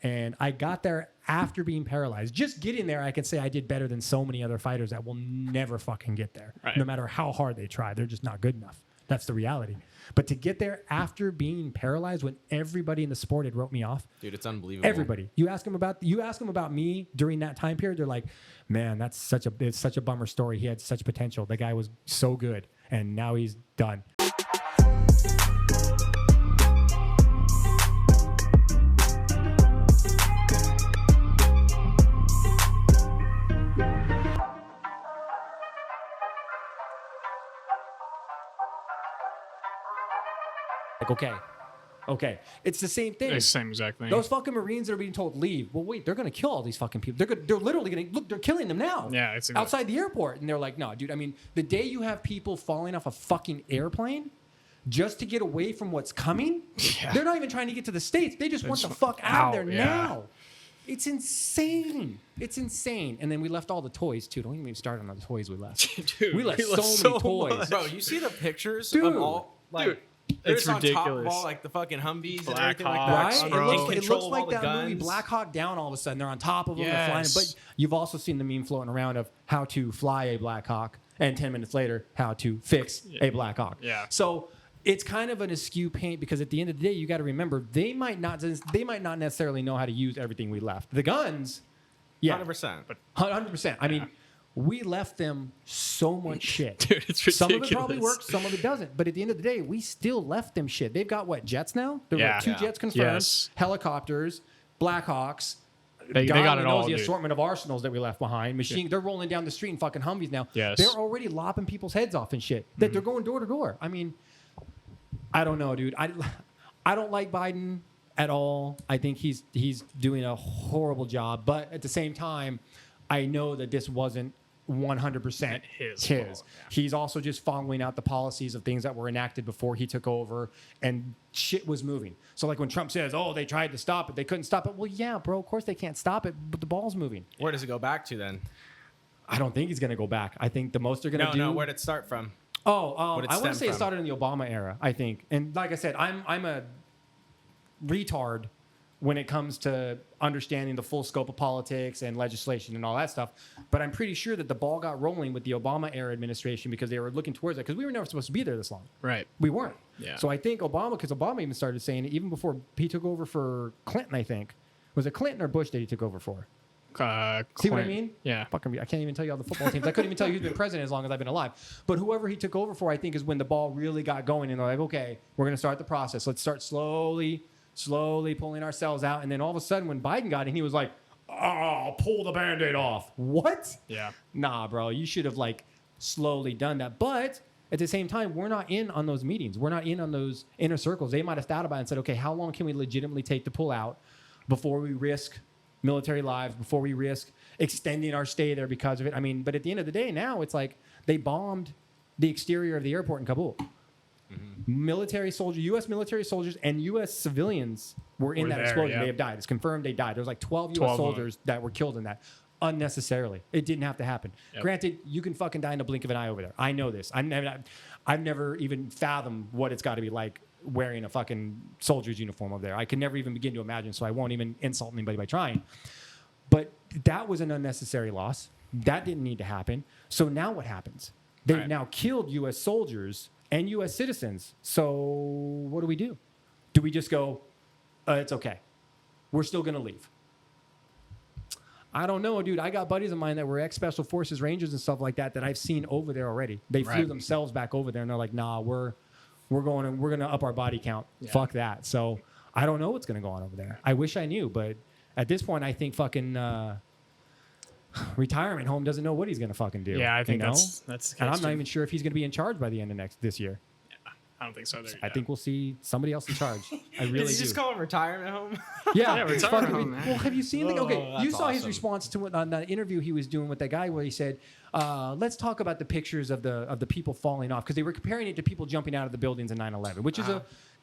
And I got there after being paralyzed. Just getting there, I can say I did better than so many other fighters that will never fucking get there. Right. No matter how hard they try, they're just not good enough. That's the reality. But to get there after being paralyzed, when everybody in the sport had wrote me off, dude, it's unbelievable. Everybody, you ask them about me during that time period, they're like, "Man, it's such a bummer story. He had such potential. The guy was so good, and now he's done." Like, okay. It's the same thing. It's the same exact thing. Those fucking Marines that are being told leave. Well, wait, they're going to kill all these fucking people. They're literally going to look. They're killing them now. Yeah, it's outside the airport, and they're like, no, dude. I mean, the day you have people falling off a fucking airplane just to get away from what's coming, they're not even trying to get to the States. They just want the fuck out of there now. It's insane. It's insane. And then we left all the toys, too. Don't even start on the toys we left. Dude, we left so many toys. Much. Bro, you see the pictures dude, of all, like... Dude. It's on ridiculous. Top of all, like the fucking Humvees and Black everything Hawks, like that. Right? It looks like that movie Black Hawk Down. All of a sudden, they're on top of them, they're flying. But you've also seen the meme floating around of how to fly a Black Hawk, and 10 minutes later, how to fix a Black Hawk. Yeah. So it's kind of an askew paint because at the end of the day, you got to remember they might not necessarily know how to use everything we left. The guns, 100%. 100%. I mean. We left them so much shit. Dude, it's ridiculous. Some of it probably works, some of it doesn't. But at the end of the day, we still left them shit. They've got, what, jets now? There were 2 jets confirmed, helicopters, Blackhawks. They got it all, the dude. assortment of arsenals that we left behind. They're rolling down the street in fucking Humvees now. Yes. They're already lopping people's heads off and shit. That they're going door to door. I mean, I don't know, dude. I don't like Biden at all. I think he's doing a horrible job. But at the same time, I know that this wasn't 100% his. Fault, yeah. He's also just following out the policies of things that were enacted before he took over, and shit was moving. So like when Trump says, "Oh, they tried to stop it, they couldn't stop it." Well, yeah, bro, of course they can't stop it, but the ball's moving. Where does it go back to then? I don't think he's going to go back. I think the most they're going to do. No, where did it start from? I want to say it started in the Obama era. I think, and like I said, I'm a retard when it comes to understanding the full scope of politics and legislation and all that stuff. But I'm pretty sure that the ball got rolling with the Obama-era administration because they were looking towards it, because we were never supposed to be there this long. Right. We weren't. Yeah. So I think because Obama even started saying it even before he took over for Clinton, I think. Was it Clinton or Bush that he took over for? See what I mean? Yeah. Fucking, I can't even tell you all the football teams. I couldn't even tell you who's been president as long as I've been alive. But whoever he took over for, I think, is when the ball really got going. And they're like, okay, we're going to start the process. Let's start slowly pulling ourselves out. And then all of a sudden, when Biden got in, he was like, "Oh, pull the Band-Aid off." What? Yeah. Nah, bro. You should have slowly done that. But at the same time, we're not in on those meetings. We're not in on those inner circles. They might have thought about it and said, okay, how long can we legitimately take to pull out before we risk military lives, before we risk extending our stay there because of it? I mean, but at the end of the day, now it's like they bombed the exterior of the airport in Kabul. Military soldiers, U.S. military soldiers, and U.S. civilians were in that explosion. They have died. It's confirmed they died. There was 12 U.S. soldiers that were killed in that unnecessarily. It didn't have to happen. Yep. Granted, you can fucking die in the blink of an eye over there. I know this. I've never even fathomed what it's got to be like wearing a fucking soldier's uniform over there. I could never even begin to imagine, so I won't even insult anybody by trying. But that was an unnecessary loss. That didn't need to happen. So now what happens? They've now killed U.S. soldiers and U.S. citizens. So what do? Do we just go, it's okay, we're still going to leave? I don't know, dude. I got buddies of mine that were ex-Special Forces Rangers and stuff like that I've seen over there already. They flew themselves back over there, and they're like, nah, we're going to up our body count. Yeah. Fuck that. So I don't know what's going to go on over there. I wish I knew, but at this point, I think fucking retirement home doesn't know what he's going to fucking do. Yeah, I think that's the case. And I'm not even sure if he's going to be in charge by the end of this year. I don't think so. I think we'll see somebody else in charge. I really do. Did you just call him retirement home? Yeah, retirement home. Well, have you seen you saw awesome. his response to it on that interview he was doing with that guy where he said, let's talk about the pictures of the people falling off, because they were comparing it to people jumping out of the buildings in 9/11, which is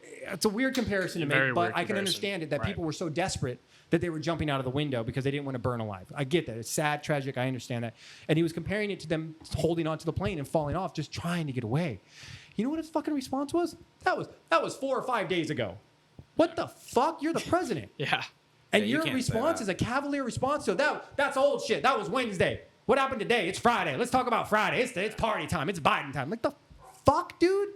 it's a weird comparison to make, but I can understand it that people were so desperate that they were jumping out of the window because they didn't want to burn alive. I get that. It's sad, tragic. I understand that. And he was comparing it to them holding onto the plane and falling off, just trying to get away. You know what his fucking response was? That was 4 or 5 days ago. What the fuck? You're the president. Yeah. And Yeah, you your can't say response that. is a cavalier response. So that's old shit. That was Wednesday. What happened today? It's Friday. Let's talk about Friday. It's party time. It's Biden time. Like the fuck, dude?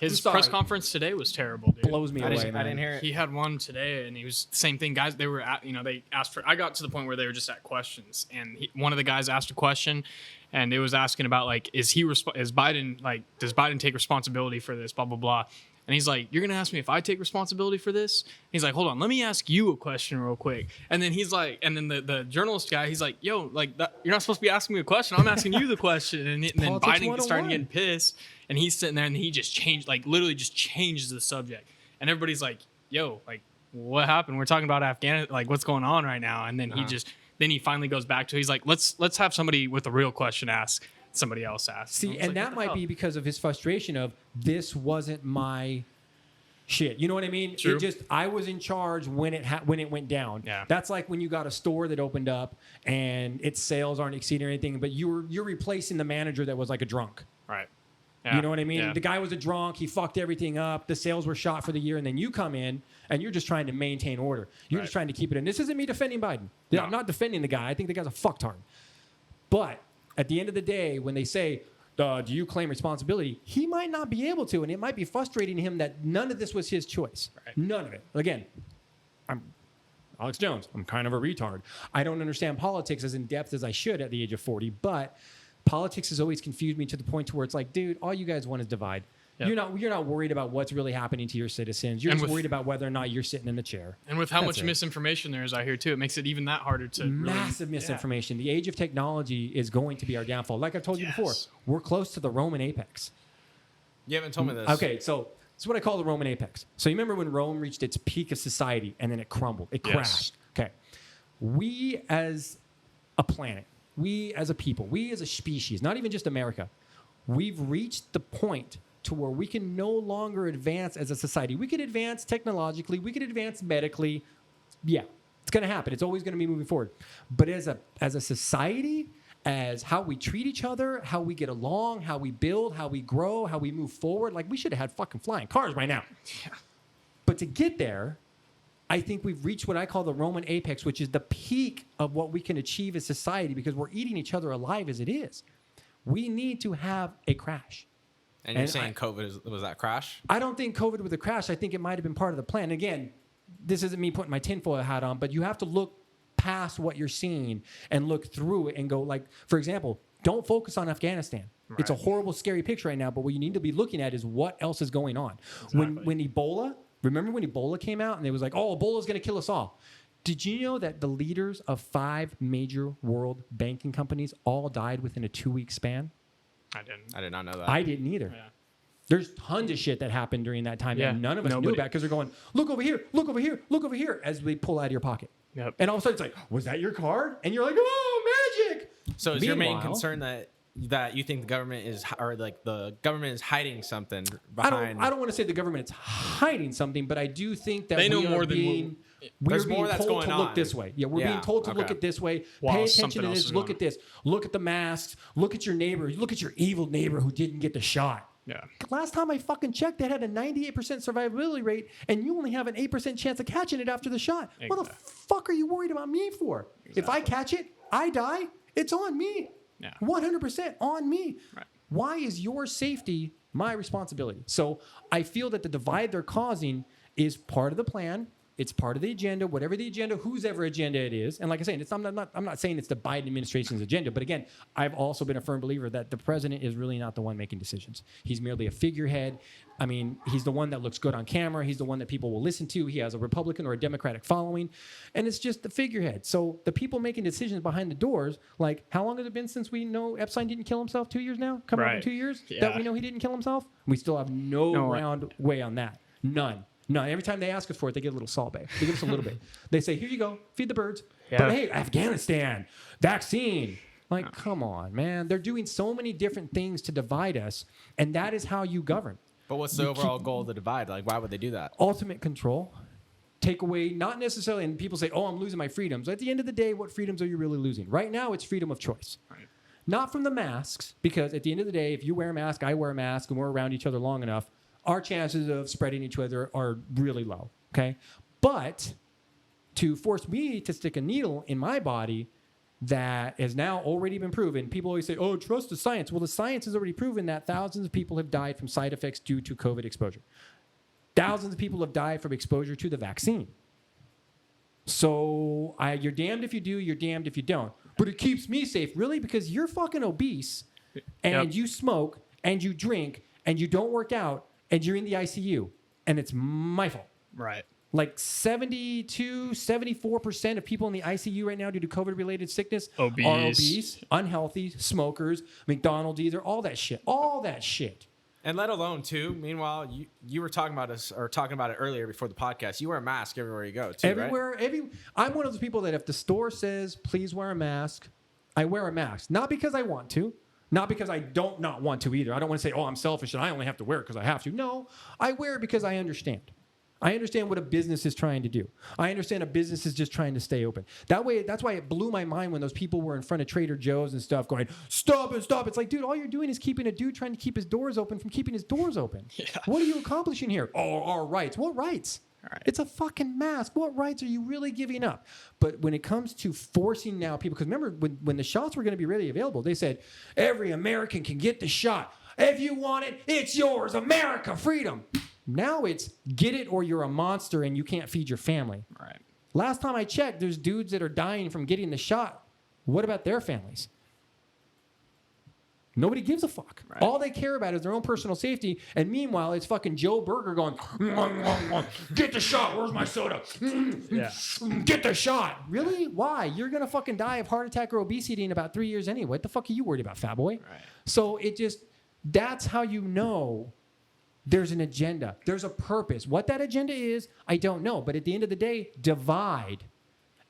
His sorry. press conference today was terrible, dude. Blows me I away, didn't, man. I didn't hear it. He had one today, and he was same thing. Guys, they were at, they asked for. I got to the point where they were just at questions, and one of the guys asked a question, and it was asking about like, is Biden like, does Biden take responsibility for this? Blah blah blah. And he's like, you're gonna ask me if I take responsibility for this? He's like, hold on, let me ask you a question real quick. And then he's like, and then the journalist guy, he's like, yo, like you're not supposed to be asking me a question. I'm asking you the question. And then Politics Biden started 101. getting pissed, and he's sitting there, and he just changed, like literally just changes the subject. And everybody's like, yo, like what happened? We're talking about Afghanistan, like what's going on right now? And then he finally goes back to, he's like, let's have somebody with a real question ask. Somebody else asked. See, and that might be because of his frustration of this wasn't my shit. You know what I mean? True. It just I was in charge when it went down. Yeah. That's like when you got a store that opened up and its sales aren't exceeding anything, but you're replacing the manager that was like a drunk. Right. You know what I mean? Yeah. The guy was a drunk. He fucked everything up. The sales were shot for the year, and then you come in and you're just trying to maintain order. You're just trying to keep it in. This isn't me defending Biden. No. I'm not defending the guy. I think the guy's a fucktard. But at the end of the day, when they say, do you claim responsibility? He might not be able to, and it might be frustrating to him that none of this was his choice. Right. None of it. Again, I'm Alex Jones. I'm kind of a retard. I don't understand politics as in depth as I should at the age of 40, but politics has always confused me to the point to where it's like, dude, all you guys want is divide. Yep. You're not worried about what's really happening to your citizens. You're And just with- worried about whether or not you're sitting in the chair. And with how That's much it. misinformation there is out here too, it makes it even that harder to Massive really, misinformation. The age of technology is going to be our downfall. Like I've told you before, Yes. we're close to the Roman apex. You haven't told me this. Okay, so it's what I call the Roman apex. So you remember when Rome reached its peak of society and then it crumbled, it Yes. crashed. Okay, we as a planet, we as a people, we as a species, not even just America, we've reached the point to where we can no longer advance as a society. We could advance technologically, we could advance medically. Yeah, it's going to happen. It's always going to be moving forward. But as a society, as how we treat each other, how we get along, how we build, how we grow, how we move forward, like we should have had fucking flying cars right now. Yeah. But to get there, I think we've reached what I call the Roman apex, which is the peak of what we can achieve as society because we're eating each other alive as it is. We need to have a crash. And you're And saying COVID was that crash? I don't think COVID was a crash. I think it might have been part of the plan. Again, this isn't me putting my tinfoil hat on, but you have to look past what you're seeing and look through it and go like, for example, don't focus on Afghanistan. Right. It's a horrible, scary picture right now, but what you need to be looking at is what else is going on. Exactly. When Ebola, remember when Ebola came out and it was like, oh, Ebola's going to kill us all. Did you know that the leaders of 5 major world banking companies all died within a 2-week span? I didn't. I did not know that. I didn't either. Yeah. There's tons of shit that happened during that time Yeah, that none of us knew nobody- about because they're going, look over here, look over here, look over here, as they pull out of your pocket. Yep. And all of a sudden it's like, was that your card? And you're like, oh, magic. So is your main Meanwhile- concern that you think the government is, or like the government is hiding something I behind? don't want to say the government is hiding something, but I do think that They know we are more than being, we're There's being more that's told going to look on. this way. Yeah, we're Yeah, being told to look okay. at this way. While Pay attention something to else this. is Look going at this. Look at the masks. Look at your neighbor. Look at your evil neighbor who didn't get the shot. Yeah. Last time I fucking checked, they had a 98% survivability rate, and you only have an 8% chance of catching it after the shot. What the Exactly. fuck are you worried about me for? If I catch it, I die, it's on me. Yeah. 100% on me. Right. Why is your safety my responsibility? So I feel that the divide they're causing is part of the plan. It's part of the agenda, whatever the agenda, whose ever agenda it is. And like I said, I'm not saying it's the Biden administration's agenda, but again, I've also been a firm believer that the president is really not the one making decisions. He's merely a figurehead. I mean, he's the one that looks good on camera. He's the one that people will listen to. He has a Republican or a Democratic following, and it's just the figurehead. So the people making decisions behind the doors, like how long has it been since we know Epstein didn't kill himself? 2 years now? Coming up in Right. 2 years that Yeah. we know he didn't kill himself? We still have no No. round way on that. None. Every time they ask us for it, they get a little salt bay. They give us a little bit. They say, here you go, feed the birds. Yeah. But hey, Afghanistan, vaccine. Like, come on, man. They're doing so many different things to divide us, and that is how you govern. But what's the overall goal of the divide? Like, why would they do that? Ultimate control. Take away, not necessarily, and people say, oh, I'm losing my freedoms. At the end of the day, what freedoms are you really losing? Right now, it's freedom of choice. Right. Not from the masks, because at the end of the day, if you wear a mask, I wear a mask, and we're around each other long enough, our chances of spreading each other are really low, okay? But to force me to stick a needle in my body that has now already been proven. People always say, oh, trust the science. Well, the science has already proven that thousands of people have died from side effects due to COVID exposure. Thousands of people have died from exposure to the vaccine. So you're damned if you do, you're damned if you don't. But it keeps me safe, really, because you're fucking obese and you smoke and you drink and you don't work out and you're in the ICU. And it's my fault. Right. Like 72, 74% of people in the ICU right now due to COVID-related sickness are obese, unhealthy, smokers, McDonald's either, all that shit. And let alone too. Meanwhile, you were talking about it earlier before the podcast. You wear a mask everywhere you go, too, everywhere, right? I'm one of those people that if the store says please wear a mask, I wear a mask. Not because I want to, not because I don't not want to either. I don't want to say, oh, I'm selfish and I only have to wear it because I have to. No, I wear it because I understand. I understand what a business is trying to do. I understand a business is just trying to stay open. That's why it blew my mind when those people were in front of Trader Joe's and stuff going, stop it, stop. It's like, dude, all you're doing is keeping a dude trying to keep his doors open from keeping his doors open. Yeah. What are you accomplishing here? Oh, our rights. What rights? Right. It's a fucking mask. What rights are you really giving up? But when it comes to forcing now people, because remember when the shots were going to be readily available, they said, every American can get the shot. If you want it, it's yours. America, freedom. Now it's get it or you're a monster and you can't feed your family. Right. Last time I checked, there's dudes that are dying from getting the shot. What about their families? Nobody gives a fuck. Right. All they care about is their own personal safety. And meanwhile, it's fucking Joe Burger going, get the shot. Where's my soda? Yeah. Get the shot. Really? Why? You're going to fucking die of heart attack or obesity in about 3 years anyway. What the fuck are you worried about, fat boy? Right. So that's how you know there's an agenda. There's a purpose. What that agenda is, I don't know. But at the end of the day, divide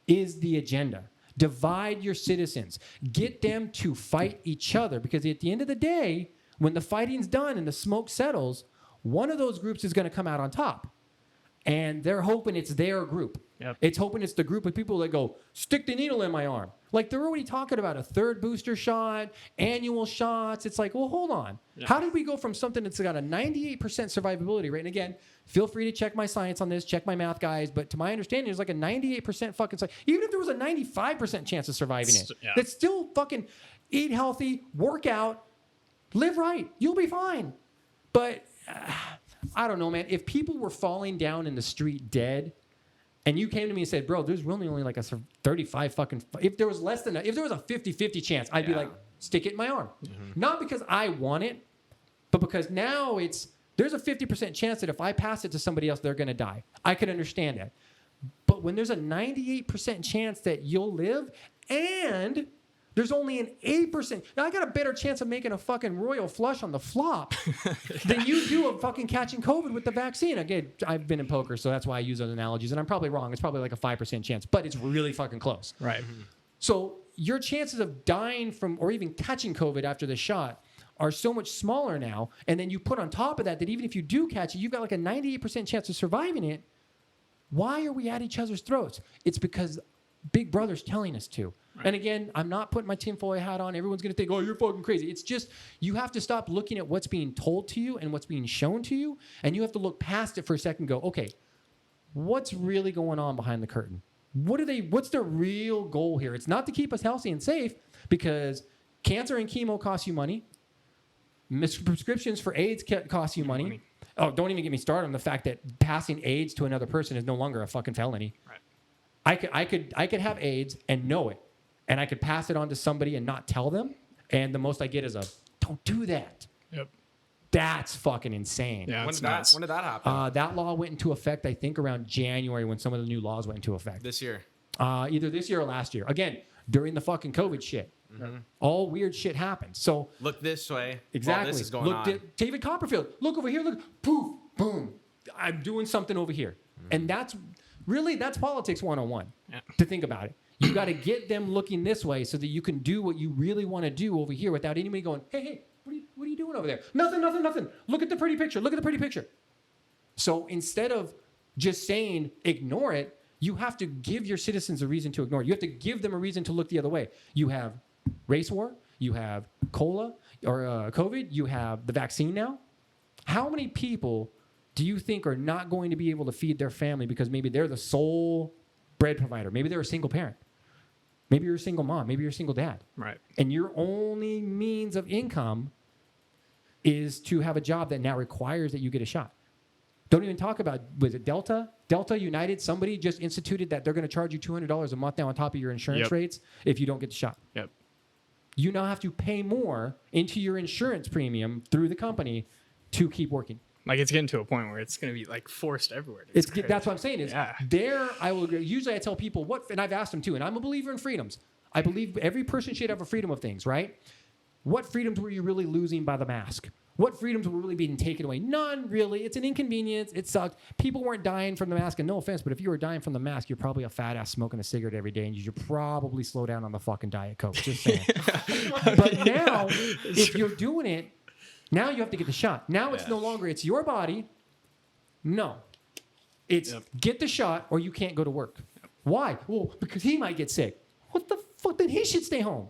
is the agenda. Divide your citizens. Get them to fight each other. Because at the end of the day, when the fighting's done and the smoke settles, one of those groups is going to come out on top. And they're hoping it's their group. Yep. It's hoping it's the group of people that go, stick the needle in my arm. Like, they're already talking about a third booster shot, annual shots. It's like, well, hold on. Yeah. How did we go from something that's got a 98% survivability rate? And again, feel free to check my science on this, check my math, guys. But to my understanding, there's like a 98% fucking... Even if there was a 95% chance of surviving it, that's still fucking eat healthy, work out, live right. You'll be fine. But... I don't know, man. If people were falling down in the street dead, and you came to me and said, bro, there's really only like a 35 fucking... If there was less than if there was a 50-50 chance, I'd be like, stick it in my arm. Mm-hmm. Not because I want it, but because now there's a 50% chance that if I pass it to somebody else, they're going to die. I could understand that. But when there's a 98% chance that you'll live and... There's only an 8%. Now, I got a better chance of making a fucking royal flush on the flop than you do of fucking catching COVID with the vaccine. Again, I've been in poker, so that's why I use those analogies. And I'm probably wrong. It's probably like a 5% chance, but it's really fucking close. Right. Mm-hmm. So your chances of dying from or even catching COVID after the shot are so much smaller now. And then you put on top of that even if you do catch it, you've got like a 98% chance of surviving it. Why are we at each other's throats? It's because Big Brother's telling us to. Right. And again, I'm not putting my tinfoil hat on. Everyone's going to think, oh, you're fucking crazy. It's just you have to stop looking at what's being told to you and what's being shown to you. And you have to look past it for a second and go, okay, what's really going on behind the curtain? What's their real goal here? It's not to keep us healthy and safe because cancer and chemo cost you money. Prescriptions for AIDS cost you money. Oh, don't even get me started on the fact that passing AIDS to another person is no longer a fucking felony. Right. I could have AIDS and know it. And I could pass it on to somebody and not tell them. And the most I get is don't do that. Yep. That's fucking insane. Yeah, when did that happen? That law went into effect, I think, around January when some of the new laws went into effect. This year? Either this year or last year. Again, during the fucking COVID shit. Mm-hmm. All weird shit happens. So look this way. Exactly. While this is going on. David Copperfield. Look over here. Look. Poof. Boom. I'm doing something over here. Mm-hmm. And that's politics 101. Yeah. To think about it. You got to get them looking this way so that you can do what you really want to do over here without anybody going, hey, what are you doing over there? Nothing. Look at the pretty picture. So instead of just saying ignore it, you have to give your citizens a reason to ignore it. You have to give them a reason to look the other way. You have race war. You have cola or COVID. You have the vaccine now. How many people do you think are not going to be able to feed their family because maybe they're the sole bread provider. Maybe they're a single parent. Maybe you're a single mom. Maybe you're a single dad. Right. And your only means of income is to have a job that now requires that you get a shot. Don't even talk about, was it Delta? Delta, United, somebody just instituted that they're going to charge you $200 a month now on top of your insurance rates if you don't get the shot. Yep. You now have to pay more into your insurance premium through the company to keep working. Like, it's getting to a point where it's going to be like forced everywhere. That's what I'm saying. Usually I tell people and I've asked them too, and I'm a believer in freedoms. I believe every person should have a freedom of things, right? What freedoms were you really losing by the mask? What freedoms were really being taken away? None, really. It's an inconvenience. It sucked. People weren't dying from the mask, and no offense, but if you were dying from the mask, you're probably a fat ass smoking a cigarette every day, and you should probably slow down on the fucking Diet Coke. Just saying. But now, if you're doing it, now you have to get the shot. Now it's no longer, it's your body. No. It's get the shot or you can't go to work. Why? Well, because he might get sick. What the fuck? Then he should stay home.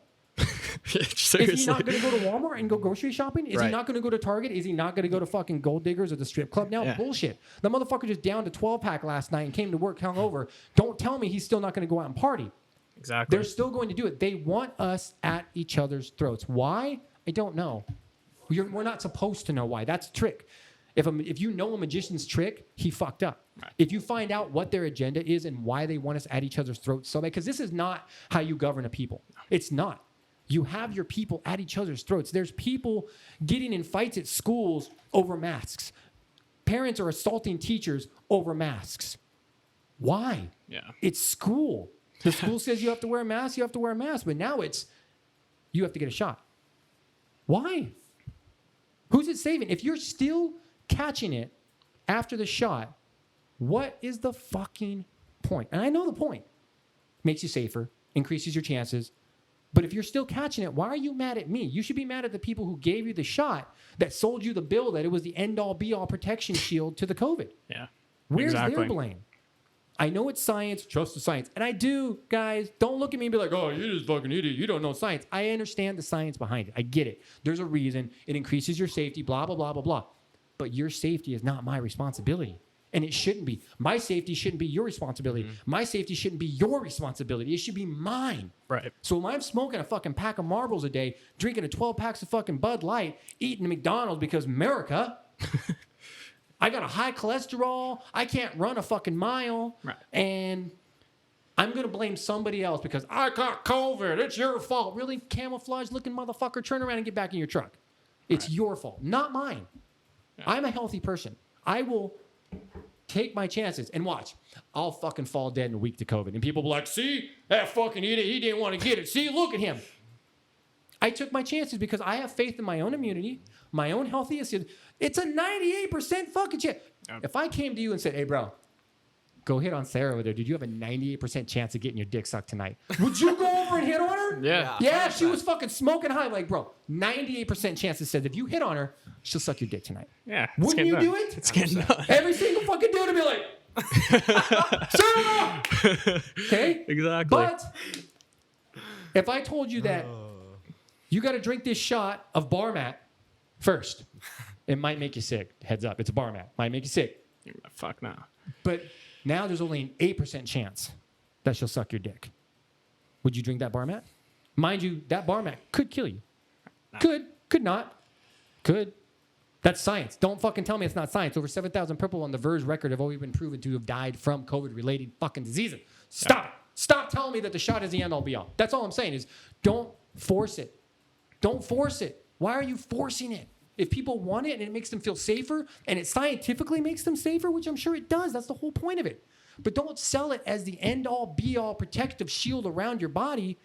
Is he not going to go to Walmart and go grocery shopping? Is he not going to go to Target? Is he not going to go to fucking Gold Diggers or the strip club now? Yeah. Bullshit. The motherfucker just downed a 12-pack last night and came to work hungover. Don't tell me he's still not going to go out and party. Exactly. They're still going to do it. They want us at each other's throats. Why? I don't know. We're not supposed to know why. That's a trick. If you know a magician's trick, he fucked up. Right. If you find out what their agenda is and why they want us at each other's throats so bad, because this is not how you govern a people. It's not. You have your people at each other's throats. There's people getting in fights at schools over masks. Parents are assaulting teachers over masks. Why? Yeah. It's school. The school says you have to wear a mask, you have to wear a mask. But now it's, you have to get a shot. Why? Who's it saving? If you're still catching it after the shot, what is the fucking point? And I know the point. Makes you safer, increases your chances. But if you're still catching it, why are you mad at me? You should be mad at the people who gave you the shot, that sold you the bill, that it was the end-all, be-all protection shield to the COVID. Yeah. Where's their blame? I know it's science. Trust the science. And I do, guys. Don't look at me and be like, oh, you're just fucking idiot. You don't know science. I understand the science behind it. I get it. There's a reason. It increases your safety, blah, blah, blah, blah, blah. But your safety is not my responsibility. And it shouldn't be. My safety shouldn't be your responsibility. Mm-hmm. My safety shouldn't be your responsibility. It should be mine. Right. So if I'm smoking a fucking pack of Marlboros a day, drinking a 12 packs of fucking Bud Light, eating a McDonald's because America, I got a high cholesterol, I can't run a fucking mile, right. And I'm going to blame somebody else because I got COVID. It's your fault. Really, camouflage-looking motherfucker, turn around and get back in your truck. It's your fault, not mine. Yeah. I'm a healthy person. I will take my chances and watch. I'll fucking fall dead in a week to COVID. And people will be like, see, that fucking idiot, he didn't want to get it. See, look at him. I took my chances because I have faith in my own immunity, my own healthiest. It's a 98% fucking chance. If I came to you and said, hey, bro, go hit on Sarah over there. Did you have a 98% chance of getting your dick sucked tonight? Would you go over and hit on her? Yeah. Yeah, she was fucking smoking high. Like, bro, 98% chances said if you hit on her, she'll suck your dick tonight. Yeah. Wouldn't you do it? It's getting done. Every single fucking dude would be like, Sarah! Okay? Exactly. But if I told you that you got to drink this shot of bar mat first, it might make you sick. Heads up. It's a bar mat. Might make you sick. Fuck no. But now there's only an 8% chance that she'll suck your dick. Would you drink that bar mat? Mind you, that bar mat could kill you. No. Could not. Could. That's science. Don't fucking tell me it's not science. Over 7,000 people on the Verge record have already been proven to have died from COVID-related fucking diseases. Stop it. Stop telling me that the shot is the end-all be-all. That's all I'm saying is don't force it. Don't force it. Why are you forcing it? If people want it and it makes them feel safer and it scientifically makes them safer, which I'm sure it does, that's the whole point of it. But don't sell it as the end-all, be-all protective shield around your body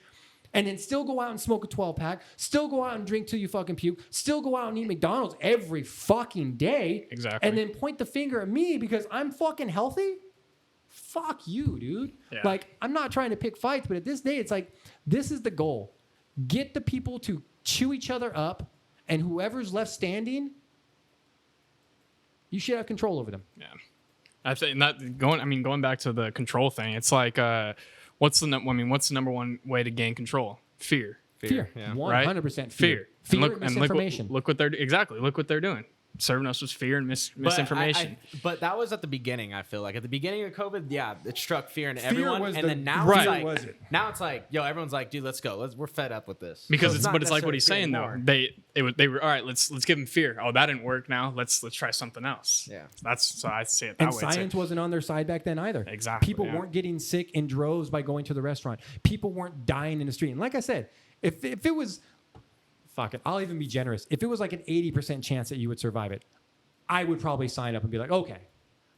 and then still go out and smoke a 12-pack, still go out and drink till you fucking puke, still go out and eat McDonald's every fucking day. Exactly. And then point the finger at me because I'm fucking healthy? Fuck you, dude. Yeah. Like, I'm not trying to pick fights, but at this day, it's like, this is the goal. Get the people to chew each other up, and whoever's left standing, you should have control over them. Yeah, I think going back to the control thing. It's like, what's the number one way to gain control? Fear. Yeah. 100% fear. Fear and misinformation. Look what they're doing. serving us with fear and misinformation. But that was at the beginning. I feel like at the beginning of COVID, yeah, it struck fear into Fear everyone, was and the- then now Right. it's like, was it? now it's like, yo, everyone's like, dude, let's go. We're fed up with this. Because So it's not but it's like what necessarily he's fear saying though. anymore. They were all right. Let's give them fear. Oh, that didn't work. Now let's try something else. Yeah. That's so I see it that And way. It's science wasn't on their side back then either. Exactly, People yeah. weren't getting sick in droves by going to the restaurant. People weren't dying in the street. And like I said, if it was, fuck it, I'll even be generous. If it was like an 80% chance that you would survive it, I would probably sign up and be like, okay,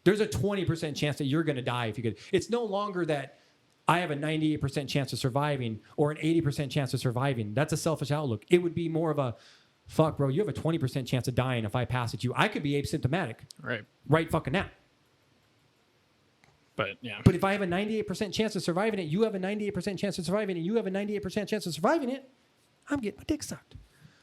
there's a 20% chance that you're going to die if you could. It's no longer that I have a 98% chance of surviving or an 80% chance of surviving. That's a selfish outlook. It would be more of a, fuck, bro, you have a 20% chance of dying if I pass it to you. I could be asymptomatic right fucking now. But yeah. But if I have a 98% chance of surviving it, you have a 98% chance of surviving it, you have a 98% chance of surviving it, I'm getting my dick sucked.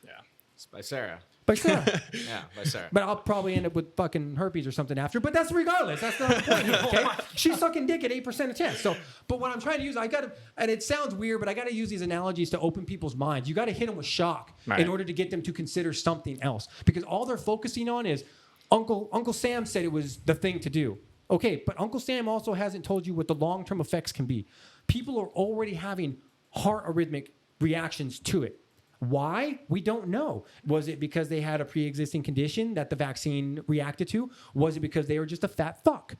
Yeah. It's by Sarah. By Sarah. Yeah, by Sarah. But I'll probably end up with fucking herpes or something after. But that's regardless. That's not the point. Here, okay? She's sucking dick at 8% of chance. So, but what I'm trying to use, and it sounds weird, but I got to use these analogies to open people's minds. You got to hit them with shock in order to get them to consider something else. Because all they're focusing on is Uncle Sam said it was the thing to do. Okay, but Uncle Sam also hasn't told you what the long-term effects can be. People are already having heart arrhythmic reactions to it. Why? We don't know. Was it because they had a pre-existing condition that the vaccine reacted to? Was it because they were just a fat fuck?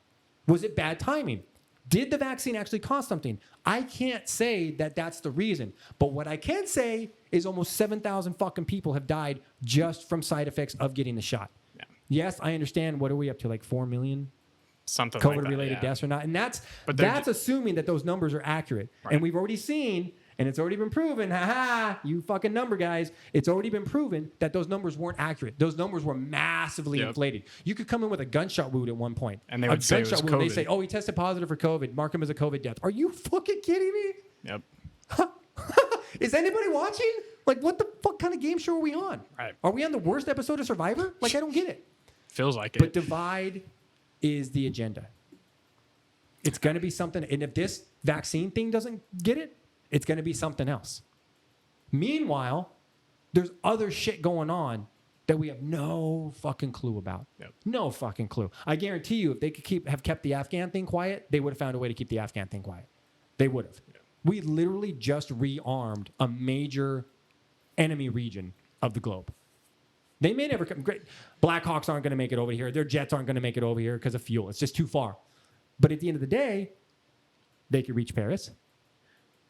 Was it bad timing? Did the vaccine actually cause something? I can't say that that's the reason. But what I can say is almost 7,000 fucking people have died just from side effects of getting the shot. Yeah. Yes, I understand. What are we up to? Like 4 million? Something like that, COVID-related yeah. deaths or not. And that's But they're assuming that those numbers are accurate. Right. And we've already seen, and it's already been proven, you fucking number guys, it's already been proven that those numbers weren't accurate. Those numbers were massively inflated. You could come in with a gunshot wound at one point. And they would say it was wound, they COVID. say, oh, he tested positive for COVID. Mark him as a COVID death. Are you fucking kidding me? Yep. Is anybody watching? Like, what the fuck kind of game show are we on? Right. Are we on the worst episode of Survivor? Like, I don't get it. Feels like But it. divide is the agenda. It's going to be something. And if this vaccine thing doesn't get it, it's going to be something else. Meanwhile, there's other shit going on that we have no fucking clue about. Yep. No fucking clue. I guarantee you, if they could have kept the Afghan thing quiet, they would have found a way to keep the Afghan thing quiet. They would have. Yep. We literally just rearmed a major enemy region of the globe. They may never come. Great. Blackhawks aren't going to make it over here. Their jets aren't going to make it over here because of fuel. It's just too far. But at the end of the day, they can reach Paris.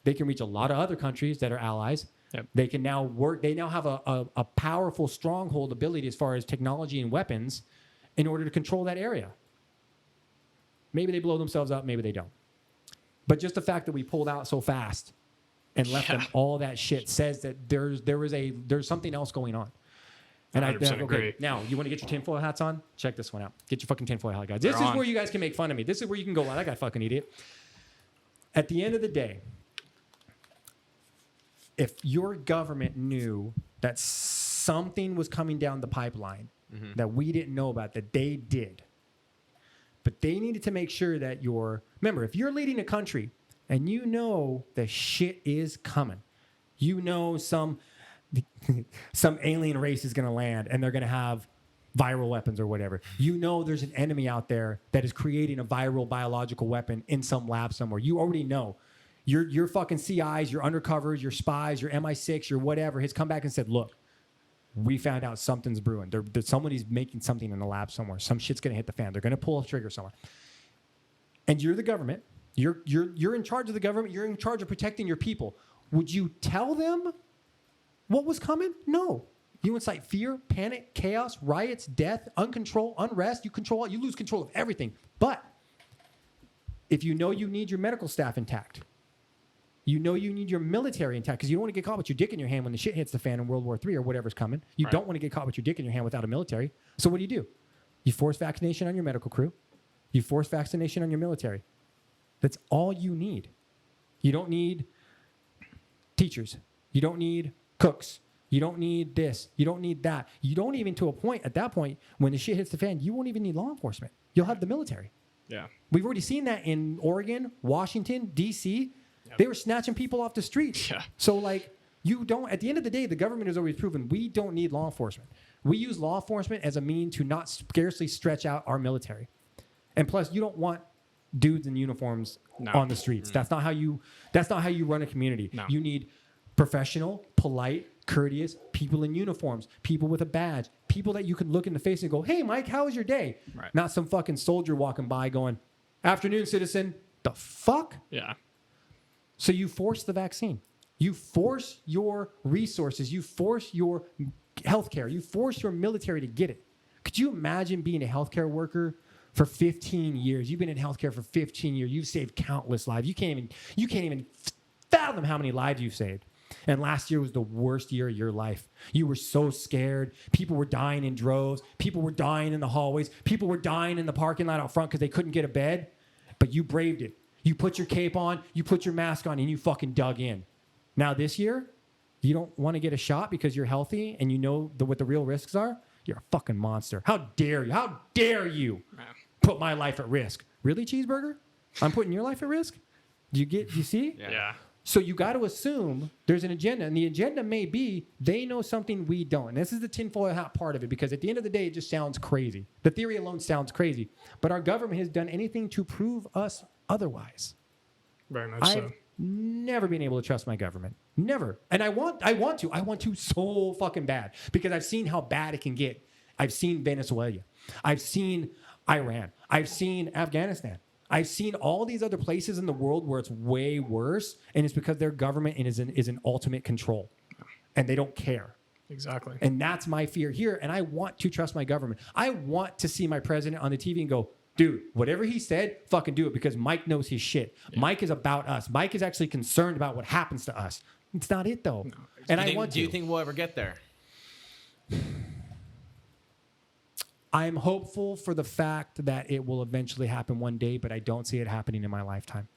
They can reach a lot of other countries that are allies. Yep. They can now work. They now have a powerful stronghold ability as far as technology and weapons in order to control that area. Maybe they blow themselves up. Maybe they don't. But just the fact that we pulled out so fast and left them all that shit says that there's something else going on. And 100% agree. Now, you want to get your tinfoil hats on? Check this one out. Get your fucking tinfoil hat, guys. This is where you guys can make fun of me. This is where you can go, wow, that guy fucking idiot. At the end of the day, if your government knew that something was coming down the pipeline that we didn't know about, that they did, but they needed to make sure that remember, if you're leading a country and you know the shit is coming, you know some alien race is going to land and they're going to have viral weapons or whatever. You know there's an enemy out there that is creating a viral biological weapon in some lab somewhere. You already know. Your fucking CIs, your undercovers, your spies, your MI6, your whatever has come back and said, look, we found out something's brewing. Somebody's making something in the lab somewhere. Some shit's going to hit the fan. They're going to pull a trigger somewhere. And you're the government. You're in charge of the government. You're in charge of protecting your people. Would you tell them what was coming? No. You incite fear, panic, chaos, riots, death, uncontrol, unrest. You lose control of everything. But if you know you need your medical staff intact, you know you need your military intact, because you don't want to get caught with your dick in your hand when the shit hits the fan in World War III or whatever's coming. You don't want to get caught with your dick in your hand without a military. So what do? You force vaccination on your medical crew. You force vaccination on your military. That's all you need. You don't need teachers. You don't need cooks. You don't need this. You don't need that. You don't even, to a point, at that point, when the shit hits the fan, you won't even need law enforcement. You'll have the military. Yeah. We've already seen that in Oregon, Washington, D.C. Yep. They were snatching people off the streets. Yeah. So, like, you don't, at the end of the day, the government has always proven we don't need law enforcement. We use law enforcement as a mean to not scarcely stretch out our military. And plus, you don't want dudes in uniforms on the streets. That's not how you run a community. No. You need professional, polite, courteous people in uniforms, people with a badge, people that you can look in the face and go, "Hey, Mike, how was your day?" Right. Not some fucking soldier walking by going, "Afternoon, citizen." The fuck? Yeah. So you force the vaccine. You force your resources. You force your healthcare. You force your military to get it. Could you imagine being a healthcare worker for 15 years? You've been in healthcare for 15 years. You've saved countless lives. You can't even fathom how many lives you've saved. And last year was the worst year of your life. You were so scared. People were dying in droves. People were dying in the hallways. People were dying in the parking lot out front because they couldn't get a bed. But you braved it. You put your cape on, you put your mask on, and you fucking dug in. Now this year, you don't want to get a shot because you're healthy and you know what the real risks are? You're a fucking monster. How dare you? How dare you put my life at risk? Really, Cheeseburger? I'm putting your life at risk? Do you see? Yeah. So you got to assume there's an agenda, and the agenda may be they know something we don't. And this is the tinfoil hat part of it, because at the end of the day, it just sounds crazy. The theory alone sounds crazy. But our government has done anything to prove us otherwise. Very much I've so. never been able to trust my government. Never. And I want to so fucking bad, because I've seen how bad it can get. I've seen Venezuela. I've seen Iran. I've seen Afghanistan. I've seen all these other places in the world where it's way worse, and it's because their government is in ultimate control, and they don't care. Exactly. And that's my fear here, and I want to trust my government. I want to see my president on the TV and go, "Dude, whatever he said, fucking do it," because Mike knows his shit. Yeah. Mike is about us. Mike is actually concerned about what happens to us. It's not it, though. No, and do you think we'll ever get there? I'm hopeful for the fact that it will eventually happen one day, but I don't see it happening in my lifetime.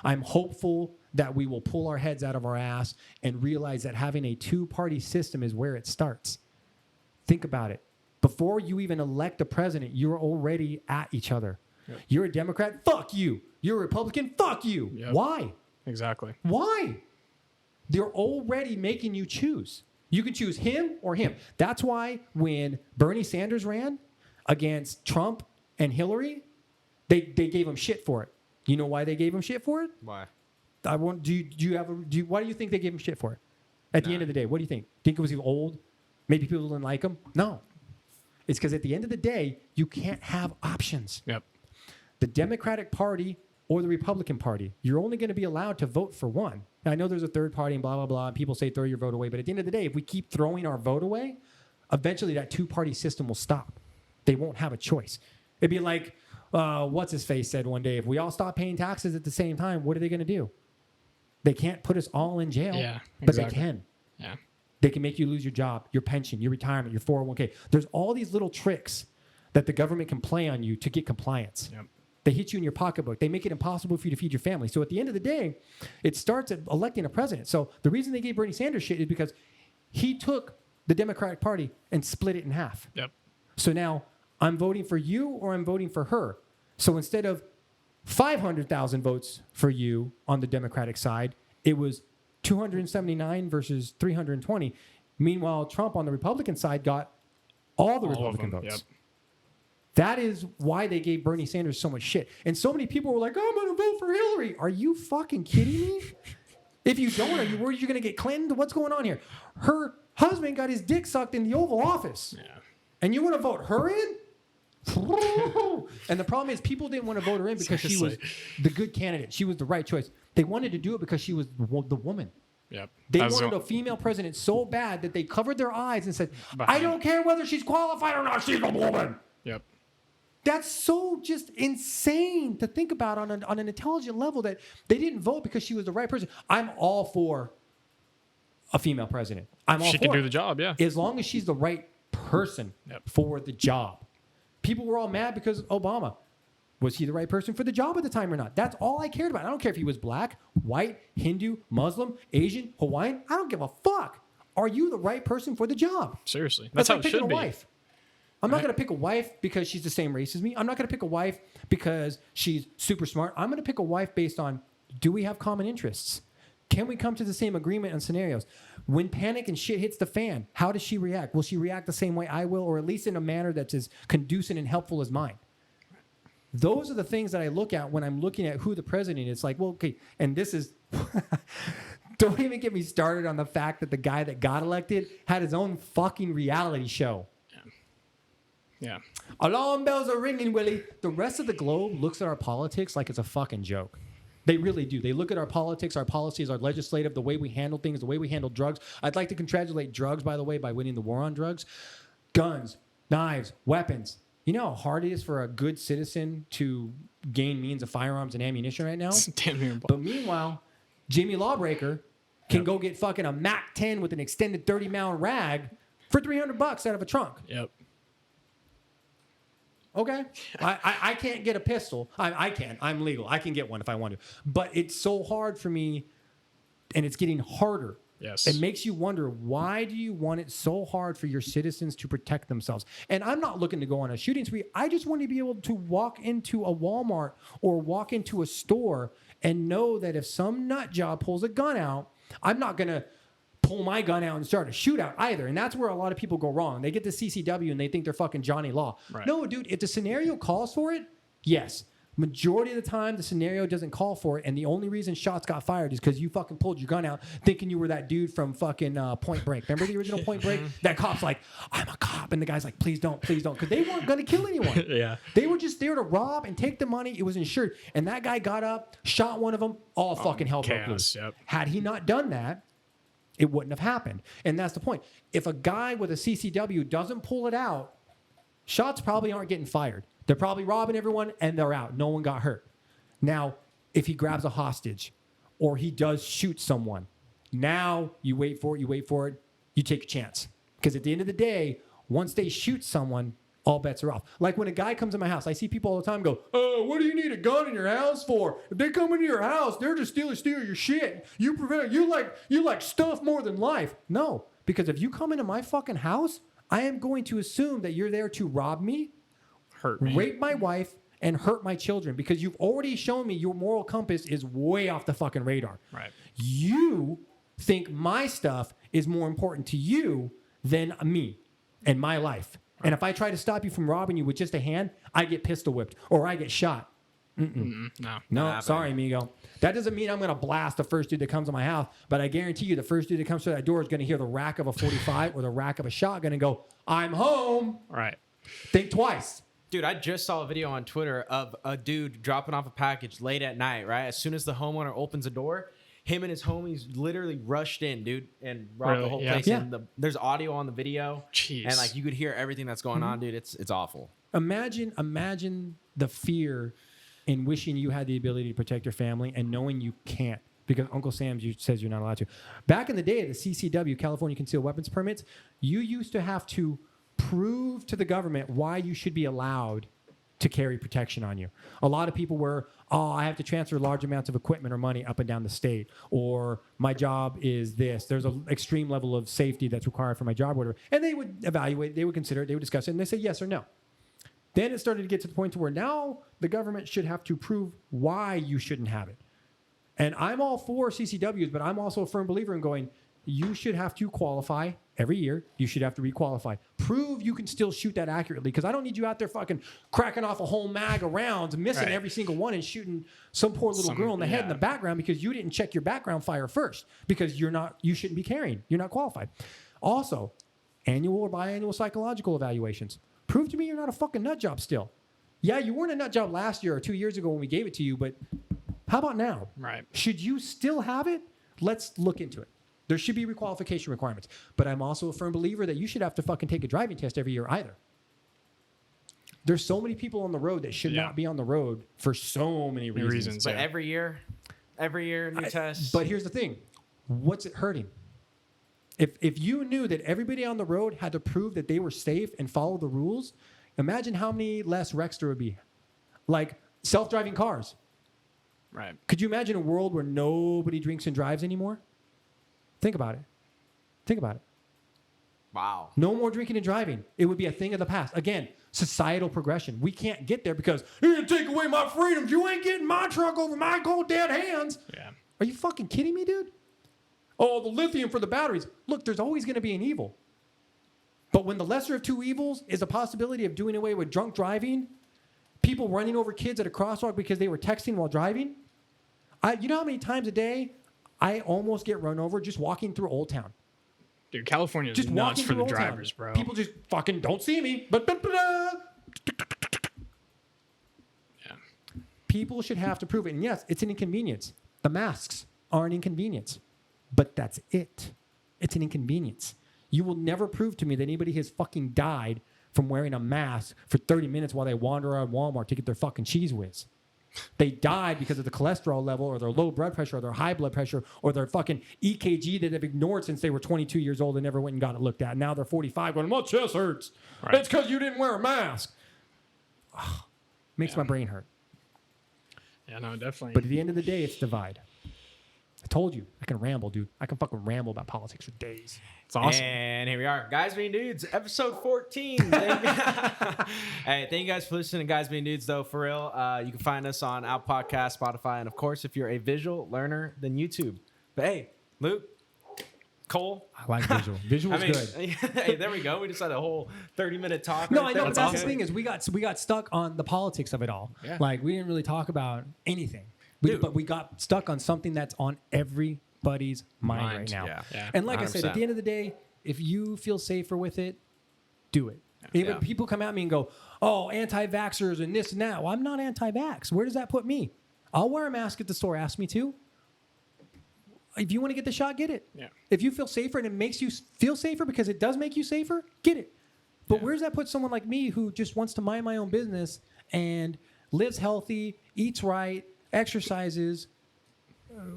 I'm hopeful that we will pull our heads out of our ass and realize that having a two-party system is where it starts. Think about it. Before you even elect a president, you're already at each other. Yep. You're a Democrat, fuck you. You're a Republican, fuck you. Yep. Why? Exactly. Why? They're already making you choose. You can choose him or him. That's why when Bernie Sanders ran against Trump and Hillary, they gave him shit for it. You know why they gave him shit for it? Why? Why do you think they gave him shit for it? At the end of the day, what do you think? Think it was old? Maybe people didn't like him? No. It's because at the end of the day, you can't have options. Yep. The Democratic Party or the Republican Party, you're only going to be allowed to vote for one. Now, I know there's a third party and blah, blah, blah, and people say throw your vote away, but at the end of the day, if we keep throwing our vote away, eventually that two-party system will stop. They won't have a choice. It'd be like, what's-his-face said one day, if we all stop paying taxes at the same time, what are they going to do? They can't put us all in jail, yeah, exactly. But they can. Yeah. They can make you lose your job, your pension, your retirement, your 401k. There's all these little tricks that the government can play on you to get compliance. Yep. They hit you in your pocketbook. They make it impossible for you to feed your family. So at the end of the day, it starts at electing a president. So the reason they gave Bernie Sanders shit is because he took the Democratic Party and split it in half. Yep. So now I'm voting for you or I'm voting for her. So instead of 500,000 votes for you on the Democratic side, it was 279 versus 320. Meanwhile, Trump on the Republican side got all the Republican votes. Yep. That is why they gave Bernie Sanders so much shit. And so many people were like, "Oh, I'm going to vote for Hillary." Are you fucking kidding me? If you don't, are you worried you're going to get Clinton? What's going on here? Her husband got his dick sucked in the Oval Office. Yeah. And you want to vote her in? And the problem is people didn't want to vote her in because she was the good candidate. She was the right choice. They wanted to do it because she was the woman. Yep. They wanted a female president so bad that they covered their eyes and said, "I don't care whether she's qualified or not. She's a woman." Yep. That's so just insane to think about on an intelligent level that they didn't vote because she was the right person. I'm all for a female president. She can do the job, yeah. As long as she's the right person for the job. People were all mad because Obama. Was he the right person for the job at the time or not? That's all I cared about. I don't care if he was black, white, Hindu, Muslim, Asian, Hawaiian. I don't give a fuck. Are you the right person for the job? Seriously. That's how like it should be. Wife. I'm not going to pick a wife because she's the same race as me. I'm not going to pick a wife because she's super smart. I'm going to pick a wife based on, do we have common interests? Can we come to the same agreement on scenarios? When panic and shit hits the fan, how does she react? Will she react the same way I will, or at least in a manner that's as conducive and helpful as mine? Those are the things that I look at when I'm looking at who the president is. It's like, well, okay, and this is... Don't even get me started on the fact that the guy that got elected had his own fucking reality show. Yeah. Alarm bells are ringing, Willie. The rest of the globe looks at our politics like it's a fucking joke. They really do. They look at our politics, our policies, our legislative, the way we handle things, the way we handle drugs. I'd like to congratulate drugs, by the way, by winning the war on drugs. Guns, knives, weapons. You know how hard it is for a good citizen to gain means of firearms and ammunition right now? Damn near. But meanwhile, Jimmy Lawbreaker can go get fucking a MAC-10 with an extended 30-mount rag for $300 out of a trunk. Yep. Okay. I can't get a pistol. I can. I'm legal. I can get one if I want to. But it's so hard for me, and it's getting harder. Yes. It makes you wonder, why do you want it so hard for your citizens to protect themselves? And I'm not looking to go on a shooting spree. I just want to be able to walk into a Walmart or walk into a store and know that if some nut job pulls a gun out, I'm not going to pull my gun out and start a shootout either. And that's where a lot of people go wrong. They get to CCW and they think they're fucking Johnny Law. Right. No, dude, if the scenario calls for it, yes. Majority of the time, the scenario doesn't call for it, and the only reason shots got fired is because you fucking pulled your gun out thinking you were that dude from fucking Point Break. Remember the original Point Break? That cop's like, I'm a cop, and the guy's like, please don't, because they weren't going to kill anyone. Yeah. They were just there to rob and take the money. It was insured, and that guy got up, shot one of them, all fucking hell broke loose. Yep. Had he not done that, it wouldn't have happened, and that's the point. If a guy with a CCW doesn't pull it out, shots probably aren't getting fired. They're probably robbing everyone, and they're out. No one got hurt. Now, if he grabs a hostage or he does shoot someone, now you wait for it, you take a chance. Because at the end of the day, once they shoot someone, all bets are off. Like when a guy comes in my house, I see people all the time go, what do you need a gun in your house for? If they come into your house, they're just steal your shit. You like stuff more than life. No, because if you come into my fucking house, I am going to assume that you're there to rob me, Hurt me. rape my wife, and hurt my children, because you've already shown me your moral compass is way off the fucking radar. Right. You think my stuff is more important to you than me and my life. Right. And if I try to stop you from robbing you with just a hand, I get pistol whipped or I get shot. No, sorry, amigo. That doesn't mean I'm going to blast the first dude that comes to my house, but I guarantee you the first dude that comes to that door is going to hear the rack of a 45 or the rack of a shotgun and go, I'm home. Right. Think twice. Dude, I just saw a video on Twitter of a dude dropping off a package late at night, right? As soon as the homeowner opens the door, him and his homies literally rushed in, dude, and robbed the whole place. Yeah. And there's audio on the video. Jeez. And like you could hear everything that's going on, dude. It's awful. Imagine the fear in wishing you had the ability to protect your family and knowing you can't because Uncle Sam says you're not allowed to. Back in the day, the CCW, California Concealed Weapons Permits, you used to have to prove to the government why you should be allowed to carry protection on you. A lot of people were, I have to transfer large amounts of equipment or money up and down the state, or my job is this. There's an extreme level of safety that's required for my job, or whatever. And they would evaluate, they would consider it, they would discuss it, and they say yes or no. Then it started to get to the point to where now the government should have to prove why you shouldn't have it. And I'm all for CCWs, but I'm also a firm believer in going, you should have to qualify every year. You should have to requalify. Prove you can still shoot that accurately, because I don't need you out there fucking cracking off a whole mag of rounds, missing every single one, and shooting some poor little girl in the head in the background because you didn't check your background fire first, because you shouldn't be carrying. You're not qualified. Also, annual or biannual psychological evaluations. Prove to me you're not a fucking nut job still. Yeah, you weren't a nut job last year or 2 years ago when we gave it to you, but how about now? Right. Should you still have it? Let's look into it. There should be requalification requirements. But I'm also a firm believer that you should have to fucking take a driving test every year either. There's so many people on the road that should not be on the road for so many reasons. But every year, new tests. But here's the thing. What's it hurting? If you knew that everybody on the road had to prove that they were safe and follow the rules, imagine how many less wrecks there would be. Like self-driving cars. Right. Could you imagine a world where nobody drinks and drives anymore? Think about it. Wow. No more drinking and driving. It would be a thing of the past. Again, societal progression. We can't get there because you're going to take away my freedoms. You ain't getting my truck over my cold dead hands. Yeah. Are you fucking kidding me, dude? Oh, the lithium for the batteries. Look, there's always going to be an evil. But when the lesser of two evils is a possibility of doing away with drunk driving, people running over kids at a crosswalk because they were texting while driving, you know how many times a day I almost get run over just walking through Old Town? Dude, California is Just nuts walking for through the Old Town. drivers, bro. People just fucking don't see me. Yeah. People should have to prove it. And yes, it's an inconvenience. The masks are an inconvenience. But that's it. It's an inconvenience. You will never prove to me that anybody has fucking died from wearing a mask for 30 minutes while they wander around Walmart to get their fucking cheese whiz. They died because of the cholesterol level or their low blood pressure or their high blood pressure or their fucking EKG that they've ignored since they were 22 years old and never went and got it looked at. Now they're 45 going, my chest hurts. Right. It's because you didn't wear a mask. Ugh, makes my brain hurt. Yeah, no, definitely. But at the end of the day, it's divide. I told you, I can ramble, dude. I can fucking ramble about politics for days. It's awesome. And here we are, Guys Being Dudes, episode 14. Hey, thank you guys for listening to Guys Being Dudes, though, for real. You can find us on Apple Podcast, Spotify, and of course, if you're a visual learner, then YouTube. But hey, Luke, Cole. I like visual. Visual's good. Hey, there we go. We just had a whole 30-minute talk. No, right I there. know, but that's the awesome. thing is we got stuck on the politics of it all. Yeah. Like we didn't really talk about anything. Dude. But we got stuck on something that's on everybody's mind right now. Yeah. And like I said, at 100%. the end of the day, if you feel safer with it, do it. Even people come at me and go, oh, anti-vaxxers and this and that. Well, I'm not anti-vax. Where does that put me? I'll wear a mask at the store. Ask me to. If you want to get the shot, get it. Yeah. If you feel safer and it makes you feel safer because it does make you safer, get it. But where does that put someone like me who just wants to mind my own business and lives healthy, eats right, exercises?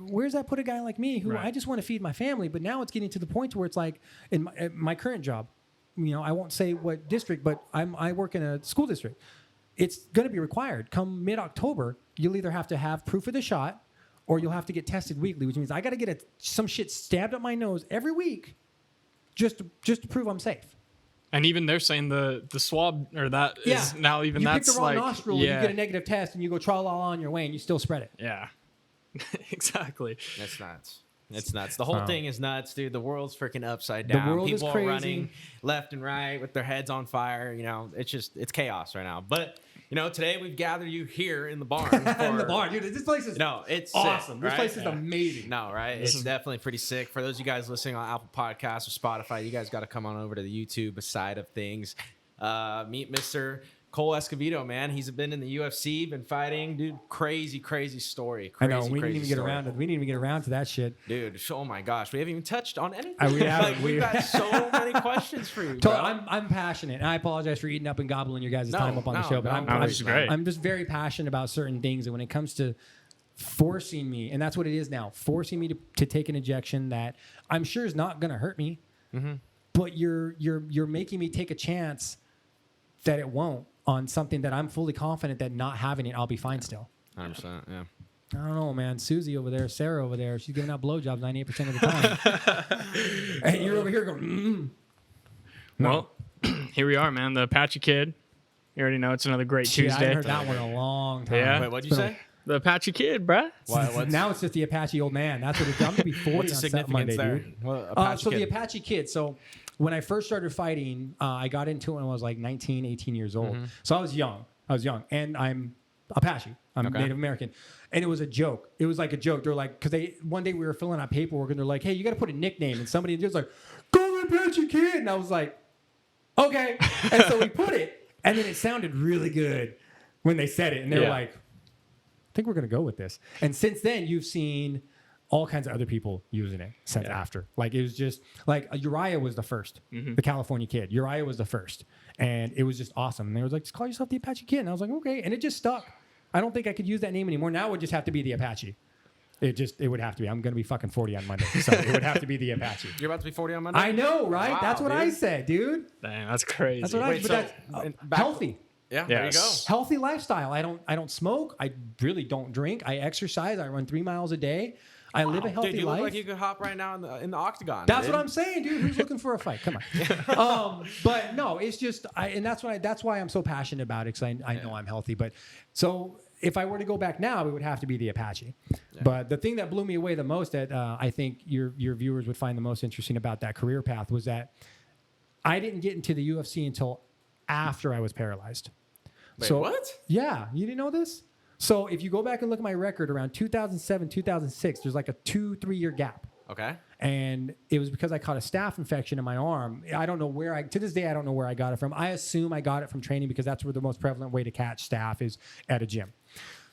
Where does that put a guy like me who I just want to feed my family? But now it's getting to the point where it's like in my current job, you know, I won't say what district, but I work in a school district. It's going to be required. Come mid-October, you'll either have to have proof of the shot or you'll have to get tested weekly, which means I got to get some shit stabbed up my nose every week just to prove I'm safe. And even they're saying the swab or that is now even you that's pick the wrong like nostril, you get a negative test, and you go tra-la-la on your way, and you still spread it. Yeah. Exactly. That's nuts. It's nuts. The whole thing is nuts, dude. The world's freaking upside down. The world People is are crazy. running left and right with their heads on fire. You know, it's chaos right now. But you know, today we've gathered you here in the barn. In the barn, dude. This place is it's awesome. sick, This right? place is amazing. No, right? It's definitely pretty sick. For those of you guys listening on Apple Podcasts or Spotify, you guys got to come on over to the YouTube side of things. Meet Mr. Cole Escovedo, man. He's been in the UFC, been fighting, dude. Crazy story. I Crazy, know. We didn't even get story. around to. We didn't even get around to that shit. Dude, oh my gosh, we haven't even touched on anything. We haven't. Like, we've got so many questions for you, So bro. I'm passionate, and I apologize for eating up and gobbling your guys' time up on the show. But this is great. I'm just very passionate about certain things, and when it comes to forcing me, and that's what it is now, forcing me to take an injection that I'm sure is not going to hurt me, but you're making me take a chance that it won't on something that I'm fully confident that not having it, I'll be fine still. 100%, yeah. I don't know, man. Susie over there, Sarah over there, she's giving out blowjobs 98% of the time. And you're over here going, Well, here we are, man. The Apache Kid. You already know it's another great Yeah, I Tuesday. haven't heard that one in a long time. Yeah. Wait, what'd you say? The Apache Kid, bruh. Now Now it's just the Apache old man. That's what it's. I'm going to be 40 what's the on significance Monday, there? dude. Well, Apache So the Kid. Apache Kid. So when I first started fighting, I got into it when I was like 19, 18 years old. So I was young. And I'm Apache. I'm Native American. And it was a joke. It was like a joke. They're like, because one day we were filling out paperwork and they're like, hey, you got to put a nickname. And somebody was like, go Apache Kid. And I was like, okay. And so we put it. And then it sounded really good when they said it. And they were like, I think we're going to go with this. And since then, you've seen all kinds of other people using it since after. Like, it was just, like, Uriah was the first, the California Kid. Uriah was the first. And it was just awesome. And they were like, just call yourself the Apache Kid. And I was like, okay. And it just stuck. I don't think I could use that name anymore. Now it would just have to be the Apache. It would have to be. I'm going to be fucking 40 on Monday. So it would have to be the Apache. You're about to be 40 on Monday? I know, right? Wow, that's what I said, dude. Damn, that's crazy. That's what I Wait, said. so, But that's back- healthy. Yeah, there you go. Yes. Healthy lifestyle. I don't smoke. I really don't drink. I exercise. I run 3 miles a day. I live a healthy Dude, you life. look like you could hop right now in the octagon. That's dude. what I'm saying, dude. Who's looking for a fight? Come on. But no, it's just, and that's why I'm so passionate about it, because I know I'm healthy. But so if I were to go back now, it would have to be the Apache. Yeah. But the thing that blew me away the most that I think your viewers would find the most interesting about that career path was that I didn't get into the UFC until after I was paralyzed. Wait, so, what? Yeah, you didn't know this? So if you go back and look at my record around 2007, 2006, there's like a 2-3 year gap. Okay. And it was because I caught a staph infection in my arm. I don't know where to this day, I don't know where I got it from. I assume I got it from training because that's where the most prevalent way to catch staph is at a gym.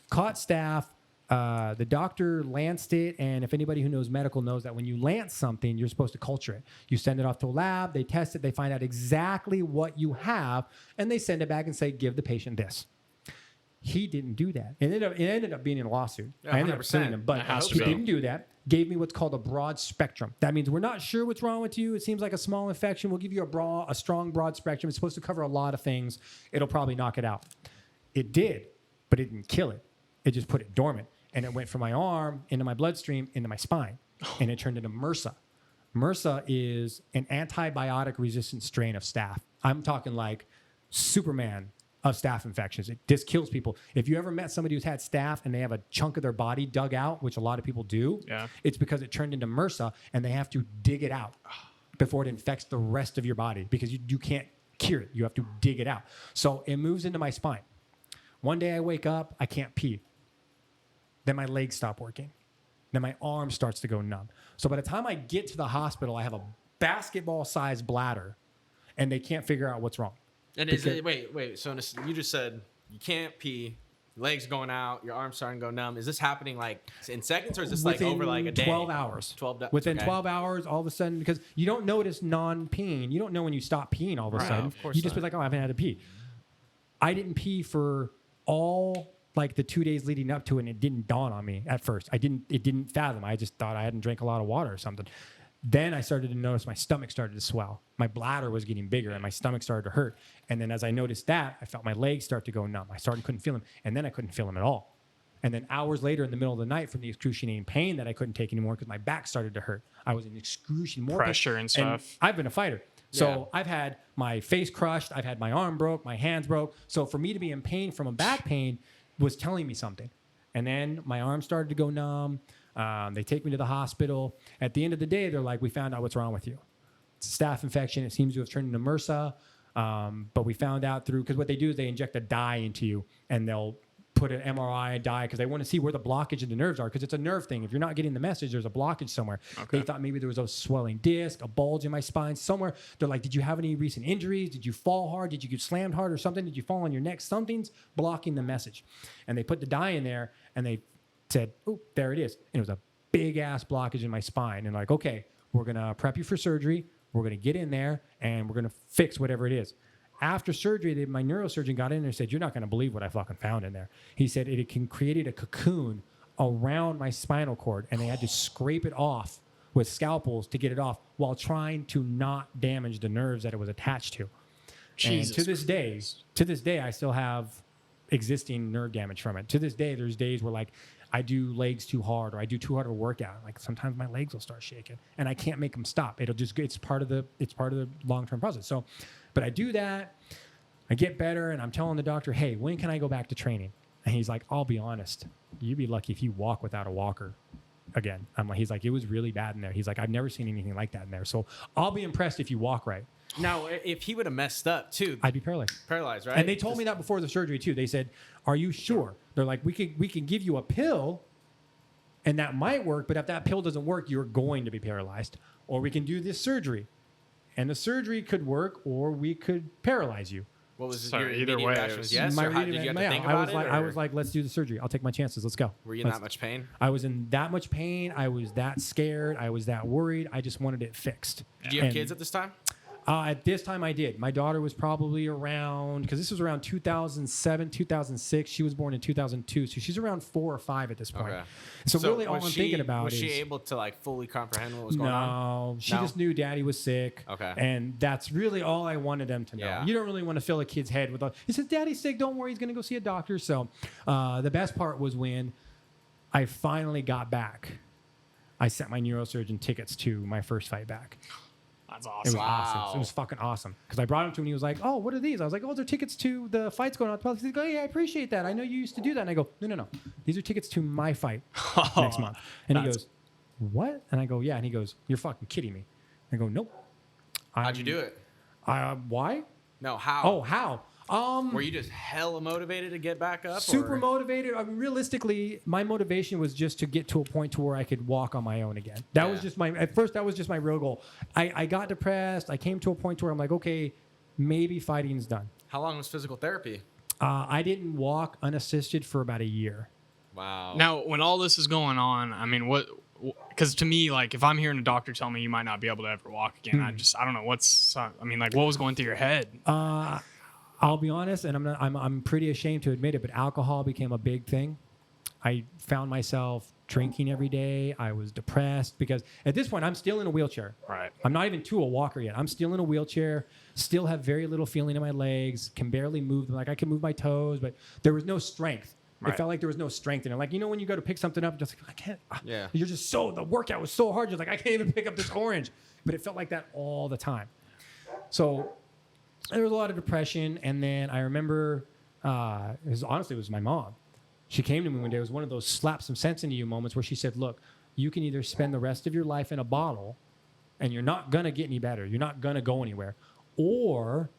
Caught staph. The doctor lanced it. And if anybody who knows medical knows that when you lance something, you're supposed to culture it. You send it off to a lab. They test it. They find out exactly what you have. And they send it back and say, give the patient this. He didn't do that. It ended up being in a lawsuit. I ended up suing him, but he didn't do that. Gave me what's called a broad spectrum. That means we're not sure what's wrong with you. It seems like a small infection. We'll give you a strong broad spectrum. It's supposed to cover a lot of things. It'll probably knock it out. It did, but it didn't kill it. It just put it dormant. And it went from my arm into my bloodstream into my spine. And it turned into MRSA. MRSA is an antibiotic-resistant strain of staph. I'm talking like Superman of staph infections. It just kills people. If you ever met somebody who's had staph and they have a chunk of their body dug out, which a lot of people do, it's because it turned into MRSA and they have to dig it out before it infects the rest of your body because you can't cure it. You have to dig it out. So it moves into my spine. One day I wake up, I can't pee. Then my legs stop working. Then my arm starts to go numb. So by the time I get to the hospital, I have a basketball-sized bladder and they can't figure out what's wrong. And is it, wait. So you just said you can't pee, legs going out, your arms starting to go numb. Is this happening like in seconds, or is this like over like a day? 12 hours. 12 days. Within 12 hours, all of a sudden, because you don't notice non-peeing. You don't know when you stop peeing all of a sudden. Of course you just be like, oh, I haven't had to pee. I didn't pee for all like the 2 days leading up to it, and it didn't dawn on me at first. It didn't fathom. I just thought I hadn't drank a lot of water or something. Then I started to notice my stomach started to swell. My bladder was getting bigger and my stomach started to hurt. And then as I noticed that, I felt my legs start to go numb. I couldn't feel them. And then I couldn't feel them at all. And then hours later in the middle of the night from the excruciating pain that I couldn't take anymore because my back started to hurt. I was in excruciating more pressure pain. and stuff. And I've been a fighter. So I've had my face crushed. I've had my arm broke, my hands broke. So for me to be in pain from a back pain was telling me something. And then my arm started to go numb. They take me to the hospital. At the end of the day, they're like, we found out what's wrong with you. It's a staph infection. It seems to have turned into MRSA. But we found out because what they do is they inject a dye into you and they'll put an MRI dye because they want to see where the blockage of the nerves are because it's a nerve thing. If you're not getting the message, there's a blockage somewhere. Okay. They thought maybe there was a swelling disc, a bulge in my spine somewhere. They're like, did you have any recent injuries? Did you fall hard? Did you get slammed hard or something? Did you fall on your neck? Something's blocking the message. And they put the dye in there and they said, oh, there it is. And it was a big ass blockage in my spine. And like, okay, we're going to prep you for surgery. We're going to get in there and we're going to fix whatever it is. After surgery, my neurosurgeon got in there and said, you're not going to believe what I fucking found in there. He said it created a cocoon around my spinal cord and they had to scrape it off with scalpels to get it off while trying to not damage the nerves that it was attached to. Jesus and to this day, I still have existing nerve damage from it. To this day, there's days where like I do legs too hard or I do too hard of a workout. Like sometimes my legs will start shaking and I can't make them stop. It's part of the long-term process. So, but I do that, I get better and I'm telling the doctor, hey, when can I go back to training? And he's like, I'll be honest, you'd be lucky if you walk without a walker again. He's like, it was really bad in there. He's like, I've never seen anything like that in there. So I'll be impressed if you walk right. Now, if he would have messed up too, I'd be paralyzed. Paralyzed, right? And they told me that before the surgery too. They said, "Are you sure?" They're like, "We can give you a pill, and that might work. But if that pill doesn't work, you're going to be paralyzed. Or we can do this surgery, and the surgery could work, or we could paralyze you." What was your immediate reaction? Was yes, or did you have to think about it? I was like, let's do the surgery. I'll take my chances. Let's go. Were you in that much pain? I was in that much pain. I was that scared. I was that worried. I just wanted it fixed. Did you have kids at this time? At this time, I did. My daughter was probably around, because this was around 2007, 2006. She was born in 2002, so she's around 4 or 5 at this point. Okay. So really, all I'm thinking about is... Was she able to like fully comprehend what was going on? No, she just knew Daddy was sick. Okay. And that's really all I wanted them to know. Yeah. You don't really want to fill a kid's head with... He says, Daddy's sick, don't worry, he's going to go see a doctor. So the best part was when I finally got back. I sent my neurosurgeon tickets to my first fight back. That's It was awesome. awesome. Wow. It was fucking awesome. Because I brought him to him and he was like, "Oh, what are these?" I was like, "Oh, they're tickets to the fights going on." He's like, "Oh, yeah, I appreciate that. I know you used to do that." And I go, "No. These are tickets to my fight next month." And he That's- goes, "What?" And I go, "Yeah." And he goes, "You're fucking kidding me." I go, "Nope." How'd you do it? Why? No, how? Oh, how? Were you just hella motivated to get back up? Super or? motivated. I mean, realistically, my motivation was just to get to a point to where I could walk on my own again. That was Yeah. just at first, that was just my real goal. I got depressed. I came to a point where I'm like, okay, maybe fighting's done. How long was physical therapy? I didn't walk unassisted for about a year. Wow. Now, when all this is going on, I mean, what? Because to me, like, if I'm hearing a doctor tell me you might not be able to ever walk again, I don't know what's. I mean, like, what was going through your head? I'll be honest, and I'm pretty ashamed to admit it, but alcohol became a big thing. I found myself drinking every day. I was depressed because at this point I'm still in a wheelchair. Right. I'm not even to a walker yet. I'm still in a wheelchair, still have very little feeling in my legs, can barely move them. Like I can move my toes, but there was no strength. Right. It felt like there was no strength in it. Like, you know, when you go to pick something up, just like, I can't. Yeah. You're just the workout was so hard. You're like, I can't even pick up this orange. But it felt like that all the time. So there was a lot of depression. And then I remember, it was my mom. She came to me one day. It was one of those slap some sense into you moments where she said, look, you can either spend the rest of your life in a bottle and you're not going to get any better. You're not going to go anywhere. Or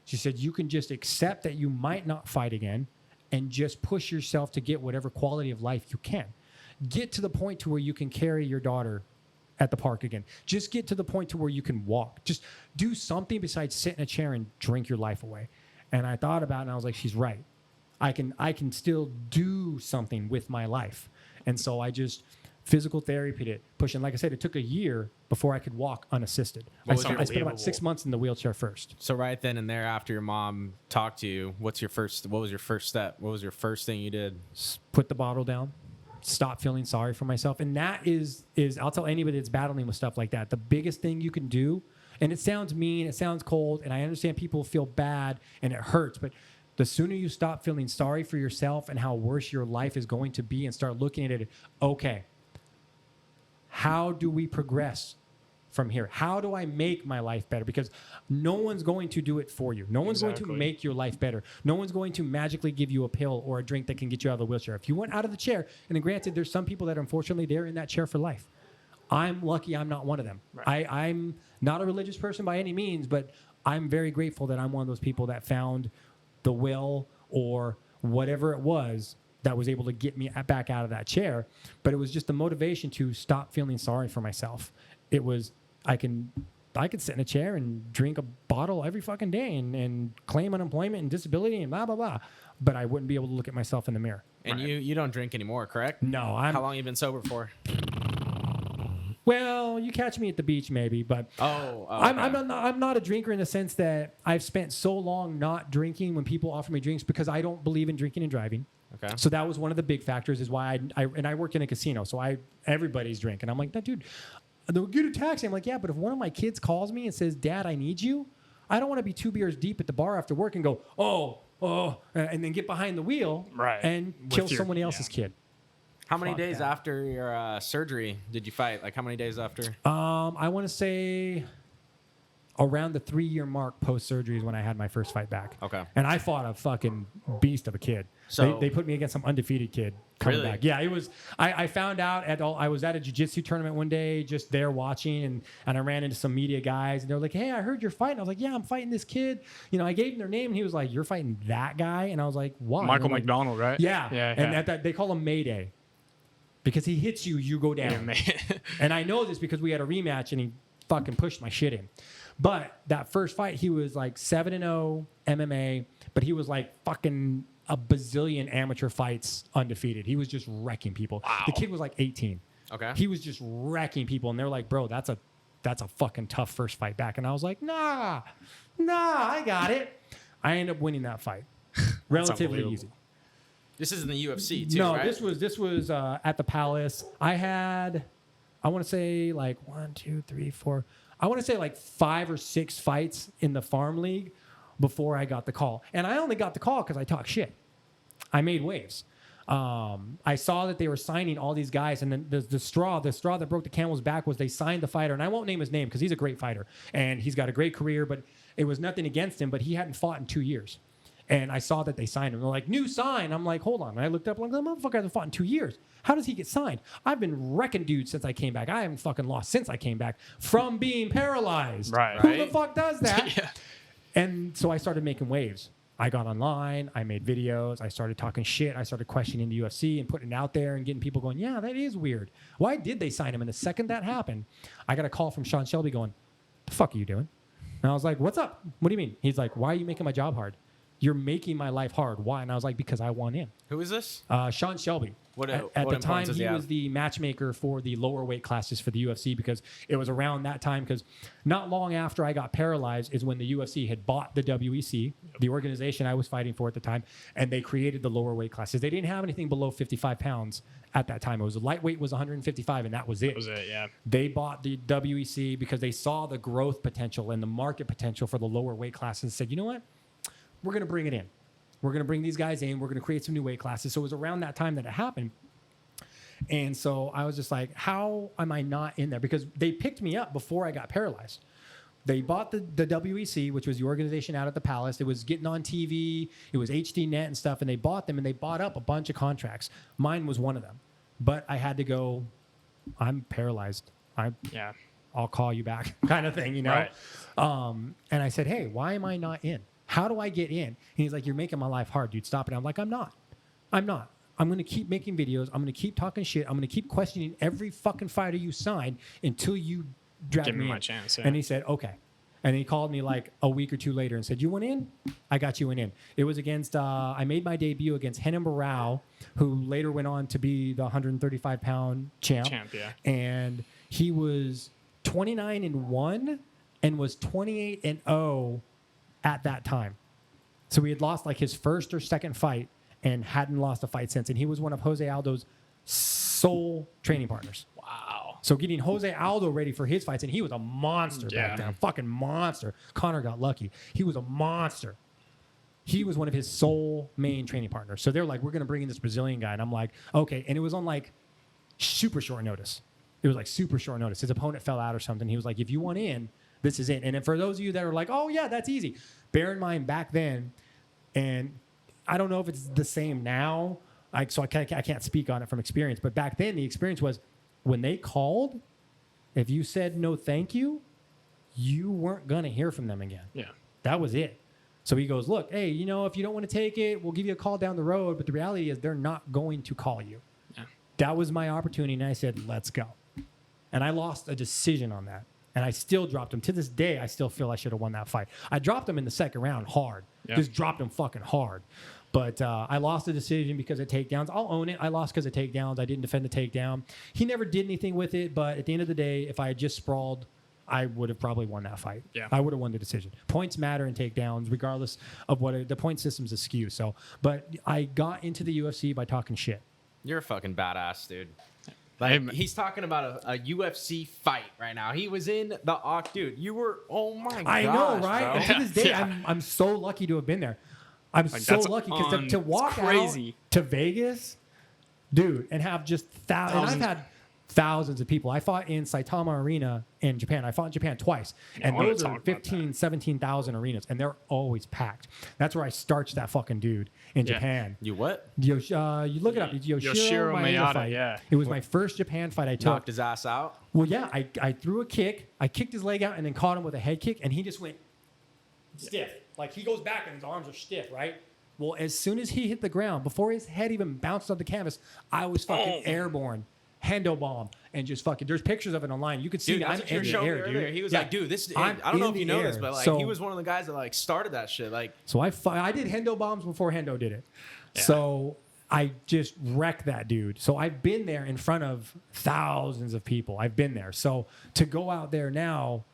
she said, you can just accept that you might not fight again and just push yourself to get whatever quality of life you can. Get to the point to where you can carry your daughter at the park again. Just get to the point to where you can walk. Just do something besides sit in a chair and drink your life away. And I thought about it and I was like, she's right. I can still do something with my life. And so I just physical therapy it, pushing. Like I said, it took a year before I could walk unassisted. I spent about unbelievable. 6 months in the wheelchair first. So right then and there, after your mom talked to you, what was your first step? What was your first thing you did? Put the bottle down, stop feeling sorry for myself. And that is I'll tell anybody that's battling with stuff like that, the biggest thing you can do, and it sounds mean, it sounds cold, and I understand people feel bad and it hurts, but the sooner you stop feeling sorry for yourself and how worse your life is going to be and start looking at it, okay, how do we progress from here? How do I make my life better? Because no one's going to do it for you. No one's going to make your life better. No one's going to magically give you a pill or a drink that can get you out of the wheelchair. If you went out of the chair, and then granted, there's some people that unfortunately they're in that chair for life. I'm lucky I'm not one of them. Right. I'm not a religious person by any means, but I'm very grateful that I'm one of those people that found the will or whatever it was that was able to get me back out of that chair. But it was just the motivation to stop feeling sorry for myself. It was, I could sit in a chair and drink a bottle every fucking day and claim unemployment and disability and blah, blah, blah. But I wouldn't be able to look at myself in the mirror. And you don't drink anymore, correct? No, How long you been sober for? well, you catch me at the beach maybe, but I'm not a drinker in the sense that I've spent so long not drinking when people offer me drinks because I don't believe in drinking and driving. Okay. So that was one of the big factors is why I work in a casino, so everybody's drinking. I'm like, no, dude, they'll get a taxi. I'm like, yeah, but if one of my kids calls me and says, Dad, I need you, I don't want to be 2 beers deep at the bar after work and go, and then get behind the wheel and kill someone else's kid. How many Fuck days that. after your surgery did you fight? Like how many days after? I want to say around the 3-year mark post-surgery is when I had my first fight back. Okay. And I fought a fucking beast of a kid. So- they put me against some undefeated kid coming Really? back. Yeah, it was. I found out I was at a jiu-jitsu tournament one day, just there watching, and I ran into some media guys, and they were like, "Hey, I heard you're fighting." I was like, "Yeah, I'm fighting this kid." You know, I gave him their name, and he was like, "You're fighting that guy?" And I was like, "Why?" Michael And I'm like, McDonald, right? Yeah. Yeah. And at that they call him Mayday. Because he hits you, you go down. Yeah, man. And I know this because we had a rematch and he fucking pushed my shit in. But that first fight, he was like 7-0 MMA, but he was like fucking a bazillion amateur fights undefeated. He was just wrecking people. Wow. The kid was like 18. Okay. He was just wrecking people. And they're like, bro, that's a fucking tough first fight back. And I was like, nah, I got it. I ended up winning that fight. Relatively unbelievable. easy. This is in the UFC too, No, right? this was at the Palace. I had, I want to say like 1, 2, 3, 4. I want to say like 5 or 6 fights in the farm league before I got the call. And I only got the call because I talk shit. I made waves. I saw that they were signing all these guys, and then the straw that broke the camel's back was they signed the fighter, and I won't name his name because he's a great fighter and he's got a great career, but it was nothing against him, but he hadn't fought in 2 years. And I saw that they signed him. They're like, new sign. I'm like, hold on. And I looked up, like, that motherfucker hasn't fought in 2 years. How does he get signed? I've been wrecking dudes since I came back. I haven't fucking lost since I came back from being paralyzed. Right. Who the fuck does that? Yeah. And so I started making waves. I got online. I made videos. I started talking shit. I started questioning the UFC and putting it out there and getting people going, yeah, that is weird. Why did they sign him? And the second that happened, I got a call from Sean Shelby going, the fuck are you doing? And I was like, what's up? What do you mean? He's like, why are you making my job hard? You're making my life hard. Why? And I was like, because I want in. Who is this? Sean Shelby. What at the importance time, does he he have? was the matchmaker for the lower weight classes for the UFC because it was around that time. Because not long after I got paralyzed is when the UFC had bought the WEC, the organization I was fighting for at the time, and they created the lower weight classes. They didn't have anything below 55 pounds at that time. It was lightweight was 155, and that was it. That was it, yeah. They bought the WEC because they saw the growth potential and the market potential for the lower weight classes and said, you know what? We're going to bring it in. We're going to bring these guys in. We're going to create some new weight classes. So it was around that time that it happened. And so I was just like, how am I not in there? Because they picked me up before I got paralyzed. They bought the WEC, which was the organization out at the Palace. It was getting on TV. It was HD Net and stuff. And they bought them, and they bought up a bunch of contracts. Mine was one of them. But I had to go, I'm paralyzed. I'll call you back kind of thing, you know? Right. And I said, hey, why am I not in? How do I get in? And he's like, you're making my life hard, dude. Stop it. I'm like, I'm not. I'm going to keep making videos. I'm going to keep talking shit. I'm going to keep questioning every fucking fighter you sign until you drag Give me me my in. chance, yeah. And he said, okay. And he called me like a week or two later and said, you want in? I got you in. It was against, I made my debut against Venom Apparel, who later went on to be the 135-pound champ. Yeah. And he was 29-1 and was 28-0 at that time. So he had lost like his first or second fight and hadn't lost a fight since. And he was one of Jose Aldo's sole training partners. Wow. So getting Jose Aldo ready for his fights, and he was a monster back then, a fucking monster. Connor got lucky. He was a monster. He was one of his sole main training partners. So they're like, we're going to bring in this Brazilian guy. And I'm like, okay. And it was on like super short notice. It was like super short notice. His opponent fell out or something. He was like, if you want in, this is it. And then for those of you that are like, oh, yeah, that's easy. Bear in mind back then, and I don't know if it's the same now, I can't speak on it from experience. But back then, the experience was when they called, if you said no thank you, you weren't going to hear from them again. Yeah. That was it. So he goes, look, hey, you know, if you don't want to take it, we'll give you a call down the road. But the reality is they're not going to call you. Yeah. That was my opportunity, and I said, let's go. And I lost a decision on that. And I still dropped him. To this day, I still feel I should have won that fight. I dropped him in the second round hard. Yeah. Just dropped him fucking hard. But I lost the decision because of takedowns. I'll own it. I lost because of takedowns. I didn't defend the takedown. He never did anything with it. But at the end of the day, if I had just sprawled, I would have probably won that fight. Yeah. I would have won the decision. Points matter in takedowns, regardless of what the point system's askew. So, but I got into the UFC by talking shit. You're a fucking badass, dude. Like, Hey, he's talking about a UFC fight right now. He was in the dude. You were, oh my god. I know, right? Bro. And to this day, Yeah. I'm so lucky to have been there. I'm Like, so that's lucky because to walk crazy. out to Vegas, dude, and have just thousands. And I've had thousands of people. I fought in Saitama Arena in Japan. I fought in Japan twice. And I wanna those are talk about 15, 17,000 arenas. And they're always packed. That's where I starched that fucking dude in Yeah. Japan. You what? You look it up. Yoshiro Maeda fight. yeah. It was my first Japan fight I took. Knocked his ass out? Well, yeah, I threw a kick. I kicked his leg out and then caught him with a head kick, and he just went stiff. Like, he goes back and his arms are stiff, right? Well, as soon as he hit the ground, before his head even bounced off the canvas, I was fucking airborne. Hendo bomb. And just fucking, there's pictures of it online. You could see Dude, me. that's I'm what you were in the showing me air, earlier. dude. He was Yeah. like, dude, this. I'm I don't know in if you the know this, air. but like, So- he was one of the guys that like started that shit. Like, So I did Hendo bombs before Hendo did it. So I just wrecked that dude. So I've been there in front of thousands of people. I've been there. So to go out there now,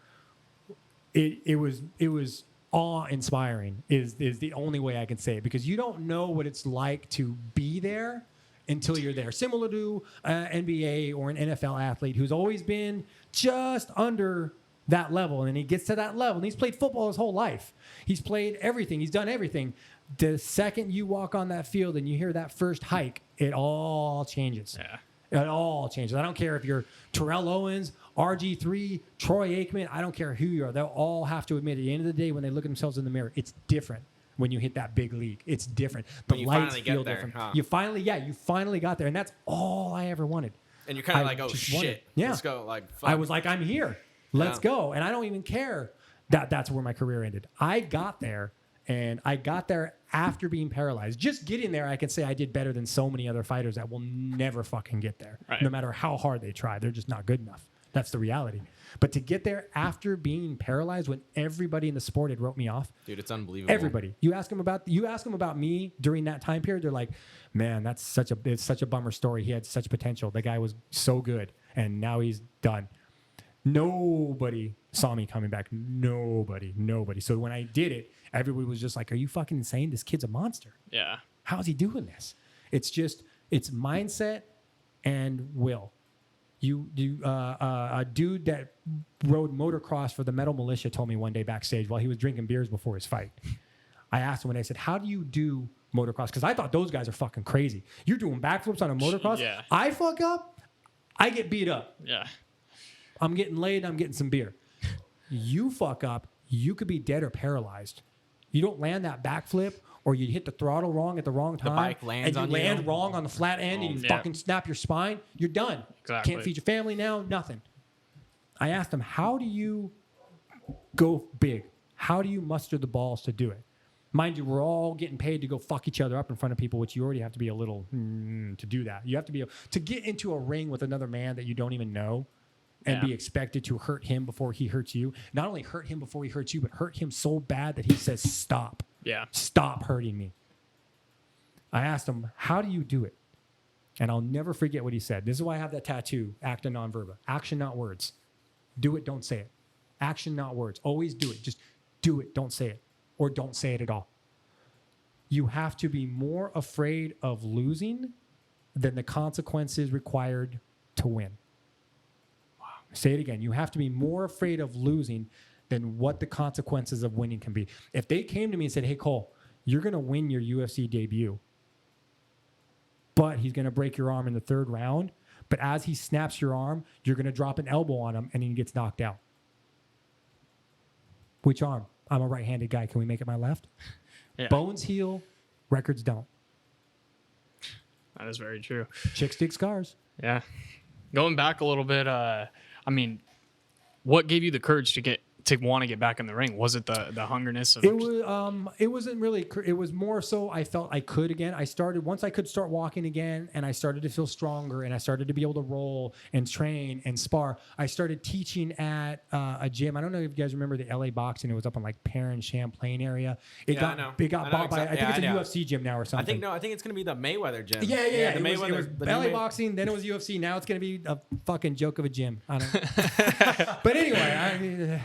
it was awe-inspiring is the only way I can say it, because you don't know what it's like to be there until you're there. Similar to an NBA or an NFL athlete who's always been just under that level, and then he gets to that level, and he's played football his whole life. He's played everything. He's done everything. The second you walk on that field and you hear that first hike, It all changes. Yeah. It all changes. I don't care if you're Terrell Owens, RG3, Troy Aikman. I don't care who you are. They'll all have to admit at the end of the day when they look at themselves in the mirror, it's different when you hit that big league. It's different. The When you lights finally get feel there, different. huh? You finally got there. And that's all I ever wanted. And you're kind I of like, oh, just wanted- shit. yeah. Let's go. Like, fuck. I was like, I'm here. Let's Yeah. go. And I don't even care that that's where my career ended. I got there, and I got there after being paralyzed. Just getting there, I can say I did better than so many other fighters that will never fucking get there. Right. No matter how hard they try. They're just not good enough. That's the reality. But to get there after being paralyzed when everybody in the sport had wrote me off, Dude, it's unbelievable. everybody. You ask them about me during that time period, they're like, "Man, it's such a bummer story. He had such potential. The guy was so good, and now he's done." Nobody saw me coming back. Nobody. So when I did it, everybody was just like, "Are you fucking insane? This kid's a monster. Yeah. How's he doing this?" It's mindset and will. A dude that rode motocross for the Metal Militia told me one day backstage while he was drinking beers before his fight. I asked him, and I said, "How do you do motocross?" Because I thought those guys are fucking crazy. You're doing backflips on a motocross. Yeah. I fuck up, I get beat up. Yeah. I'm getting laid, I'm getting some beer. You fuck up, you could be dead or paralyzed. You don't land that backflip, or you hit the throttle wrong at the wrong time, bike lands and you on you. land wrong on the flat end, and you Yeah. fucking snap your spine, you're done. Exactly. Can't feed your family now, nothing. I asked him, how do you go big? How do you muster the balls to do it? Mind you, we're all getting paid to go fuck each other up in front of people, which you already have to be a little to do that. You have to be to get into a ring with another man that you don't even know and Yeah. be expected to hurt him before he hurts you. Not only hurt him before he hurts you, but hurt him so bad that he says, "Stop. Yeah. Stop hurting me." I asked him, "How do you do it?" And I'll never forget what he said. This is why I have that tattoo, act and non-verbal. Action, not words. Do it, don't say it. Action, not words. Always do it. Just do it, don't say it. Or don't say it at all. You have to be more afraid of losing than the consequences required to win. Wow. Say it again. You have to be more afraid of losing than what the consequences of winning can be. If they came to me and said, "Hey, Cole, you're going to win your UFC debut, but he's going to break your arm in the third round, but as he snaps your arm, you're going to drop an elbow on him and he gets knocked out." Which arm? I'm a right-handed guy. Can we make it my left? Yeah. Bones heal, records don't. That is very true. Chicks dig scars. Yeah. Going back a little bit, what gave you the courage to want to get back in the ring? Was it the hungerness of It wasn't really. It was more so I felt I could again. Once I could start walking again, and I started to feel stronger, and I started to be able to roll and train and spar. I started teaching at a gym. I don't know if you guys remember the LA Boxing. It was up in like Perrin, Champlain area. It I know. got bought by. I think it's a UFC gym now or something. I think it's gonna be the Mayweather gym. Yeah. The It was the LA new Boxing, then it was UFC. Now it's going to be a fucking joke of a gym. I don't know. But anyway, I mean,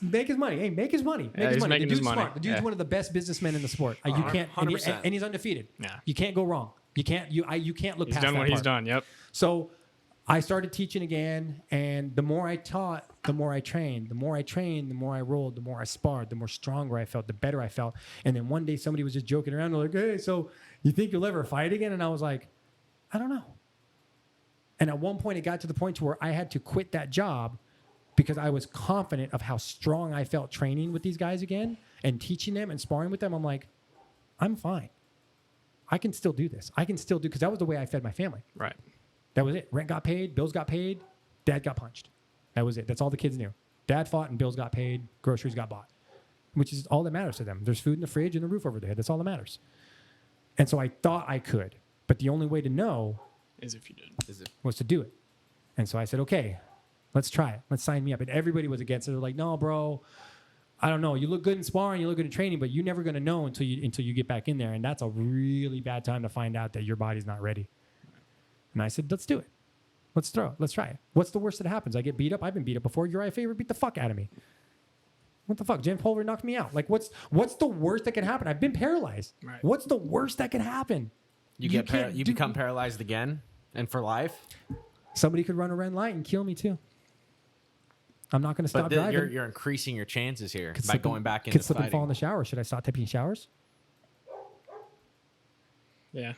make his money. Hey, make his money. Yeah, he's making The his dude's money. smart. The dude's Yeah. one of the best businessmen in the sport. You can't, and 100%. he's undefeated. Yeah. You can't go wrong. You can't. You can't look He's past done that what he's part. done. Yep. So I started teaching again, and the more I taught, the more I trained. The more I trained, the more I rolled, the more I sparred, the more stronger I felt, the better I felt. And then one day somebody was just joking around. They're like, "Hey, so you think you'll ever fight again?" And I was like, "I don't know." And at one point, it got to the point to where I had to quit that job because I was confident of how strong I felt training with these guys again and teaching them and sparring with them. I'm like, I'm fine. I can still do this. I can still do, because that was the way I fed my family. Right. That was it. Rent got paid, bills got paid, dad got punched. That was it. That's all the kids knew. Dad fought and bills got paid, groceries got bought, which is all that matters to them. There's food in the fridge and the roof over their head. That's all that matters. And so I thought I could, but the only way to know As if you did. was to do it. And so I said, okay, let's try it. Let's sign me up. And everybody was against it. They're like, "No, bro, I don't know. You look good in sparring, you look good in training, but you're never going to know until you get back in there. And that's a really bad time to find out that your body's not ready." And I said, let's do it. Let's throw it. Let's try it. What's the worst that happens? I get beat up. I've been beat up before. Uriah Faber beat the fuck out of me. What the fuck? Jan Pulver knocked me out. Like, what's the worst that can happen? I've been paralyzed. Right. What's the worst that can happen? You can't do- become paralyzed again and for life. Somebody could run a red light and kill me too. I'm not going to stop But driving. you're increasing your chances here Could by slip going back could into slip and fall in fighting. the shower. Should I stop taking showers? Yeah.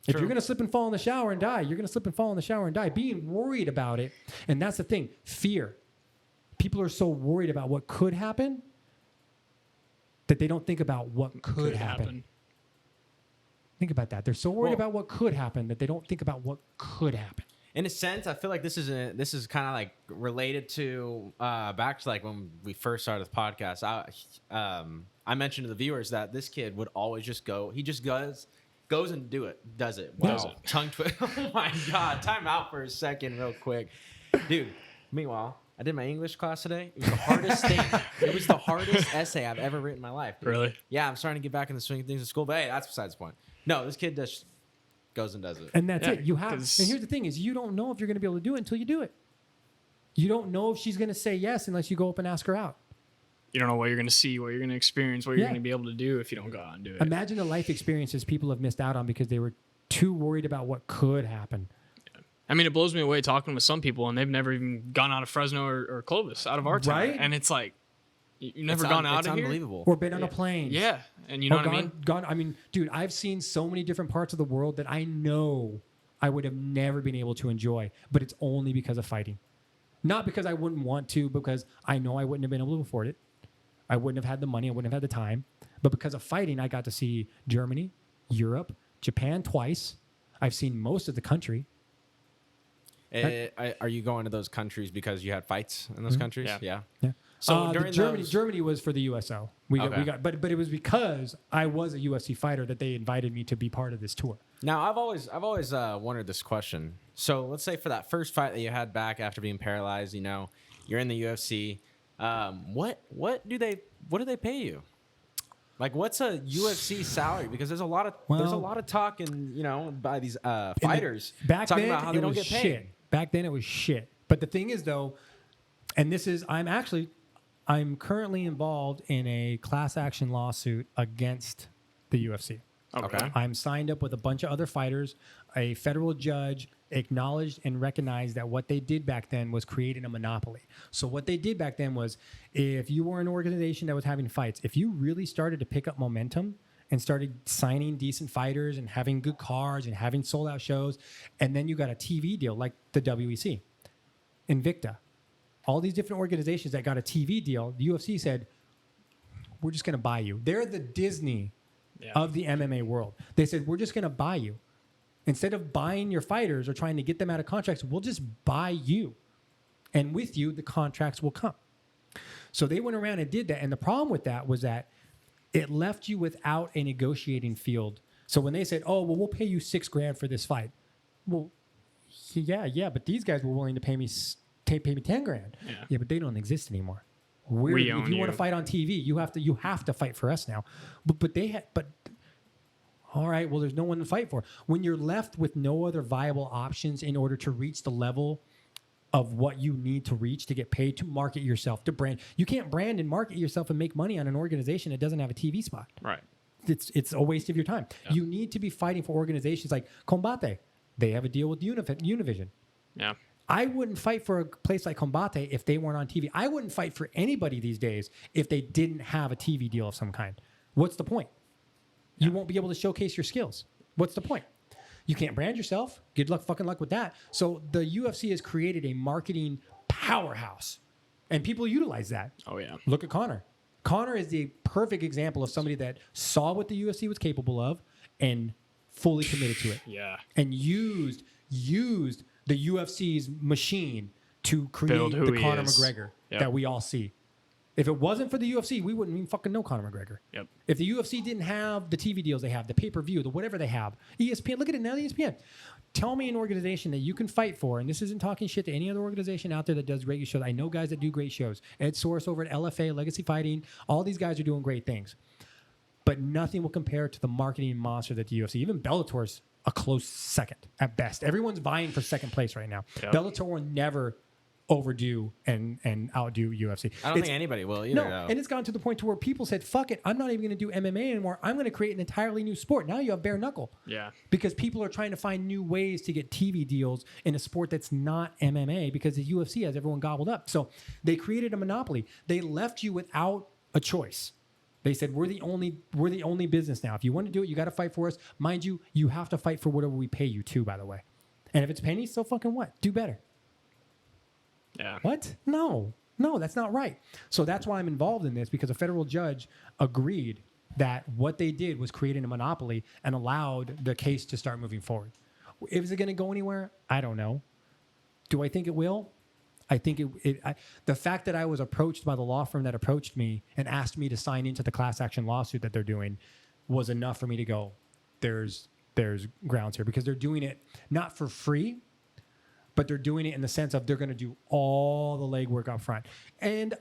If True. you're going to slip and fall in the shower and die, you're going to slip and fall in the shower and die. Being worried about it. And that's the thing. Fear. People are so worried about what could happen that they don't think about what could happen. Think about that. They're so worried about what could happen that they don't think about what could happen. In a sense, I feel like this is kind of like related to back to like when we first started the podcast. I mentioned to the viewers that this kid would always just go. He just goes and does it. Wow, Does it. tongue twist. Oh my god! Time out for a second, real quick, dude. Meanwhile, I did my English class today. It was the hardest thing. It was the hardest essay I've ever written in my life. Dude. Really? Yeah, I'm starting to get back in the swing of things in school, but hey, that's besides the point. No, this kid just goes and does it. And that's Yeah, it. You have. And 'cause- here's the thing is you don't know if you're going to be able to do it until you do it. You don't know if she's going to say yes unless you go up and ask her out. You don't know what you're going to see, what you're going to experience, what you're Yeah. going to be able to do if you don't go out and do it. Imagine the life experiences people have missed out on because they were too worried about what could happen. I mean, it blows me away talking with some people, and they've never even gone out of Fresno or Clovis, out of our town. Right? And it's like, you've never gone out it's of here? unbelievable. Or been on a plane. Yeah. And you know Or what I mean? I mean, dude, I've seen so many different parts of the world that I know I would have never been able to enjoy, but it's only because of fighting. Not because I wouldn't want to, because I know I wouldn't have been able to afford it. I wouldn't have had the money. I wouldn't have had the time. But because of fighting, I got to see Germany, Europe, Japan twice. I've seen most of the country. Are you going to those countries because you had fights in those countries? Yeah. Yeah. So The during Germany was for the USO. We Okay. got, but it was because I was a UFC fighter that they invited me to be part of this tour. Now, I've always wondered this question. So let's say for that first fight that you had back after being paralyzed, you know, you're in the UFC. What do they pay you? Like, what's a UFC salary? Because there's a lot of talk, and you know, by these fighters Back talking then, about how they it don't was get paid. shit. Back then, it was shit. But the thing is, though, and this is, I'm currently involved in a class action lawsuit against the UFC. Okay. I'm signed up with a bunch of other fighters. A federal judge acknowledged and recognized that what they did back then was creating a monopoly. So what they did back then was, if you were an organization that was having fights, if you really started to pick up momentum and started signing decent fighters and having good cards and having sold out shows, and then you got a TV deal like the WEC, Invicta, all these different organizations that got a TV deal, the UFC said, we're just going to buy you. They're the Disney of the MMA world. They said, we're just going to buy you. Instead of buying your fighters or trying to get them out of contracts, we'll just buy you. And with you, the contracts will come. So they went around and did that. And the problem with that was that it left you without a negotiating field. So when they said, oh, well, we'll pay you $6,000 for this fight. Well, yeah, but these guys were willing to pay me $10,000. Yeah, but they don't exist anymore. We If own you want you. to fight on TV, you have to fight for us now. But all right, well, there's no one to fight for. When you're left with no other viable options in order to reach the level of what you need to reach to get paid, to market yourself, to brand. You can't brand and market yourself and make money on an organization that doesn't have a TV spot. Right. It's a waste of your time. Yeah. You need to be fighting for organizations like Combate. They have a deal with Univision. Yeah. I wouldn't fight for a place like Combate if they weren't on TV. I wouldn't fight for anybody these days if they didn't have a TV deal of some kind. What's the point? You won't be able to showcase your skills. What's the point? You can't brand yourself. Good luck, fucking luck with that. So the UFC has created a marketing powerhouse, and people utilize that. Oh, yeah. Look at Conor. Conor is the perfect example of somebody that saw what the UFC was capable of and fully committed to it. Yeah. And used the UFC's machine to create Build who the he Conor is. McGregor Yep. that we all see. If it wasn't for the UFC, we wouldn't even fucking know Conor McGregor. Yep. If the UFC didn't have the TV deals they have, the pay-per-view, the whatever they have, ESPN, look at it now, ESPN. Tell me an organization that you can fight for, and this isn't talking shit to any other organization out there that does great shows. I know guys that do great shows. Ed Source over at LFA, Legacy Fighting, all these guys are doing great things. But nothing will compare to the marketing monster that the UFC, even Bellator's a close second at best. Everyone's vying for second place right now. Yep. Bellator will never overdo and outdo UFC. I don't think anybody will either. No, though. and it's gotten to the point to where people said, fuck it, I'm not even going to do MMA anymore. I'm going to create an entirely new sport. Now you have bare knuckle. Yeah. Because people are trying to find new ways to get TV deals in a sport that's not MMA because the UFC has everyone gobbled up. So they created a monopoly. They left you without a choice. They said we're the only business now. If you want to do it, you got to fight for us. Mind you, you have to fight for whatever we pay you too. By the way, and if it's pennies, so fucking what? Do better. Yeah. What? No, that's not right. So that's why I'm involved in this, because a federal judge agreed that what they did was creating a monopoly and allowed the case to start moving forward. Is it going to go anywhere? I don't know. Do I think it will? I think the fact that I was approached by the law firm that approached me and asked me to sign into the class action lawsuit that they're doing was enough for me to go, there's grounds here, because they're doing it not for free, but they're doing it in the sense of they're going to do all the legwork up front. And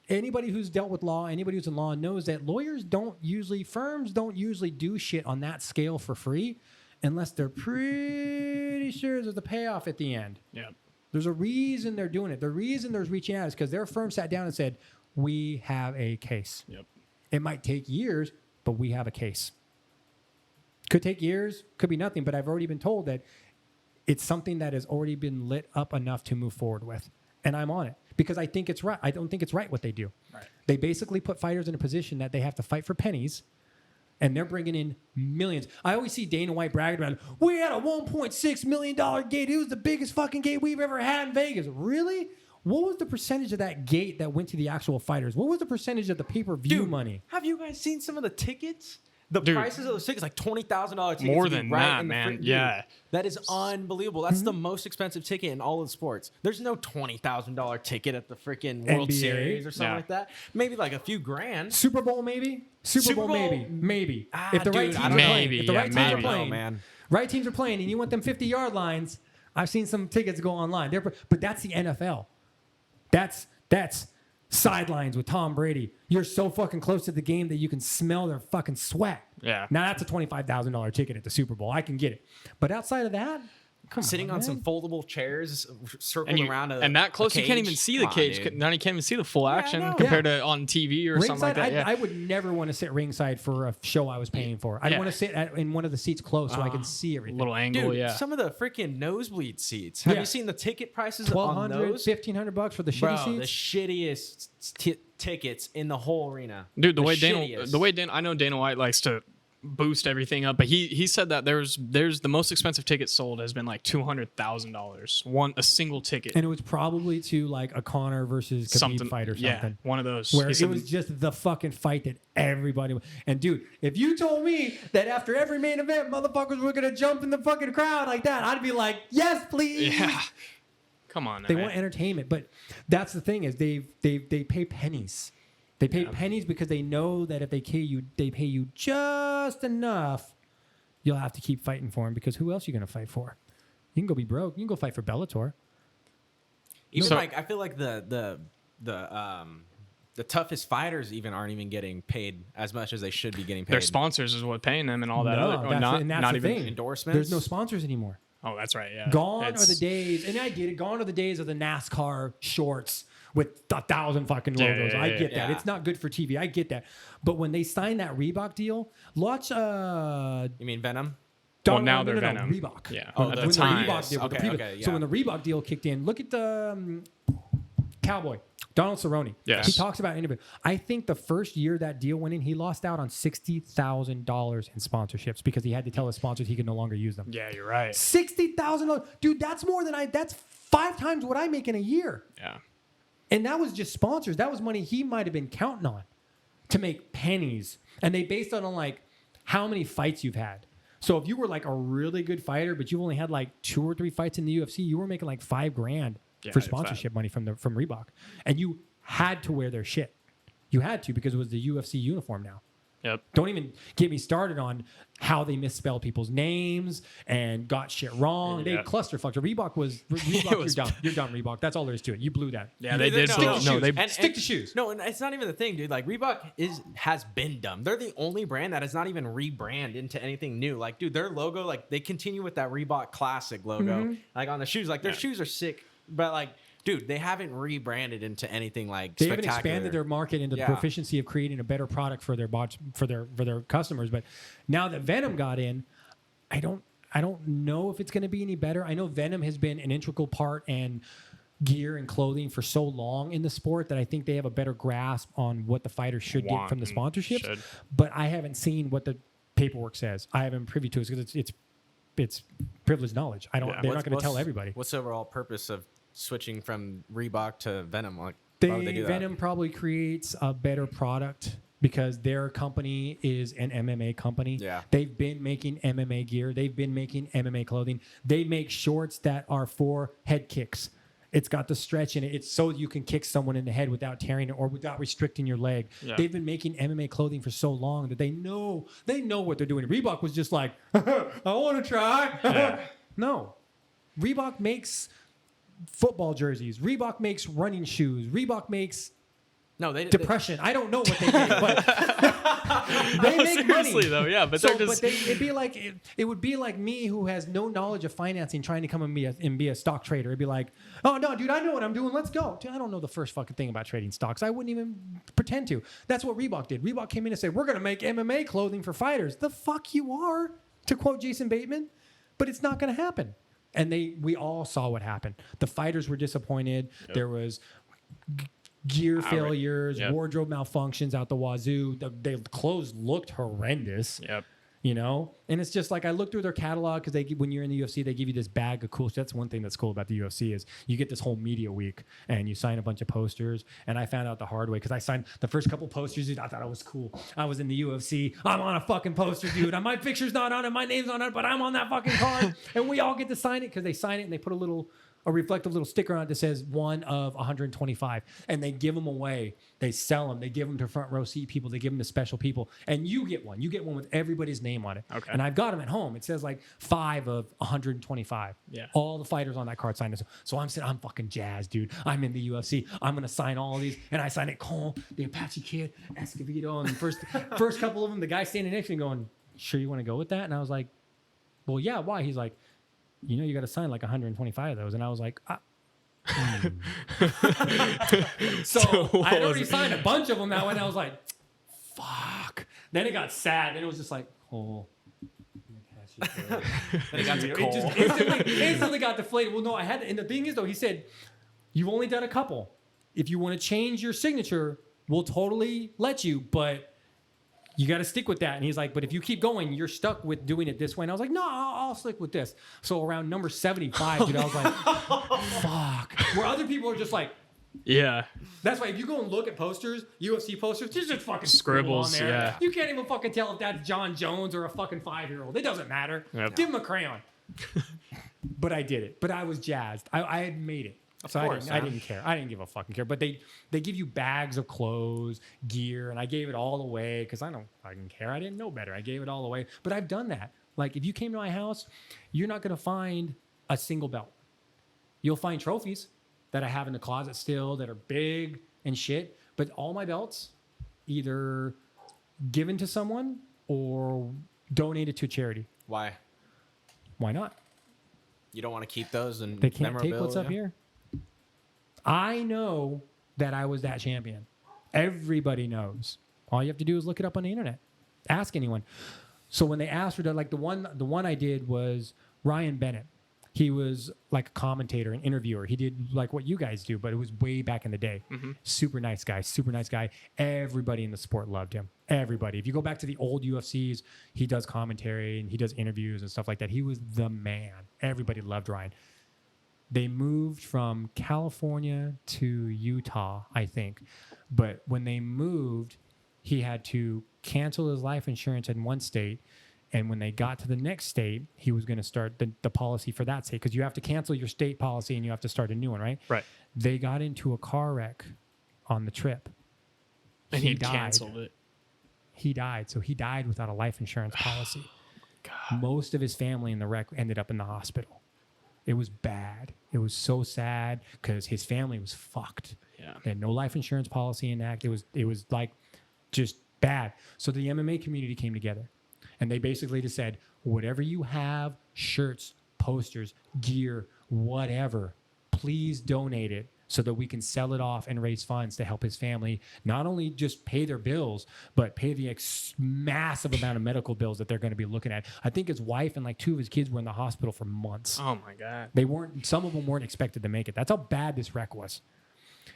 anybody who's dealt with law, anybody who's in law knows that firms don't usually do shit on that scale for free unless they're pretty sure there's a payoff at the end. Yeah. There's a reason they're doing it. The reason they're reaching out is because their firm sat down and said, we have a case. Yep. It might take years, but we have a case. Could take years, could be nothing, but I've already been told that it's something that has already been lit up enough to move forward with. And I'm on it because I think it's right. I don't think it's right what they do. Right. They basically put fighters in a position that they have to fight for pennies, and they're bringing in millions. I always see Dana White bragging about, we had a $1.6 million gate. It was the biggest fucking gate we've ever had in Vegas. Really? What was the percentage of that gate that went to the actual fighters? What was the percentage of the pay-per-view money? Have you guys seen some of the tickets? The prices of those tickets, like $20,000 tickets. More than that, man. Yeah. That is unbelievable. That's the most expensive ticket in all of sports. There's no $20,000 ticket at the freaking World NBA. Series or something like that. Maybe like a few grand. Super Bowl, maybe? Super Bowl, maybe. If the right dude, teams I are don't know. playing. If the right teams are maybe. playing, man. right teams are playing, and you want them 50-yard lines, I've seen some tickets go online. But that's the NFL. That's sidelines with Tom Brady. You're so fucking close to the game that you can smell their fucking sweat. Yeah. Now that's a $25,000 ticket at the Super Bowl. I can get it. But outside of that, Sitting on some foldable chairs circled around and that close, you can't even see the cage. Now you can't even see the full action compared to on TV or something like that. I would never want to sit ringside for a show I was paying for. I'd want to sit in one of the seats close so I can see everything. Little angle, Dude, some of the freaking nosebleed seats. Have you seen the ticket prices on those? $1,500 for the shitty seats? The shittiest tickets in the whole arena. Dude, the way Dana, I know Dana White likes to boost everything up, but he said that there's the most expensive ticket sold has been like $200,000 a single ticket, and it was probably to like a Conor versus Khabib fight or something. Yeah, one of those where it was just the fucking fight that everybody. And dude, if you told me that after every main event, motherfuckers were gonna jump in the fucking crowd like that, I'd be like, yes, please. Yeah. Come on, they want entertainment, but that's the thing is they pay pennies. They pay pennies because they know that if they pay you just enough, you'll have to keep fighting for them, because who else are you going to fight for? You can go be broke. You can go fight for Bellator. Even I feel like the toughest fighters even aren't even getting paid as much as they should be getting paid. Their sponsors is what paying them and all that. Not even endorsements. There's no sponsors anymore. Oh, that's right. Yeah. Gone are the days, and I get it. Gone are the days of the NASCAR shorts with 1,000 fucking logos. I get that. It's not good for TV. I get that. But when they signed that Reebok deal, watch. You mean Venom? Well, now they're Venom. Reebok. Yeah. When the Reebok deal. Okay, So when the Reebok deal kicked in, look at the Cowboy, Donald Cerrone. Yes. He talks about interview. I think the first year that deal went in, he lost out on $60,000 in sponsorships because he had to tell his sponsors he could no longer use them. Yeah, you're right. $60,000, dude. That's more than that's 5 times what I make in a year. Yeah. And that was just sponsors. That was money he might have been counting on to make pennies. And they based it on like how many fights you've had. So if you were like a really good fighter, but you only had like 2 or 3 fights in the UFC, you were making like $5,000 for sponsorship money from Reebok. And you had to wear their shit. You had to, because it was the UFC uniform now. Yep. Don't even get me started on how they misspelled people's names and got shit wrong. They clusterfucked. Reebok, you're done. You're done, Reebok. That's all there is to it. You blew that. Yeah, they did. Stick to shoes. No, and it's not even the thing, dude. Like Reebok has been dumb. They're the only brand that has not even rebranded into anything new. Like, dude, their logo, like they continue with that Reebok Classic logo, like on the shoes. Like their shoes are sick, but like, dude, they haven't rebranded into anything like they spectacular. haven't expanded their market into the proficiency of creating a better product for their customers. But now that Venom got in, I don't know if it's going to be any better. I know Venom has been an integral part and gear and clothing for so long in the sport that I think they have a better grasp on what the fighters should get from the sponsorships. But I haven't seen what the paperwork says. I haven't been privy to it because it's privileged knowledge. I don't. They're not going to tell everybody. What's the overall purpose of switching from Reebok to Venom? Like, why would they do that? Venom probably creates a better product because their company is an MMA company. Yeah. They've been making MMA gear. They've been making MMA clothing. They make shorts that are for head kicks. It's got the stretch in it. It's so you can kick someone in the head without tearing it or without restricting your leg. Yeah. They've been making MMA clothing for so long that they know what they're doing. Reebok was just like, I want to try. Yeah. No. Reebok makes football jerseys. Reebok makes running shoes. Reebok makes depression. I don't know what they make, but they make money though. Yeah, but it'd be like it would be like me who has no knowledge of financing trying to come and be a stock trader. It'd be like, oh no, dude, I know what I'm doing. Let's go. Dude, I don't know the first fucking thing about trading stocks. I wouldn't even pretend to. That's what Reebok did. Reebok came in and said, we're gonna make MMA clothing for fighters. The fuck you are, to quote Jason Bateman, but it's not gonna happen. And we all saw what happened. The fighters were disappointed. Yep. There was gear failures, wardrobe malfunctions out the wazoo. The clothes looked horrendous. Yep. You know? And it's just like I looked through their catalog because when you're in the UFC, they give you this bag of cool shit. That's one thing that's cool about the UFC is you get this whole media week and you sign a bunch of posters. And I found out the hard way because I signed the first couple posters, dude. I thought it was cool. I was in the UFC. I'm on a fucking poster, dude. My picture's not on it. My name's on it, but I'm on that fucking card. And we all get to sign it because they sign it and they put a reflective little sticker on it that says 1 of 125. And they give them away. They sell them. They give them to front row seat people. They give them to special people. And you get one. You get one with everybody's name on it. Okay. And I've got them at home. It says like 5 of 125. Yeah. All the fighters on that card signed it. So I'm saying, I'm fucking jazzed, dude. I'm in the UFC. I'm going to sign all of these. And I signed it, Cole, the Apache kid, Escovedo. And the first couple of them, the guy standing next to me going, sure you want to go with that? And I was like, well, yeah, why? He's like, you know, you got to sign like 125 of those. And I was like, So I already signed a bunch of them now. And I was like, fuck. Then it got sad. Then it was just like, oh. Then it got to Cole. It just instantly got deflated. Well, no, I had to. And the thing is, though, he said, you've only done a couple. If you want to change your signature, we'll totally let you. But you got to stick with that. And he's like, but if you keep going, you're stuck with doing it this way. And I was like, no, I'll stick with this. So around number 75, dude, I was like, fuck. Where other people are just like, yeah. That's why if you go and look at posters, UFC posters, there's just fucking scribbles on there. Yeah. You can't even fucking tell if that's John Jones or a fucking 5-year-old. It doesn't matter. Yep. Give him a crayon. But I did it. But I was jazzed. I had made it. So I didn't care. I didn't give a fucking care. But they give you bags of clothes, gear, and I gave it all away because I don't fucking care. I didn't know better. I gave it all away. But I've done that. Like if you came to my house, you're not going to find a single belt. You'll find trophies that I have in the closet still that are big and shit. But all my belts either given to someone or donated to charity. Why? Why not? You don't want to keep those and they can't take what's up here. I know that I was that champion. Everybody knows. All you have to do is look it up on the internet. Ask anyone. So when they asked for that, like the one I did was Ryan Bennett. He was like a commentator, an interviewer. He did like what you guys do, but it was way back in the day. Mm-hmm. Super nice guy. Everybody in the sport loved him. Everybody. If you go back to the old UFCs, he does commentary and he does interviews and stuff like that. He was the man. Everybody loved Ryan. They moved from California to Utah, I think. But when they moved, he had to cancel his life insurance in one state. And when they got to the next state, he was going to start the policy for that state because you have to cancel your state policy and you have to start a new one, right? Right. They got into a car wreck on the trip. And he canceled it. He died. So he died without a life insurance policy. God. Most of his family in the wreck ended up in the hospital. It was bad. It was so sad because his family was fucked. Yeah. They had no life insurance policy enact. It was like just bad. So the MMA community came together and they basically just said, whatever you have, shirts, posters, gear, whatever, please donate it so that we can sell it off and raise funds to help his family not only just pay their bills, but pay the massive amount of medical bills that they're going to be looking at. I think his wife and like 2 of his kids were in the hospital for months. Oh my God. Some of them weren't expected to make it. That's how bad this wreck was.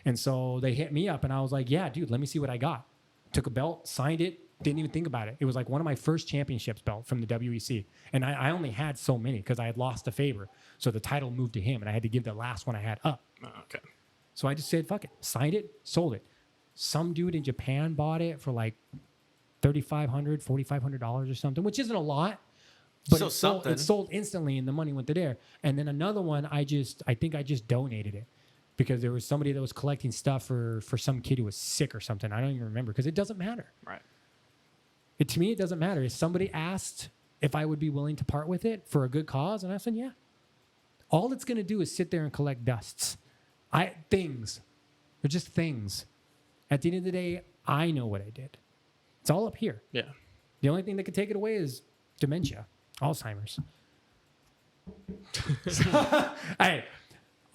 And so they hit me up and I was like, yeah, dude, let me see what I got. Took a belt, signed it, didn't even think about it. It was like one of my first championships belt from the WEC. And I only had so many because I had lost to Faber. So the title moved to him and I had to give the last one I had up. Oh, okay. So I just said, fuck it, signed it, sold it. Some dude in Japan bought it for like $3,500, $4,500 or something, which isn't a lot, but it sold instantly and the money went to there. And then another one, I think I just donated it because there was somebody that was collecting stuff for some kid who was sick or something. I don't even remember because it doesn't matter. Right. To me, it doesn't matter. If somebody asked if I would be willing to part with it for a good cause, and I said, yeah. All it's going to do is sit there and collect dusts. Things. They're just things. At the end of the day, I know what I did. It's all up here. Yeah. The only thing that can take it away is dementia, Alzheimer's. Hey,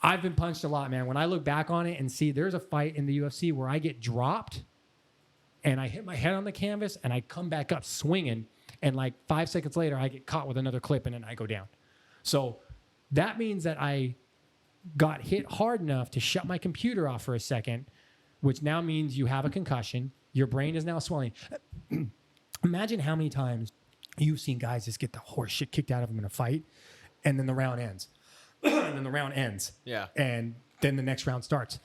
I've been punched a lot, man. When I look back on it and see there's a fight in the UFC where I get dropped and I hit my head on the canvas and I come back up swinging and like 5 seconds later I get caught with another clip and then I go down. So that means that I got hit hard enough to shut my computer off for a second, which now means you have a concussion. Your brain is now swelling. Imagine how many times you've seen guys just get the horse shit kicked out of them in a fight, and then the round ends. And then the round ends. Yeah. And then the next round starts.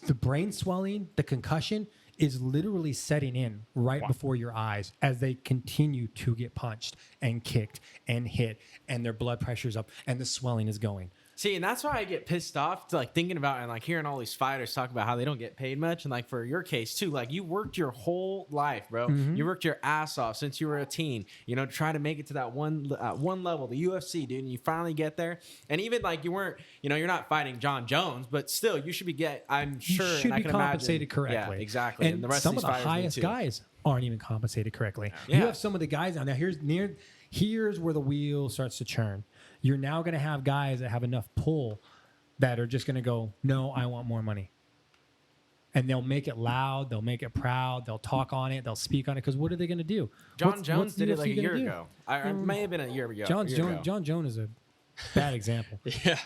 The brain swelling, the concussion is literally setting in right before your eyes as they continue to get punched and kicked and hit, and their blood pressure's up and the swelling is going. See, and that's why I get pissed off to like thinking about and like hearing all these fighters talk about how they don't get paid much. And like for your case too, like you worked your whole life, bro. Mm-hmm. You worked your ass off since you were a teen, you know, to try to make it to that one level, the UFC, dude. And you finally get there. And even like you weren't, you know, you're not fighting John Jones, but still you should be I'm sure. You should and I be can compensated imagine, correctly. Yeah, exactly. And the rest some of, of the highest guys aren't even compensated correctly. Yeah. You have some of the guys now. Here's where the wheel starts to churn. You're now going to have guys that have enough pull that are just going to go, no, I want more money. And they'll make it loud. They'll make it proud. They'll talk on it. They'll speak on it. Because what are they going to do? John Jones did it like a year ago. It may have been a year ago. John Jones is a bad example. Yeah.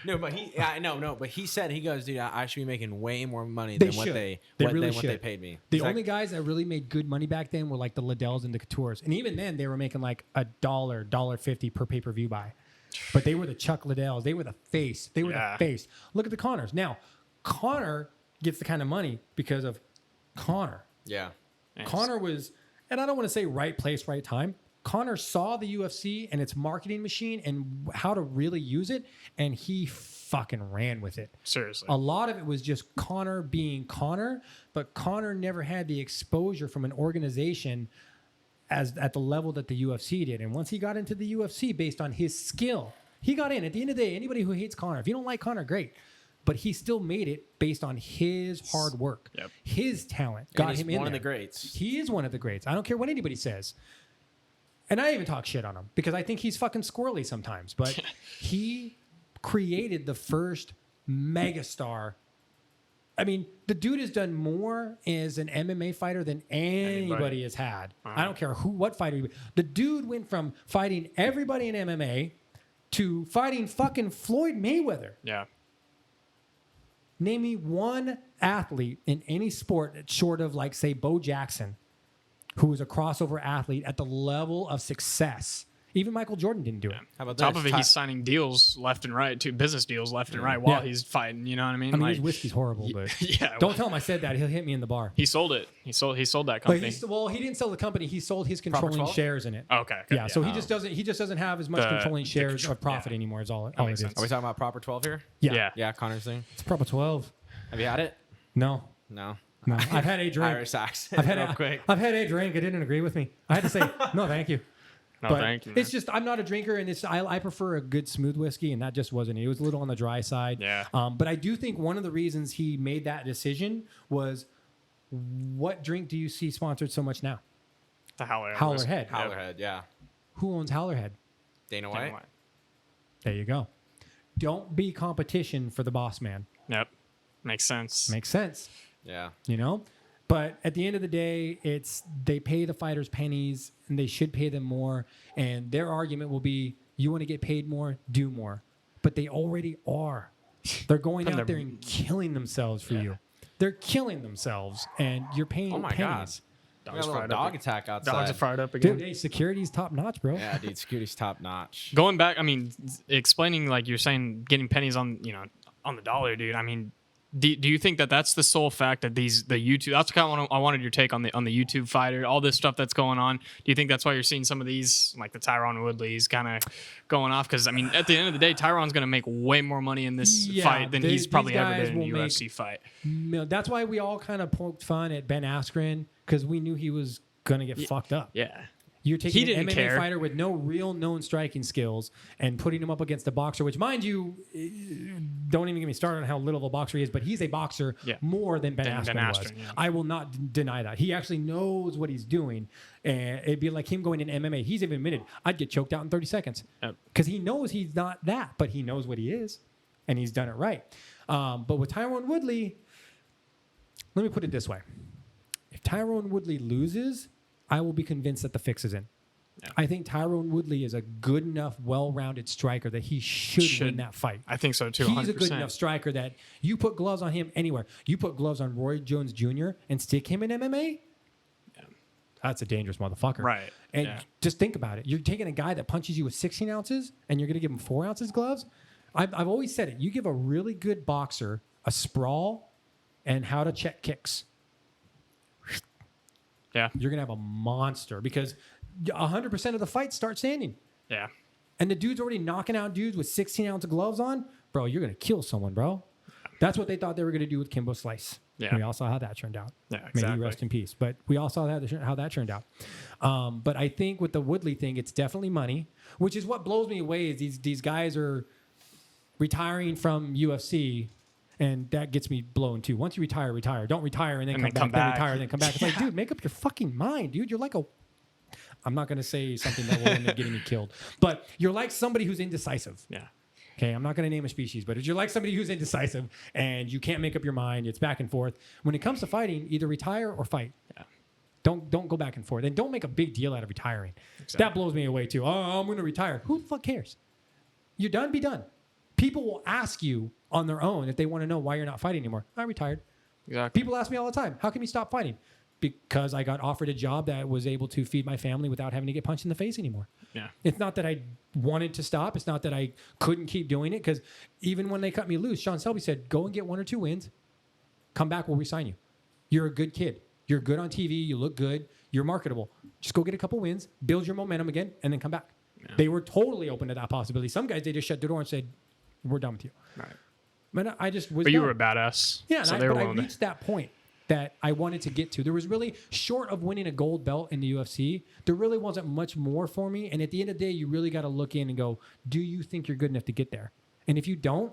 No, but he said, he goes, dude, I should be making way more money They than should. what they paid me. The He's only like, guys that really made good money back then were like the Liddells and the Coutures. And even then, they were making like $1.50 per pay-per-view buy. But they were the Chuck Liddells. They were the face. The face. Look at the Connors. Now, Connor gets the kind of money because of Connor. yeah. Nice. Connor was, and I don't want to say right place, right time. Connor saw the UFC and its marketing machine and how to really use it, and he fucking ran with it. Seriously. A lot of it was just Connor being Connor, but Connor never had the exposure from an organization as at the level that the UFC did. And once he got into the UFC based on his skill, he got in. At the end of the day, anybody who hates Connor, if you don't like Connor, great. But he still made it based on his hard work. Yep. His talent got him in there. One of the greats. He is one of the greats. I don't care what anybody says. And I even talk shit on him because I think he's fucking squirrely sometimes. But he created the first megastar. I mean, the dude has done more as an MMA fighter than anybody has had. Uh-huh. I don't care what fighter. The dude went from fighting everybody in MMA to fighting fucking Floyd Mayweather. Yeah. Name me one athlete in any sport short of, like, say, Bo Jackson, who was a crossover athlete at the level of success. Even Michael Jordan didn't do it. How about Top this? of it, he's signing deals left and right, too, business deals left and right while he's fighting. You know what I mean? I mean, like, his whiskey's horrible, but yeah. don't tell him I said that. He'll hit me in the bar. He sold it. He sold that But company. he didn't sell the company. He sold his controlling 12? shares in it. Okay. Yeah, so he just doesn't have as much The- controlling the shares control- of profit yeah. anymore. Is all it makes is. sense. Are we talking about Proper 12 here? Yeah, Yeah, Connor's thing. it's Proper 12. Have you had it? No, No. I've had a drink. Irish accent. I've had real quick. I've had a drink. It didn't agree with me. I had to say no, thank you. No, But thank you. it's just I'm not a drinker, and I prefer a good smooth whiskey, and that just wasn't it. It was a little on the dry side. Yeah. But I do think one of the reasons he made that decision was, what drink do you see sponsored so much now? the Howler. Howler Head. Howlerhead, yeah. Who owns Howler Head? Dana White. Anyway. There you go. Don't be competition for the boss man. Yep. Makes sense. Makes sense. Yeah. You know? But at the end of the day, they pay the fighters pennies, and they should pay them more. And their argument will be, you want to get paid more, do more. But they already are. They're going out there and killing themselves for you. They're killing themselves, and you're paying pennies. Got a little dog attack outside. Dogs are fired up again. Dude, hey, security's top notch, bro. Yeah, dude, security's top notch. Going back, I mean, explaining like you're saying, getting pennies on on the dollar, dude. I mean, do you think that that's the sole fact that the YouTube? That's kind of what I wanted your take on the YouTube fighter, all this stuff that's going on. Do you think that's why you're seeing some of these, like the Tyron Woodleys, kind of going off? Because I mean, at the end of the day, Tyron's going to make way more money in this fight than he's probably ever did in a UFC fight. That's why we all kind of poked fun at Ben Askren, because we knew he was going to get fucked up. Yeah. You're taking an MMA fighter with no real known striking skills and putting him up against a boxer, which, mind you, don't even get me started on how little of a boxer he is, but he's a boxer more than Ben Askren was. Yeah. I will not deny that. He actually knows what he's doing. And it'd be like him going in MMA. He's even admitted, I'd get choked out in 30 seconds. Because he knows he's not that, but he knows what he is. And he's done it right. But with Tyron Woodley, let me put it this way. If Tyron Woodley loses, I will be convinced that the fix is in. Yeah. I think Tyron Woodley is a good enough, well-rounded striker that he should win that fight. I think so too. He's 100%. a good enough striker that you put gloves on him anywhere. You put gloves on Roy Jones Jr. and stick him in MMA. Yeah. That's a dangerous motherfucker. Right. And just think about it. You're taking a guy that punches you with 16 ounces and you're going to give him 4 ounces gloves. I've always said it. You give a really good boxer a sprawl and how to check kicks. Yeah. You're going to have a monster because 100% of the fights start standing. Yeah. And the dude's already knocking out dudes with 16-ounce gloves on. Bro, you're going to kill someone, bro. That's what they thought they were going to do with Kimbo Slice. Yeah. We all saw how that turned out. Yeah, exactly. May he rest in peace. But we all saw how that turned out. But I think with the Woodley thing, it's definitely money, which is what blows me away is these guys are retiring from UFC. And that gets me blown too. Once you retire. Don't retire and then come back. Then retire and then come back. It's like, dude, make up your fucking mind, dude. You're like I'm not going to say something that will end up getting me killed. But you're like somebody who's indecisive. Yeah. Okay, I'm not going to name a species, but if you're like somebody who's indecisive and you can't make up your mind, it's back and forth. When it comes to fighting, either retire or fight. Yeah. Don't go back and forth. And don't make a big deal out of retiring. Exactly. That blows me away too. Oh, I'm going to retire. Who the fuck cares? You're done, be done. People will ask you on their own if they want to know why you're not fighting anymore. I retired. Exactly. People ask me all the time, how can you stop fighting? Because I got offered a job that was able to feed my family without having to get punched in the face anymore. Yeah. It's not that I wanted to stop. It's not that I couldn't keep doing it. Because even when they cut me loose, Sean Selby said, go and get 1 or 2 wins. Come back, we'll re-sign you. You're a good kid. You're good on TV. You look good. You're marketable. Just go get a couple wins, build your momentum again, and then come back. Yeah. They were totally open to that possibility. Some guys, they just shut the door and said, we're done with you. Right. But I just was. But you done. were a badass. Yeah, so but I reached that point that I wanted to get to. There was really, short of winning a gold belt in the UFC, there really wasn't much more for me. And at the end of the day, you really got to look in and go, do you think you're good enough to get there? And if you don't,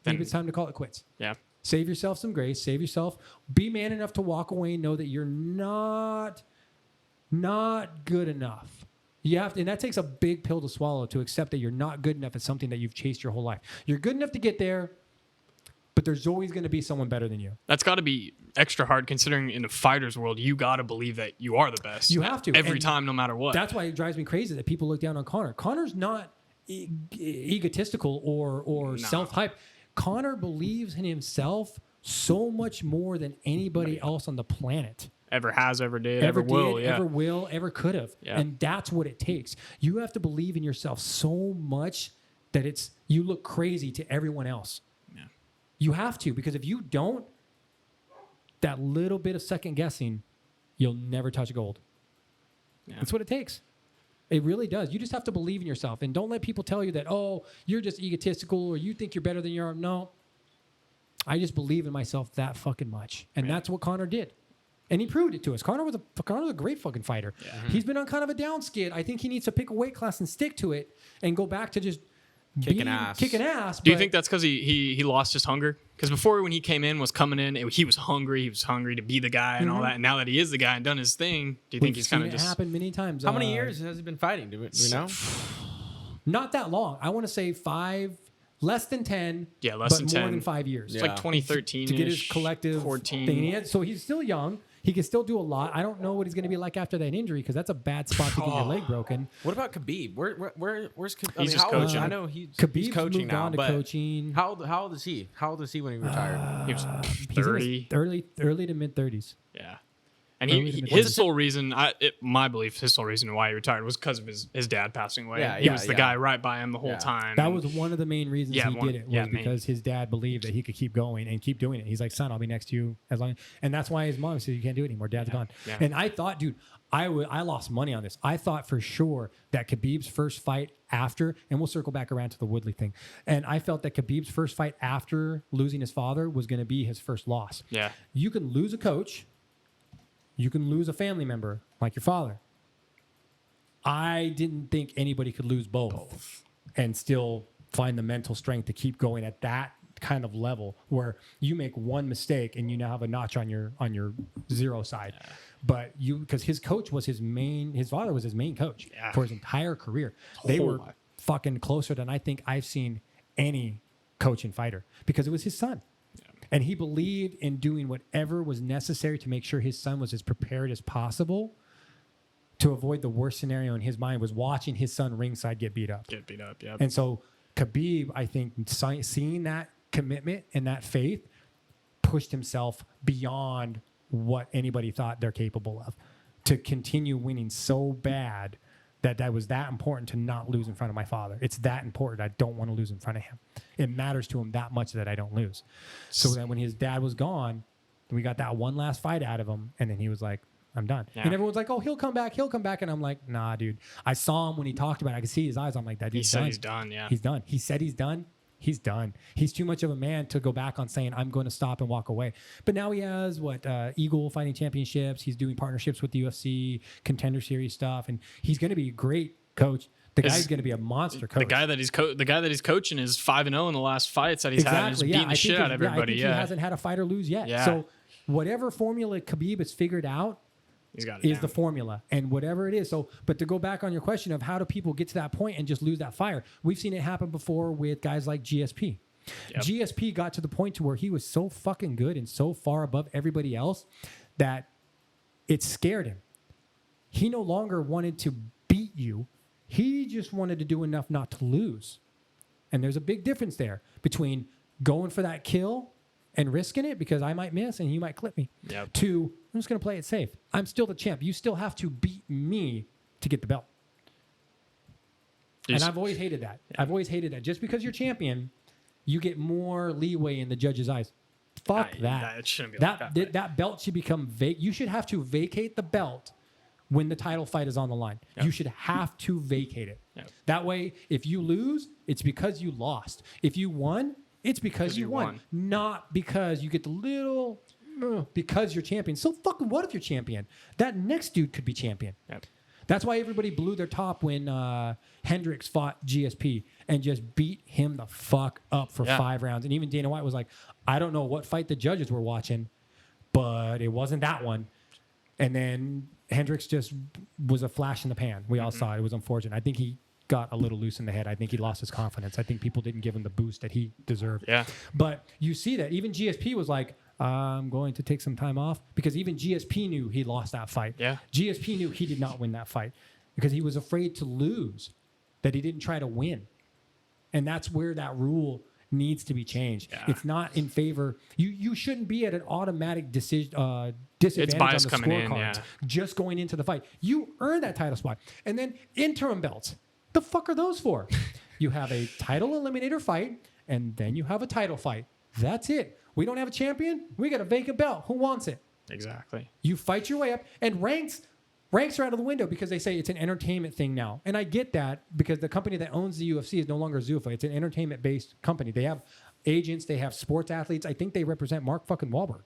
maybe it's time to call it quits. Yeah. Save yourself some grace. Save yourself. Be man enough to walk away and know that you're not good enough. You have to, and that takes a big pill to swallow to accept that you're not good enough at something that you've chased your whole life. You're good enough to get there, but there's always going to be someone better than you. That's got to be extra hard considering in the fighter's world, you got to believe that you are the best. You have to. Every time, no matter what. That's why it drives me crazy that people look down on Conor. Conor's not egotistical or self-hype. Conor believes in himself so much more than anybody else on the planet. Ever has, ever did, ever will. Ever will, ever could have. Yeah. And that's what it takes. You have to believe in yourself so much that you look crazy to everyone else. Yeah. You have to, because if you don't, that little bit of second guessing, you'll never touch gold. Yeah. That's what it takes. It really does. You just have to believe in yourself. And don't let people tell you that, oh, you're just egotistical or you think you're better than you are. No. I just believe in myself that fucking much. And that's what Conor did. And he proved it to us. Conor was a great fucking fighter. Yeah. He's been on kind of a down skid. I think he needs to pick a weight class and stick to it and go back to just kicking ass. Do you think that's because he lost his hunger? Because before, when he came in, he was hungry. He was hungry to be the guy and all that. And now that he is the guy and done his thing, do you think he's kind of just... It happened many times. How many years has he been fighting? Do we know? Not that long. I want to say 5 less than 10. Yeah, less but than more 10. than 5 years. It's like 2013 to get his collective 14. thing. So he's still young. He can still do a lot. I don't know what he's going to be like after that injury because that's a bad spot to get your leg broken. What about Khabib? Where's Khabib? He's just coaching. I know he's Khabib's coaching moved now, on to but coaching. how old is he? How old is he when he retired? He was He's in 30. his early to mid 30s. Yeah. And Early to mid- his sole reason, my belief, his sole reason why he retired was because of his dad passing away. Yeah, He was the guy right by him the whole Yeah. time. That was one of the main reasons Yeah, he did it was because his dad believed that he could keep going and keep doing it. He's like, son, I'll be next to you as long. And that's why his mom said, you can't do it anymore. Dad's gone. Yeah. And I thought, dude, I lost money on this. I thought for sure that Khabib's first fight after, and we'll circle back around to the Woodley thing. And I felt that Khabib's first fight after losing his father was going to be his first loss. Yeah. You can lose a coach. You can lose a family member like your father. I didn't think anybody could lose both and still find the mental strength to keep going at that kind of level where you make one mistake and you now have a notch on your zero side. Yeah. But because his coach was his father was his main coach for his entire career. They were fucking closer than I think I've seen any coach and fighter because it was his son. And he believed in doing whatever was necessary to make sure his son was as prepared as possible to avoid the worst scenario in his mind was watching his son ringside get beat up. Yeah. And so Khabib, I think, seeing that commitment and that faith pushed himself beyond what anybody thought they're capable of to continue winning so bad that was that important to not lose in front of my father. It's that important. I don't want to lose in front of him. It matters to him that much that I don't lose. So then when his dad was gone, we got that one last fight out of him, and then he was like, I'm done. Yeah. And everyone's like, oh, he'll come back. And I'm like, nah, dude. I saw him when he talked about it. I could see his eyes. I'm like, that dude's done. He's done, yeah. He's done. He said he's done. He's done. He's too much of a man to go back on saying, I'm going to stop and walk away. But now he has, Eagle Fighting Championships. He's doing partnerships with the UFC, Contender Series stuff. And he's going to be a great coach. The guy's going to be a monster coach. The guy that he's coaching is 5-0 in the last fights that he's had. He's beating the shit out of everybody. I think he hasn't had a fighter lose yet. Yeah. So whatever formula Khabib has figured out is the formula, and whatever it is. So, but to go back on your question of how do people get to that point and just lose that fire, we've seen it happen before with guys like GSP. Yep. GSP got to the point to where he was so fucking good and so far above everybody else that it scared him. He no longer wanted to beat you. He just wanted to do enough not to lose. And there's a big difference there between going for that kill and risking it because I might miss and you might clip me. Yep. To, I'm just going to play it safe. I'm still the champ. You still have to beat me to get the belt. And I've always hated that. Yeah. I've always hated that. Just because you're champion, you get more leeway in the judge's eyes. Fuck that. It shouldn't be like that. That belt should become vacant. You should have to vacate the belt when the title fight is on the line. Yep. You should have to vacate it. Yep. That way, if you lose, it's because you lost. If you won, it's because you won. Not because you get the little... because you're champion. So fucking what if you're champion? That next dude could be champion. Yep. That's why everybody blew their top when Hendricks fought GSP and just beat him the fuck up for 5 rounds. And even Dana White was like, I don't know what fight the judges were watching, but it wasn't that one. And then Hendricks just was a flash in the pan. We all saw it. It was unfortunate. I think he got a little loose in the head. I think he lost his confidence. I think people didn't give him the boost that he deserved. Yeah. But you see that. Even GSP was like, I'm going to take some time off because even GSP knew he lost that fight. Yeah. GSP knew he did not win that fight because he was afraid to lose, that he didn't try to win. And that's where that rule needs to be changed. Yeah. It's not in favor. You shouldn't be at an automatic disadvantage it's bias on the coming in, scorecards just going into the fight. You earn that title spot. And then interim belts. The fuck are those for? You have a title eliminator fight, and then you have a title fight. That's it. We don't have a champion. We got a vacant belt. Who wants it? Exactly. You fight your way up, and ranks are out of the window because they say it's an entertainment thing now. And I get that because the company that owns the UFC is no longer Zuffa. It's an entertainment-based company. They have agents. They have sports athletes. I think they represent Mark fucking Wahlberg.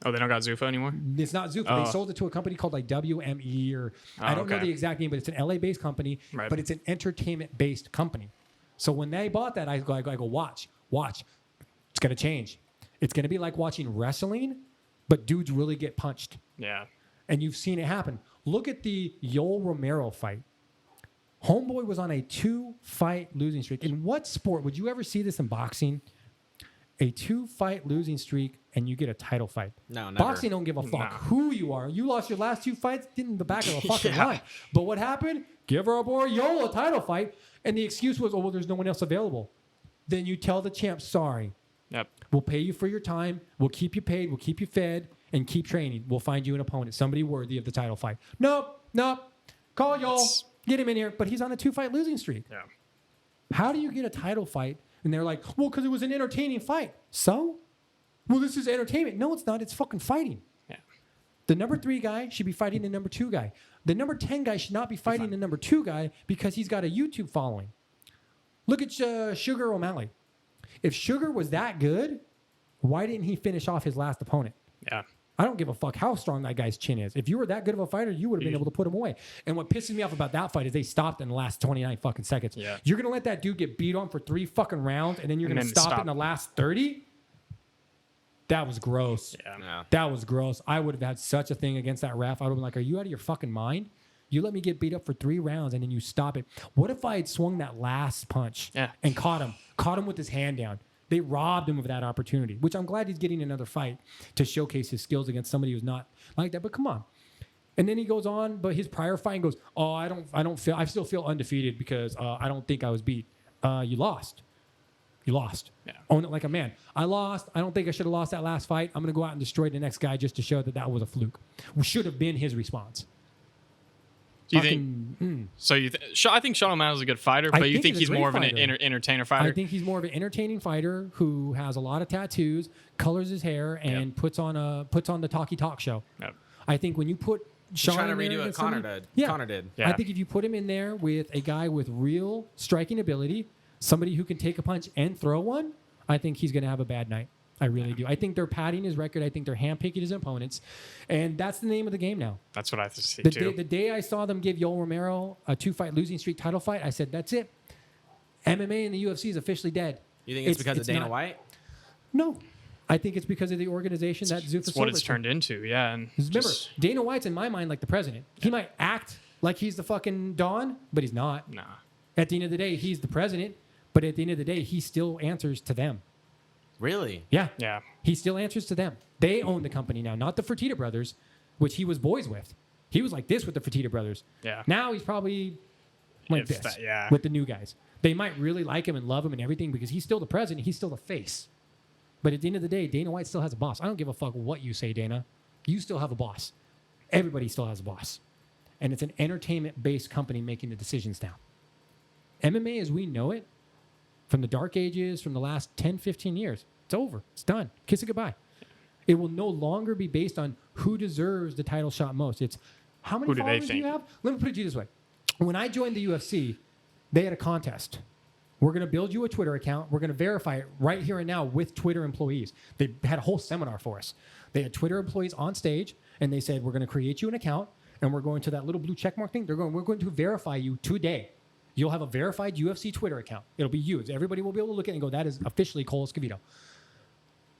Oh, they don't got Zuffa anymore? It's not Zuffa. They sold it to a company called like WME or I don't know the exact name, but it's an LA-based company, but it's an entertainment-based company. So when they bought that, I go, watch. It's going to change. It's going to be like watching wrestling, but dudes really get punched. Yeah. And you've seen it happen. Look at the Yoel Romero fight. Homeboy was on a 2-fight losing streak. In what sport would you ever see this in boxing? A 2-fight losing streak, and you get a title fight. No, never. Boxing don't give a fuck who you are. You lost your last 2 fights, get in the back of the fucking line. But what happened? Give our boy Yoel a title fight, and the excuse was, oh, well, there's no one else available. Then you tell the champ, sorry. Yep. We'll pay you for your time. We'll keep you paid. We'll keep you fed, and keep training. We'll find you an opponent, somebody worthy of the title fight. Nope. Call Yoel. Get him in here. But he's on a 2-fight losing streak. Yeah. How do you get a title fight? And they're like, well, because it was an entertaining fight. So? Well, this is entertainment. No, it's not. It's fucking fighting. Yeah. The number 3 guy should be fighting the number 2 guy. The number 10 guy should not be fighting the number 2 guy because he's got a YouTube following. Look at Sugar O'Malley. If Sugar was that good, why didn't he finish off his last opponent? Yeah. I don't give a fuck how strong that guy's chin is. If you were that good of a fighter, you would have been able to put him away. And what pisses me off about that fight is they stopped in the last 29 fucking seconds. Yeah. You're going to let that dude get beat on for 3 fucking rounds, and then you're going to stop it in the last 30? That was gross. Yeah. That was gross. I would have had such a thing against that ref. I would have been like, are you out of your fucking mind? You let me get beat up for 3 rounds, and then you stop it. What if I had swung that last punch and caught him with his hand down? They robbed him of that opportunity, which I'm glad he's getting another fight to showcase his skills against somebody who's not like that. But come on. And then he goes on, but his prior fight goes, oh, I still feel undefeated because I don't think I was beat. You lost. You lost. Yeah. Own it like a man. I lost. I don't think I should have lost that last fight. I'm going to go out and destroy the next guy just to show that was a fluke. Should have been his response. Do you think? So I think Sean O'Malley's a good fighter, but you think he's more of an entertainer fighter? I think he's more of an entertaining fighter who has a lot of tattoos, colors his hair, and puts on the talkie talk show. Yep. I think when you put Sean trying to in there redo what Connor did. Yeah. Connor did. Yeah. I think if you put him in there with a guy with real striking ability, somebody who can take a punch and throw one, I think he's going to have a bad night. I really do. I think they're padding his record. I think they're handpicking his opponents. And that's the name of the game now. That's what I see, too. The day I saw them give Yoel Romero a 2-fight losing streak title fight, I said, that's it. MMA and the UFC is officially dead. You think it's because of Dana White? No. I think it's because of the organization that Zuffa It's what it's turned into, yeah. And remember, Dana White's in my mind like the president. He might act like he's the fucking Don, but he's not. Nah. At the end of the day, he's the president. But at the end of the day, he still answers to them. Really? Yeah. Yeah. He still answers to them. They own the company now, not the Fertitta brothers, which he was boys with. He was like this with the Fertitta brothers. Yeah. Now he's probably like this with the new guys. They might really like him and love him and everything because he's still the president. He's still the face. But at the end of the day, Dana White still has a boss. I don't give a fuck what you say, Dana. You still have a boss. Everybody still has a boss. And it's an entertainment-based company making the decisions now. MMA as we know it, from the dark ages, from the last 10, 15 years, it's over. It's done. Kiss it goodbye. It will no longer be based on who deserves the title shot most. It's how many followers do you have? Let me put it to you this way. When I joined the UFC, they had a contest. We're going to build you a Twitter account. We're going to verify it right here and now with Twitter employees. They had a whole seminar for us. They had Twitter employees on stage, and they said, we're going to create you an account, and we're going to that little blue checkmark thing. We're going to verify you today. You'll have a verified UFC Twitter account. It'll be you. Everybody will be able to look at it and go, that is officially Cole Escovedo.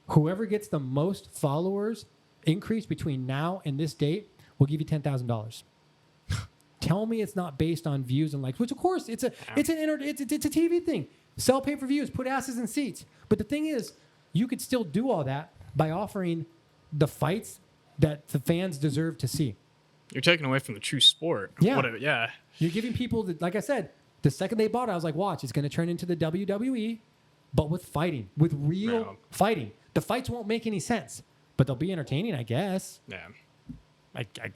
Whoever gets the most followers increase between now and this date will give you $10,000. Tell me it's not based on views and likes, which of course it's a TV thing. Sell pay-per-views, put asses in seats. But the thing is, you could still do all that by offering the fights that the fans deserve to see. You're taking away from the true sport. Yeah. You're giving people, like I said, the second they bought it, I was like, watch, it's going to turn into the WWE, but with fighting, with real fighting. The fights won't make any sense, but they'll be entertaining, I guess. Yeah.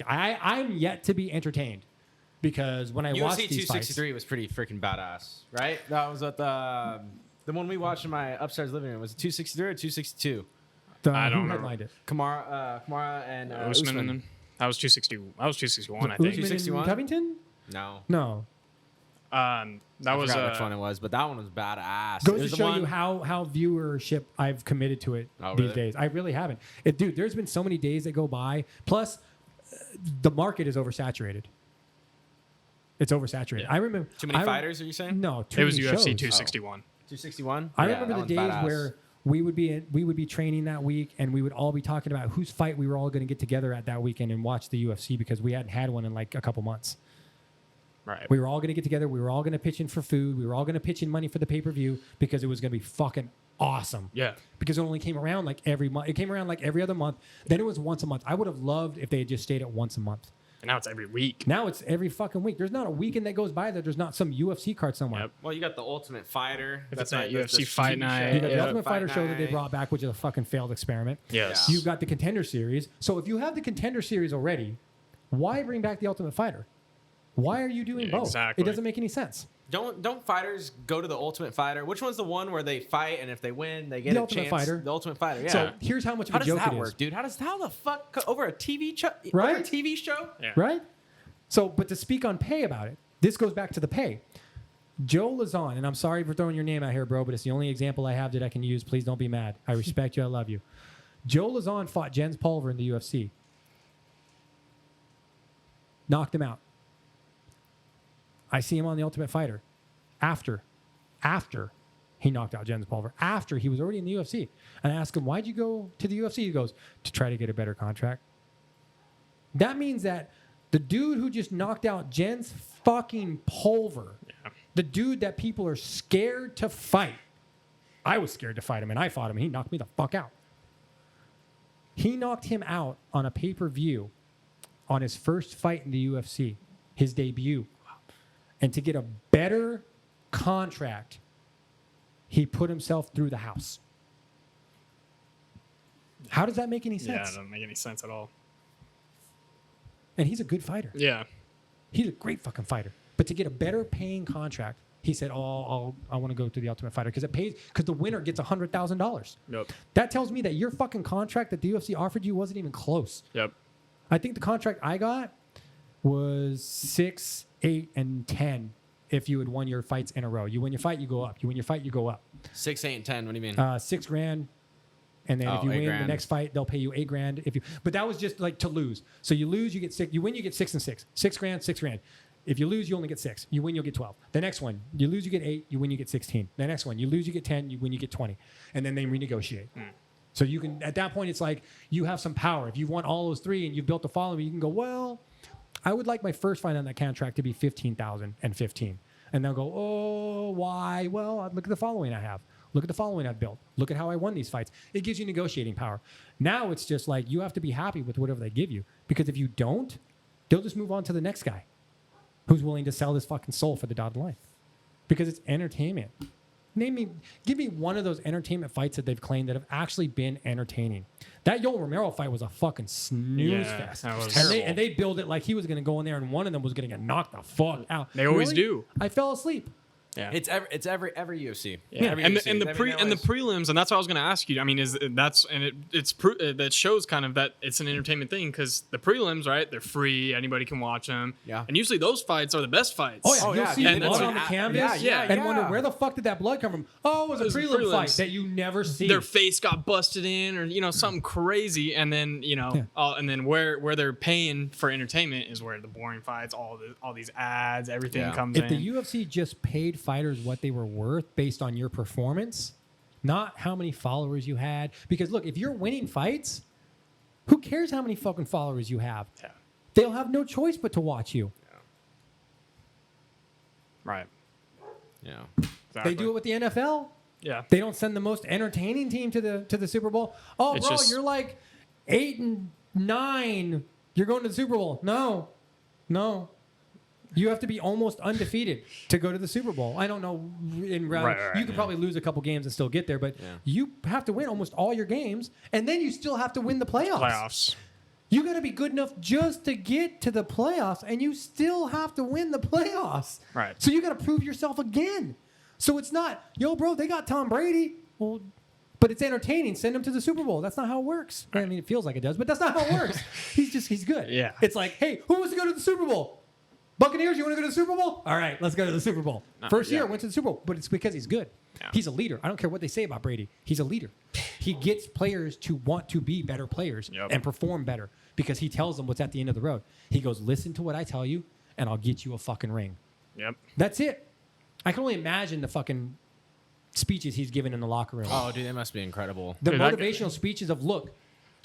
I'm yet to be entertained because when I watched these UFC 263 was pretty freaking badass, right? That was what the one we watched in my upstairs living room. Was it 263 or 262? I don't remember. Headlined it? Kamara and Usman. That was 260. That was 261, I Usman think. 261? Covington? No. That was which one it was, but that one was badass. Goes to show you how viewership I've committed to it these days. I really haven't. Dude, there's been so many days that go by. Plus, the market is oversaturated. It's oversaturated. Yeah. I remember Too many fighters, are you saying? No, it was many UFC shows. 261. 261? I remember the days where we would be training that week, and we would all be talking about whose fight we were all going to get together at that weekend and watch the UFC because we hadn't had one in like a couple months. Right. We were all going to get together. We were all going to pitch in for food. We were all going to pitch in money for the pay-per-view because it was going to be fucking awesome. Yeah. Because it only came around like every month. It came around like every other month. Then it was once a month. I would have loved if they had just stayed at once a month. And now it's every week. Now it's every fucking week. There's not a weekend that goes by that there's not some UFC card somewhere. Yep. Well, you got the Ultimate Fighter. If it's That's not UFC Fight TV Night. show. You got the Yeah. Ultimate Fighter Fight show that they Night. brought back, which is a fucking failed experiment. Yes. Yeah. You've got the Contender Series. So if you have the Contender Series already, why bring back the Ultimate Fighter? Why are you doing Yeah, both? exactly. It doesn't make any sense. Don't fighters go to the Ultimate Fighter? Which one's the one where they fight and if they win, they get The a Ultimate chance? Fighter. The Ultimate Fighter. Yeah. So here's how much of how a does joke that it is. work, dude? How the fuck over a TV show? Right? Over a TV show? Yeah. Right? So, but to speak on pay about it, this goes back to the pay. Joe Lazon, and I'm sorry for throwing your name out here, bro, but it's the only example I have that I can use. Please don't be mad. I respect you. I love you. Joe Lazon fought Jens Pulver in the UFC. Knocked him out. I see him on The Ultimate Fighter after he knocked out Jens Pulver, after he was already in the UFC. And I asked him, why'd you go to the UFC? He goes, to try to get a better contract. That means that the dude who just knocked out Jens fucking Pulver, the dude that people are scared to fight. I was scared to fight him, and I fought him, and he knocked me the fuck out. He knocked him out on a pay-per-view on his first fight in the UFC, his debut. And to get a better contract, he put himself through the house. How does that make any Yeah, it sense? doesn't make any sense at all. And he's a good fighter. Yeah. He's a great fucking fighter. But to get a better paying contract, he said, "Oh, I want to go to the Ultimate Fighter because it pays because the winner gets $100,000." Yep. That tells me that your fucking contract that the UFC offered you wasn't even close. Yep. I think the contract I got was 6, 8, and 10. If you had won your fights in a row, you win your fight, you go up. You win your fight, you go up. 6, 8, and 10. What do you mean? $6,000, and then if you win the $8,000. next fight, they'll pay you $8,000. If you, but that was just like to lose. So you lose, you get 6. You win, you get 6 and 6. $6,000, $6,000. If you lose, you only get 6. You win, you'll get 12. The next one, you lose, you get 8. You win, you get 16. The next one, you lose, you get 10. You win, you get 20. And then they renegotiate. So you can, at that point, it's like you have some power. If you've won all those 3 and you've built a following, you can go, well, I would like my first fight on that contract to be 15,000 and 15. And they'll go, oh, why? Well, look at the following I have. Look at the following I've built. Look at how I won these fights. It gives you negotiating power. Now it's just like you have to be happy with whatever they give you. Because if you don't, they'll just move on to the next guy who's willing to sell his fucking soul for the dotted line. Because it's entertainment. Give me one of those entertainment fights that they've claimed that have actually been entertaining. That Yoel Romero fight was a fucking snooze Yeah, fest. that was And they build it like he was going to go in there and one of them was going to get knocked the fuck out. They always Really? do. I fell asleep. Yeah. It's every UFC. Yeah. Every And UFC. the prelims, and that's what I was going to ask you. I mean, that shows kind of that it's an entertainment thing because the prelims, right? They're free. Anybody can watch them. Yeah. And usually those fights are the best fights. Oh, yeah. Oh, You'll yeah, see and blood that's on the what- canvas yeah, and wonder where the fuck did that blood come from? Oh, it was Those a are prelim prelims. fight that you never see. Their face got busted in, or something crazy, and then and then where they're paying for entertainment is where the boring fights, all these ads, everything Yeah. comes If in. the UFC just paid fighters what they were worth based on your performance, not how many followers you had. Because look, if you're winning fights, who cares how many fucking followers you have? Yeah. They'll have no choice but to watch you. Right. Yeah. Exactly. They do it with the NFL. Yeah. They don't send the most entertaining team to the Super Bowl. Oh, It's bro, just- you're like 8 and 9. You're going to the Super Bowl. No. You have to be almost undefeated to go to the Super Bowl. I don't know. Right, You could probably lose a couple games and still get there, but Yeah. you have to win almost all your games, and then you still have to win the Playoffs. You got to be good enough just to get to the playoffs, and you still have to win the playoffs. Right. So you got to prove yourself again. So it's not, yo, bro, they got Tom Brady. Well, but it's entertaining. Send him to the Super Bowl. That's not how it works. I mean, it feels like it does, but that's not how it works. He's good. Yeah. It's like, hey, who wants to go to the Super Bowl? Buccaneers, you want to go to the Super Bowl? All right, let's go to the Super Bowl. First year, went to the Super Bowl, but it's because he's good. Yeah. He's a leader. I don't care what they say about Brady. He's a leader. He gets players to want to be better players Yep. and perform better because he tells them what's at the end of the road. He goes, listen to what I tell you, and I'll get you a fucking ring. Yep. That's it. I can only imagine the fucking speeches he's given in the locker room. Oh, dude, that must be incredible. The Dude, that- motivational speeches of, look,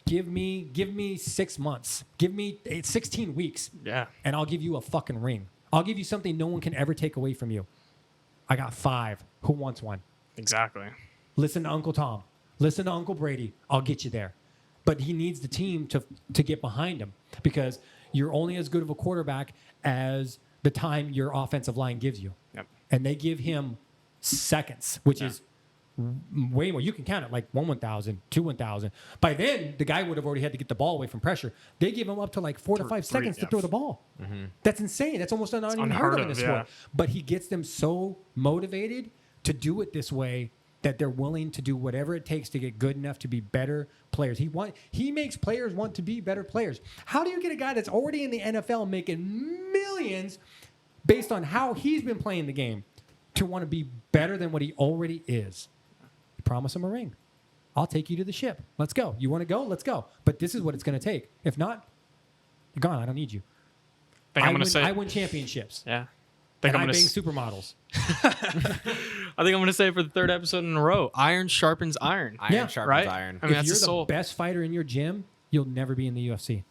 give me 6 months. Give me 16 weeks, Yeah. and I'll give you a fucking ring. I'll give you something no one can ever take away from you. I got 5. Who wants one? Exactly. Listen to Uncle Tom. Listen to Uncle Brady. I'll get you there. But he needs the team to get behind him, because you're only as good of a quarterback as the time your offensive line gives you. Yep. And they give him seconds, which is way more. You can count it like 1,000, 2,000. By then, the guy would have already had to get the ball away from pressure. They give him up to like 4 to 5 seconds to throw the ball. Mm-hmm. That's insane. That's almost unheard of in this sport. But he gets them so motivated to do it this way that they're willing to do whatever it takes to get good enough to be better players. He makes players want to be better players. How do you get a guy that's already in the NFL making millions based on how he's been playing the game to want to be better than what he already is? You promise him a ring. I'll take you to the ship. Let's go. You want to go? Let's go. But this is what it's going to take. If not, you're gone. I don't need you. I win championships. Yeah. And I bang supermodels. I think I'm going to say for the 3rd episode in a row, iron sharpens iron. Iron sharpens right? iron. I mean, If that's you're the the best fighter in your gym, you'll never be in the UFC.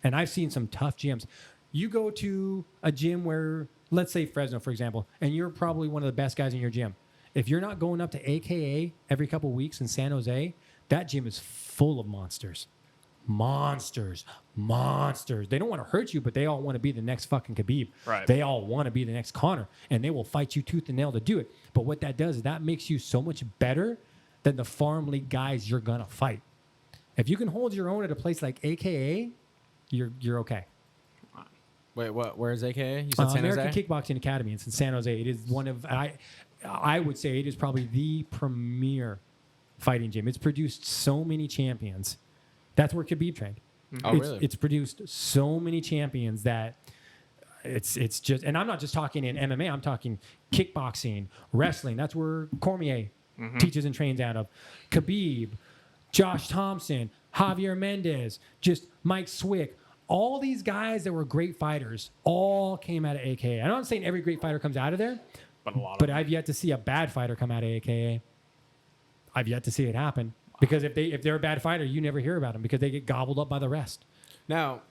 And I've seen some tough gyms. You go to a gym where, let's say Fresno, for example, and you're probably one of the best guys in your gym. If you're not going up to AKA every couple of weeks in San Jose, that gym is full of monsters. Monsters. They don't want to hurt you, but they all want to be the next fucking Khabib. Right. They all want to be the next Conor, and they will fight you tooth and nail to do it. But what that does is that makes you so much better than the farm league guys you're gonna fight. If you can hold your own at a place like AKA, you're okay. Wait, what? Where is AKA? You said San American Jose? Kickboxing Academy. It's in San Jose. It is one of I would say it is probably the premier fighting gym. It's produced so many champions. That's where Khabib trained. Oh, really? It's produced so many champions that it's just, and I'm not just talking in MMA. I'm talking kickboxing, wrestling. That's where Cormier teaches and trains out of. Khabib, Josh Thompson, Javier Mendez, just Mike Swick. All these guys that were great fighters all came out of AKA. I'm not saying every great fighter comes out of there, But a lot but I've yet to see a bad fighter come out of AKA. I've yet to see it happen. Because if they're a bad fighter, you never hear about them because they get gobbled up by the rest. Now,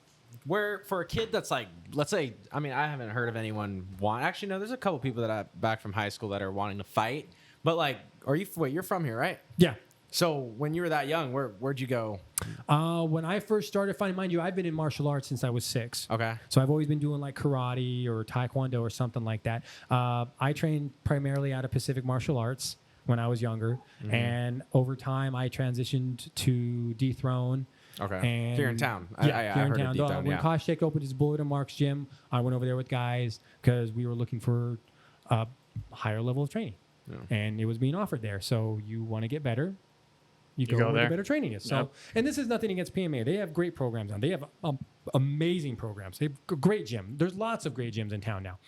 where for a kid that's like, let's say, I mean, I haven't heard of anyone actually, no, there's a couple people that I back from high school that are wanting to fight. But like, you're from here, right? Yeah. So when you were that young, where'd you go? When I first started fighting, mind you, I've been in martial arts since I was 6. Okay. So I've always been doing like karate or taekwondo or something like that. I trained primarily out of Pacific Martial Arts when I was younger. And over time, I transitioned to Dethrone. Okay. And Here in town. Yeah, I here in heard of town. Dethrone, When yeah. Koscheck opened his Bullet and Marks gym, I went over there with guys because we were looking for a higher level of training. Yeah. And it was being offered there. So you want to get better, you go where there. the better training is. So, Yep. and this is nothing against PMA. They have great programs on. They have amazing programs. They have a great gym. There's lots of great gyms in town now.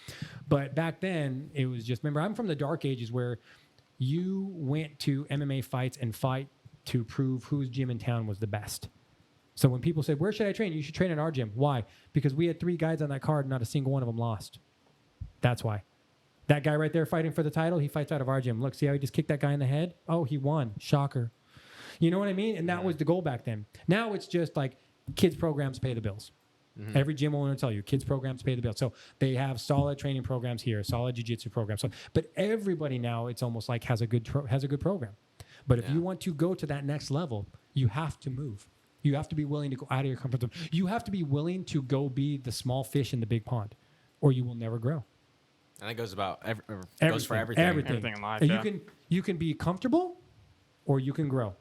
But back then, it was just, remember, I'm from the dark ages where you went to MMA fights and fight to prove whose gym in town was the best. So when people said, where should I train? You should train at our gym. Why? Because we had 3 guys on that card and not a single one of them lost. That's why. That guy right there fighting for the title, he fights out of our gym. Look, see how he just kicked that guy in the head? Oh, he won. Shocker. You know what I mean? And that was the goal back then. Now it's just like kids programs pay the bills. Mm-hmm. Every gym owner will tell you, kids programs pay the bills. So they have solid training programs here, solid jiu-jitsu programs. So, but everybody now, it's almost like has a good program. But if you want to go to that next level, you have to move. You have to be willing to go out of your comfort zone. You have to be willing to go be the small fish in the big pond, or you will never grow. And that goes about Goes for everything. Everything in life, And yeah. you can be comfortable, or you can grow.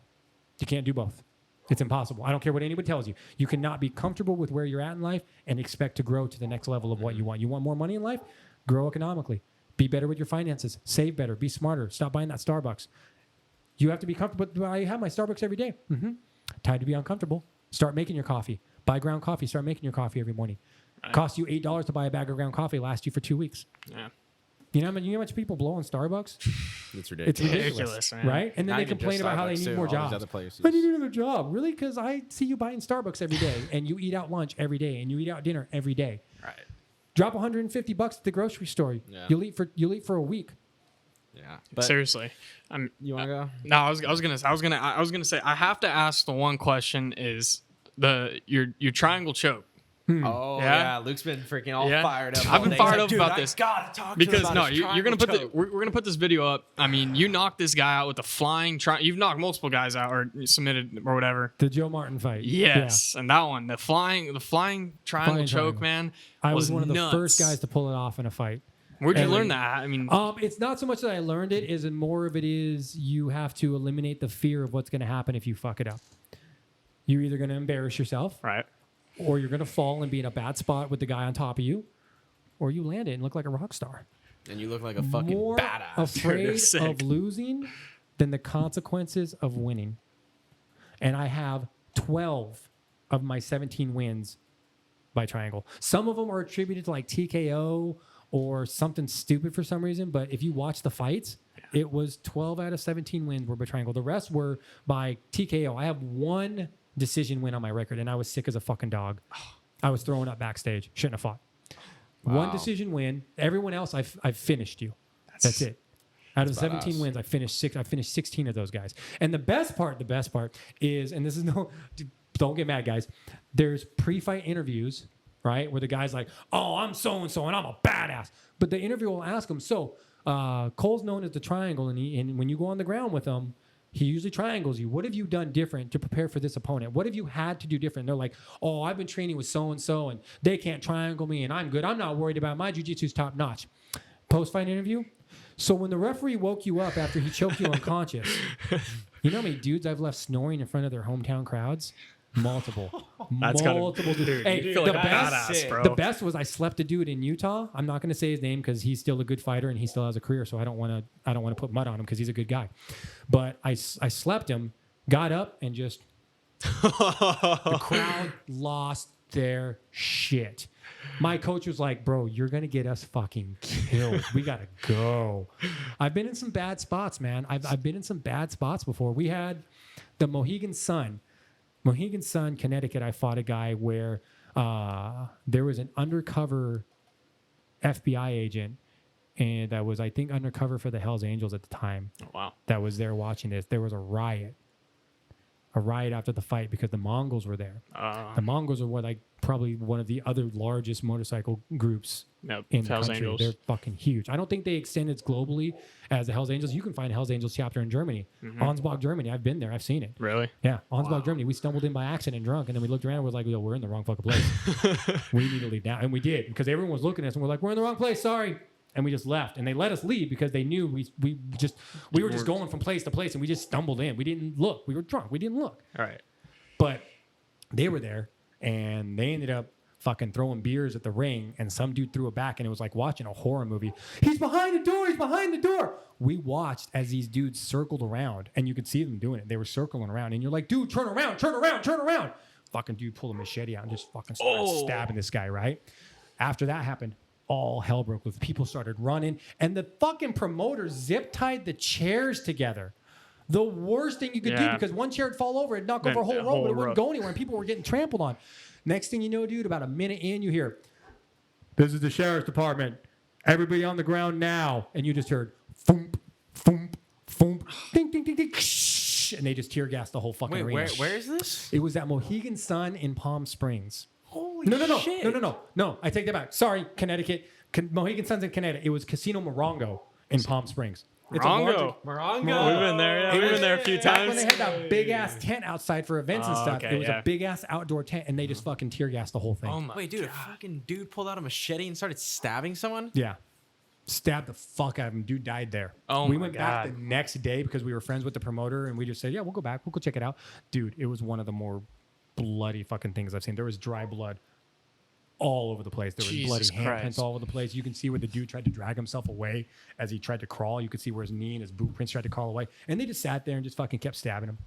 You can't do both. It's impossible. I don't care what anybody tells you. You cannot be comfortable with where you're at in life and expect to grow to the next level of what you want. You want more money in life? Grow economically. Be better with your finances. Save better. Be smarter. Stop buying that Starbucks. You have to be comfortable. But I have my Starbucks every day. Time to be uncomfortable. Start making your coffee. Buy ground coffee. Start making your coffee every morning. Right. Costs you $8 to buy a bag of ground coffee. Lasts you for 2 weeks. Yeah. You know how much people blow on Starbucks? It's It's ridiculous. ridiculous, Ridiculous, man. right? And then Not they even complain just about how they Starbucks, need too, more all these jobs. other places. I need another job. Really? Because I see you buying Starbucks every day, and you eat out lunch every day, and you eat out dinner every day. Right. Drop $150 at the grocery store. Yeah. You'll eat for a week. Yeah. But Seriously. you want to go? No, I was gonna say I have to ask the one question is your triangle choke. Oh yeah, Luke's been freaking all fired up. I've been fired up Dude, about I this. gotta talk to Because him no, about his you're gonna put triangle choke. we're gonna put this video up. I mean, you knocked this guy out with the flying. You've knocked multiple guys out or submitted or whatever. The Joe Martin fight. Yes, and that one, the flying triangle Flying choke, triangle. man. I was one of the nuts. first guys to pull it off in a fight. Where'd you And- learn that? I mean, It's not so much that I learned it, is more of it is you have to eliminate the fear of what's going to happen if you fuck it up. You're either going to embarrass yourself, right? or you're going to fall and be in a bad spot with the guy on top of you, or you land it and look like a rock star. And you look like a fucking More badass. afraid sick. of losing than the consequences of winning. And I have 12 of my 17 wins by triangle. Some of them are attributed to like TKO or something stupid for some reason. But if you watch the fights, it was 12 out of 17 wins were by triangle. The rest were by TKO. I have one decision win on my record, and I was sick as a fucking dog. I was throwing up backstage. Shouldn't have fought. One decision win. Everyone else, I've finished you. That's it. Out of 17 badass. wins, I finished 16 of those guys. And the best part is, and this is don't get mad, guys. There's pre-fight interviews, right, where the guy's like, "Oh, I'm so and so, and I'm a badass." But the interviewer will ask him, "So, Cole's known as the triangle, and when you go on the ground with him, he usually triangles you. What have you done different to prepare for this opponent? What have you had to do different?" And they're like, "Oh, I've been training with so and so, and they can't triangle me, and I'm good. I'm not worried about it. My jiu-jitsu's top notch." Post-fight interview. So when the referee woke you up after he choked you unconscious, you know how many dudes I've left snoring in front of their hometown crowds? Multiple. That's gotta- Multiple dudes. dude, Hey, you feel the like a best, badass, bro. the best was I slept a dude in Utah. I'm not going to say his name because he's still a good fighter and he still has a career. So I don't want to put mud on him because he's a good guy. But I slept him, got up, and just the crowd lost their shit. My coach was like, "Bro, you're going to get us fucking killed. We got to go." I've been in some bad spots, man. I've been in some bad spots before. We had the Mohegan Sun, Connecticut. I fought a guy where there was an undercover FBI agent, and that was, I think, undercover for the Hells Angels at the time. Oh, wow. That was there watching this. There was a riot after the fight because the Mongols were there. The Mongols are probably one of the other largest motorcycle groups Yep, in the Hells country. Angels. They're fucking huge. I don't think they extend as globally as the Hells Angels. You can find Hells Angels chapter in Germany, Ansbach, Germany. I've been there. I've seen it. Really? Yeah, Ansbach, Germany. We stumbled in by accident drunk, and then we looked around and was like, "Yo, we're in the wrong fucking place. We need to leave now." And we did, because everyone was looking at us and we're like, "We're in the wrong place, sorry." And we just left, and they let us leave because they knew we were just going from place to place, and we just stumbled in. We didn't look. We were drunk. We didn't look. All right. But they were there, and they ended up fucking throwing beers at the ring, and some dude threw it back, and it was like watching a horror movie. He's behind the door. He's behind the door. We watched as these dudes circled around, and you could see them doing it. They were circling around, and you're like, "Dude, turn around, turn around, turn around." Fucking dude pulled a machete out and just fucking started stabbing this guy, right? After that happened, all hell broke loose. People started running, and the fucking promoter zip-tied the chairs together. The worst thing you could do, because one chair would fall over, it'd knock over a whole row, but it wouldn't go anywhere, and people were getting trampled on. Next thing you know, dude, about a minute in, you hear, "This is the sheriff's department. Everybody on the ground now." And you just heard, "Foomp, foomp, foomp, ding, ding, ding, ding," and they just tear gassed the whole fucking arena. Where is this? It was at Mohegan Sun in Palm Springs. Holy shit. No, I take that back. Sorry, Connecticut. Mohegan Sun's in Connecticut. It was Casino Morongo in Palm Springs. It's a larger- Morongo. We've been there. Yeah, we've been there a few Back when times. they had that big ass tent outside for events and stuff, okay, it was yeah. a big ass outdoor tent, and they just fucking tear gassed the whole thing. Oh my. Wait, dude, a fucking dude pulled out a machete and started stabbing someone? Yeah. Stabbed the fuck out of him. Dude died there. Oh we my went back God. the next day because we were friends with the promoter, and we just said, "Yeah, we'll go back. We'll go check it out." Dude, it was one of the more bloody fucking things I've seen. There was dry blood all over the place. There was Jesus bloody handprints Christ. all over the place. You can see where the dude tried to drag himself away as he tried to crawl. You could see where his knee and his boot prints tried to crawl away. And they just sat there and just fucking kept stabbing him.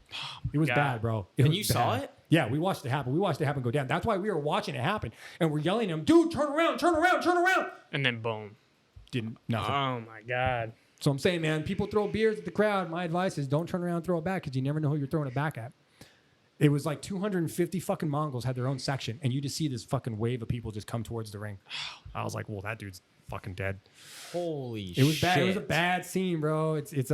It was God. bad, bro. And was you saw bad. it? Yeah, we watched it happen. We watched it happen go down. That's why we were watching it happen. And we're yelling at him, "Dude, turn around, turn around, turn around." And then boom. Didn't, nothing. Oh my God. So I'm saying, man, people throw beers at the crowd. My advice is don't turn around and throw it back because you never know who you're throwing it back at. It was like 250 fucking Mongols had their own section, and you just see this fucking wave of people just come towards the ring. I was like, well, that dude's fucking dead. Holy shit. It was bad. It was a bad scene, bro. It was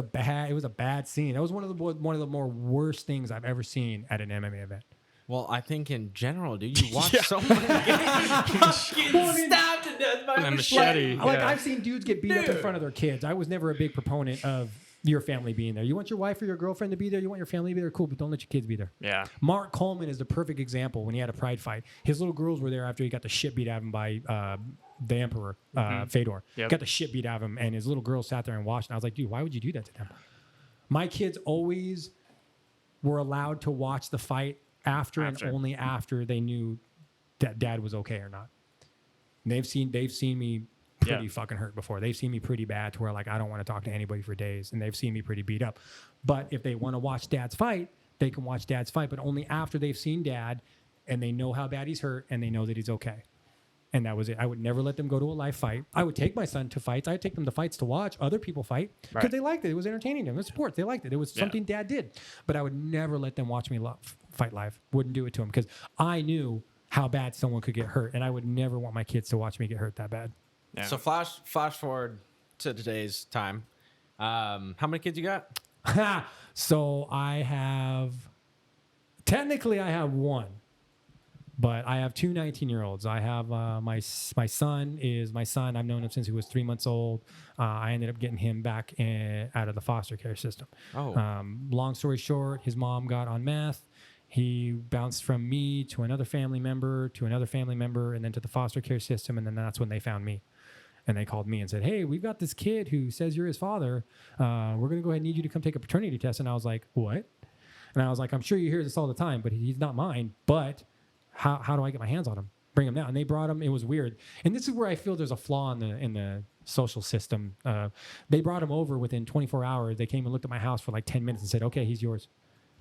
a bad scene. That was one of the more worst things I've ever seen at an MMA event. Well, I think in general, dude, you watch so many games. Stabbed to death by And a a machete. Like Yeah. I've seen dudes get beat up in Dude. front of their kids. I was never a big proponent of your family being there. You want your wife or your girlfriend to be there. You want your family to be there. Cool, but don't let your kids be there. Yeah. Mark Coleman is the perfect example when he had a pride fight. His little girls were there after he got the shit beat out of him by the Emperor, Fedor. Yep. Got the shit beat out of him, and his little girls sat there and watched. And I was like, dude, why would you do that to them? My kids always were allowed to watch the fight after. And only after they knew that dad was okay or not. And they've seen me pretty fucking hurt before. They've seen me pretty bad to where like I don't want to talk to anybody for days, and they've seen me pretty beat up. But if they want to watch dad's fight, they can watch dad's fight, but only after they've seen dad and they know how bad he's hurt and they know that he's okay. And that was it. I would never let them go to a live fight. I would take my son to fights. I'd take them to fights to watch other people fight because they liked it. It was entertaining them. It was sports. They liked it. It was something dad did. But I would never let them watch me fight live. Wouldn't do it to them because I knew how bad someone could get hurt, and I would never want my kids to watch me get hurt that bad. Yeah. So flash forward to today's time. How many kids you got? So I have one, but I have two 19-year-olds. I have my son is my son. I've known him since he was 3 months old. I ended up getting him back out of the foster care system. Oh. Long story short, his mom got on meth. He bounced from me to another family member, and then to the foster care system, and then that's when they found me. And they called me and said, hey, we've got this kid who says you're his father. We're going to go ahead and need you to come take a paternity test. And I was like, what? And I was like, I'm sure you hear this all the time, but he's not mine. But how do I get my hands on him? Bring him down. And they brought him. It was weird. And this is where I feel there's a flaw in the social system. They brought him over within 24 hours. They came and looked at my house for like 10 minutes and said, okay, he's yours.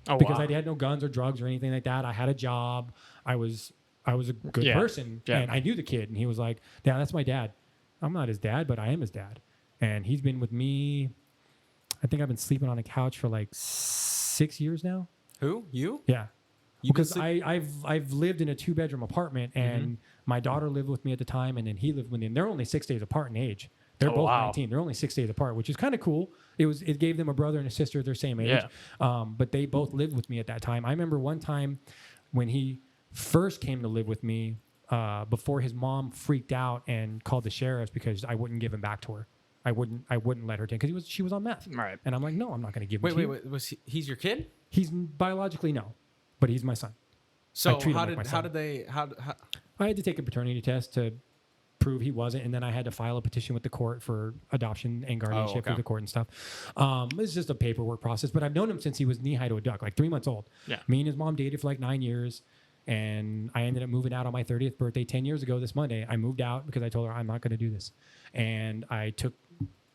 Oh, Because wow. I had no guns or drugs or anything like that. I had a job. I was a good person. Yeah. And I knew the kid. And he was like, Dad, that's my dad. I'm not his dad, but I am his dad. And he's been with me. I think I've been sleeping on a couch for like 6 years now. Who? You? Yeah. You Because I've lived in a 2-bedroom apartment, and my daughter lived with me at the time, and then he lived with me. And they're only 6 days apart in age. They're both 19. They're only 6 days apart, which is kind of cool. It gave them a brother and a sister their same age. Yeah. But they both lived with me at that time. I remember one time when he first came to live with me, before his mom freaked out and called the sheriffs because I wouldn't give him back to her. I wouldn't let her take because she was on meth. Right. And I'm like, no, I'm not going to give him to you. Wait. He's your kid? He's biologically no, but he's my son. So treat him how like my did son. they I had to take a paternity test to prove he wasn't, and then I had to file a petition with the court for adoption and guardianship with the court and stuff. It's just a paperwork process, but I've known him since he was knee high to a duck, like 3 months old. Yeah. Me and his mom dated for like 9 years, and I ended up moving out on my 30th birthday 10 years ago this Monday. I moved out because I told her I'm not going to do this, and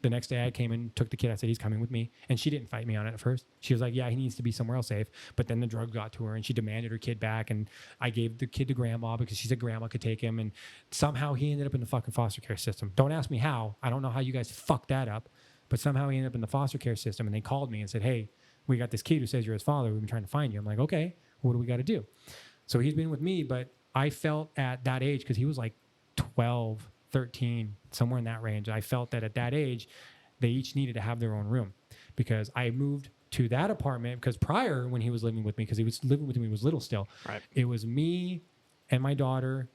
the next day I came and took the kid. I said, he's coming with me. And she didn't fight me on it at first. She was like, yeah, he needs to be somewhere else safe. But then the drugs got to her and she demanded her kid back. And I gave the kid to grandma because she said grandma could take him. And somehow he ended up in the fucking foster care system. Don't ask me how. I don't know how you guys fucked that up. But somehow he ended up in the foster care system. And they called me and said, hey, we got this kid who says you're his father. We've been trying to find you. I'm like, okay, what do we got to do? So he's been with me. But I felt at that age, because he was like 12, 13, somewhere in that range. I felt that at that age, they each needed to have their own room, because I moved to that apartment because prior, when he was living with me, because he was living with me, he was little still. Right. It was me and my daughter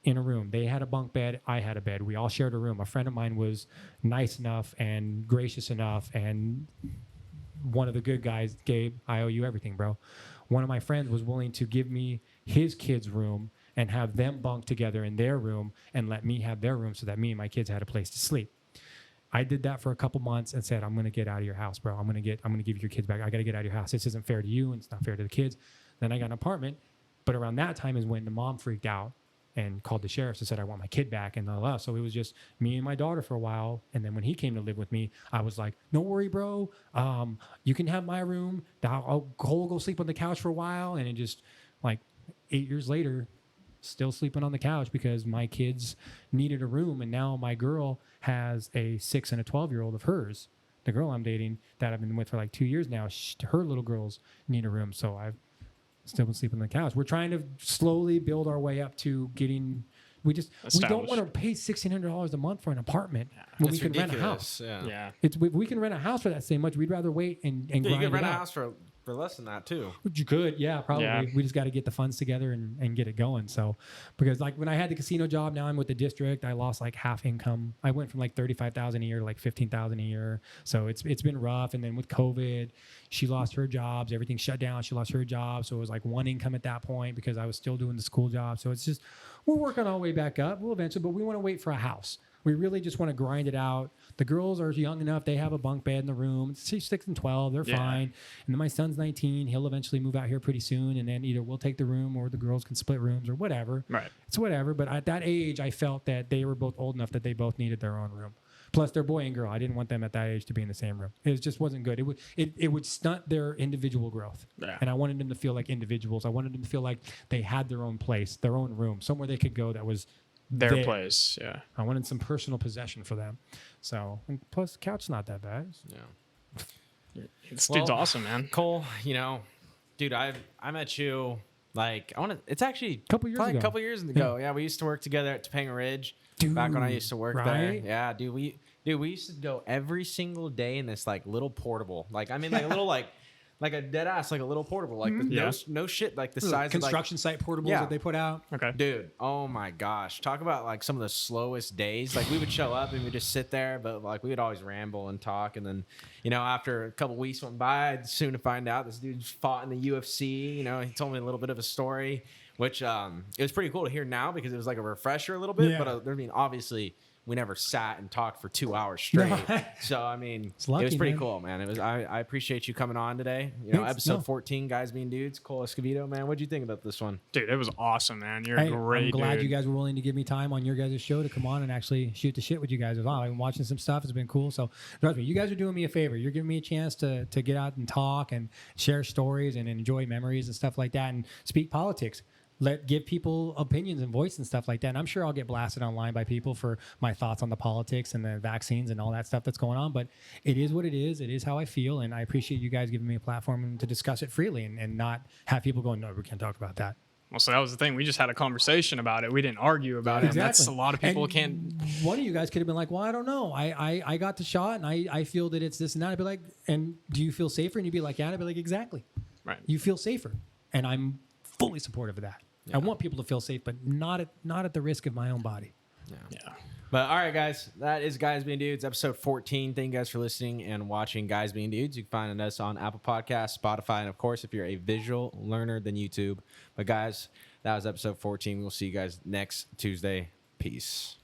in a room. They had a bunk bed. I had a bed. We all shared a room. A friend of mine was nice enough and gracious enough, and one of the good guys, Gabe, I owe you everything, bro. One of my friends was willing to give me his kid's room and have them bunk together in their room and let me have their room so that me and my kids had a place to sleep. I did that for a couple months and said, I'm going to get out of your house, bro. I'm going to give you your kids back. I got to get out of your house. This isn't fair to you, and it's not fair to the kids. Then I got an apartment. But around that time is when the mom freaked out and called the sheriffs and said, I want my kid back. And so it was just me and my daughter for a while. And then when he came to live with me, I was like, no worry, bro. You can have my room. I'll go sleep on the couch for a while. And it just, like 8 years later, still sleeping on the couch because my kids needed a room. And now my girl has a 6 and a 12-year-old of hers. The girl I'm dating that I've been with for like 2 years now, her little girls need a room. So I've still been sleeping on the couch. We're trying to slowly build our way up to getting. We don't want to pay $1,600 a month for an apartment when we can rent a house. Yeah. We can rent a house for that same much. We'd rather wait and grind You can rent it a out. house for for less than that too. You could, yeah, probably. Yeah. We just got to get the funds together and get it going. So, because like when I had the casino job, now I'm with the district. I lost like half income. I went from like 35,000 a year to like 15,000 a year. So it's been rough. And then with COVID, she lost her jobs. Everything shut down. She lost her job. So it was like one income at that point because I was still doing the school job. So it's just we're working our way back up. We'll eventually, but we want to wait for a house. We really just want to grind it out. The girls are young enough. They have a bunk bed in the room. She's 6 and 12. They're fine. And then my son's 19. He'll eventually move out here pretty soon. And then either we'll take the room or the girls can split rooms or whatever. Right. It's whatever. But at that age, I felt that they were both old enough that they both needed their own room. Plus, they're boy and girl. I didn't want them at that age to be in the same room. It just wasn't good. It would stunt their individual growth. Yeah. And I wanted them to feel like individuals. I wanted them to feel like they had their own place, their own room, somewhere they could go that was Their place. Yeah. I wanted some personal possession for them. So, and plus, the couch's not that bad. Yeah. This dude's awesome, man. Cole, dude, I met you like it's actually Couple years probably ago. a couple years ago. Yeah, we used to work together at Topanga Ridge. Dude, back when I used to work there. right? Yeah, dude, we used to go every single day in this like little portable. Like I mean like a little like a dead ass, like a little portable, like with no shit, like the size Construction site portables that they put out. Okay. Dude, oh my gosh. Talk about like some of the slowest days. Like we would show up and we'd just sit there, but like we would always ramble and talk. And then, after a couple weeks went by, I'd soon to find out this dude fought in the UFC. He told me a little bit of a story, which it was pretty cool to hear now because it was like a refresher a little bit. Yeah. But obviously we never sat and talked for 2 hours straight. So, I mean, lucky, it was pretty man. cool, man. It was. I appreciate you coming on today. Thanks. Episode 14, Guys Being Dudes, Cole Escovedo, man. What'd you think about this one? Dude, it was awesome, man. You're Hey, great. I'm glad dude. you guys were willing to give me time on your guys' show to come on and actually shoot the shit with you guys as well. I've been watching some stuff. It's been cool. So, trust me, you guys are doing me a favor. You're giving me a chance to get out and talk and share stories and enjoy memories and stuff like that and speak politics. Give people opinions and voice and stuff like that. And I'm sure I'll get blasted online by people for my thoughts on the politics and the vaccines and all that stuff that's going on. But it is what it is. It is how I feel. And I appreciate you guys giving me a platform to discuss it freely and not have people going, no, we can't talk about that. Well, so that was the thing. We just had a conversation about it. We didn't argue about it. And that's a lot of people And can't. One of you guys could have been like, well, I don't know. I got the shot and I feel that it's this and that. I'd be like, and do you feel safer? And you'd be like, yeah. And I'd be like, exactly. Right. You feel safer. And I'm fully supportive of that. Yeah. I want people to feel safe, but not at the risk of my own body. Yeah. But all right, guys, that is Guys Being Dudes, episode 14. Thank you guys for listening and watching Guys Being Dudes. You can find us on Apple Podcasts, Spotify, and of course, if you're a visual learner, then YouTube. But guys, that was episode 14. We'll see you guys next Tuesday. Peace.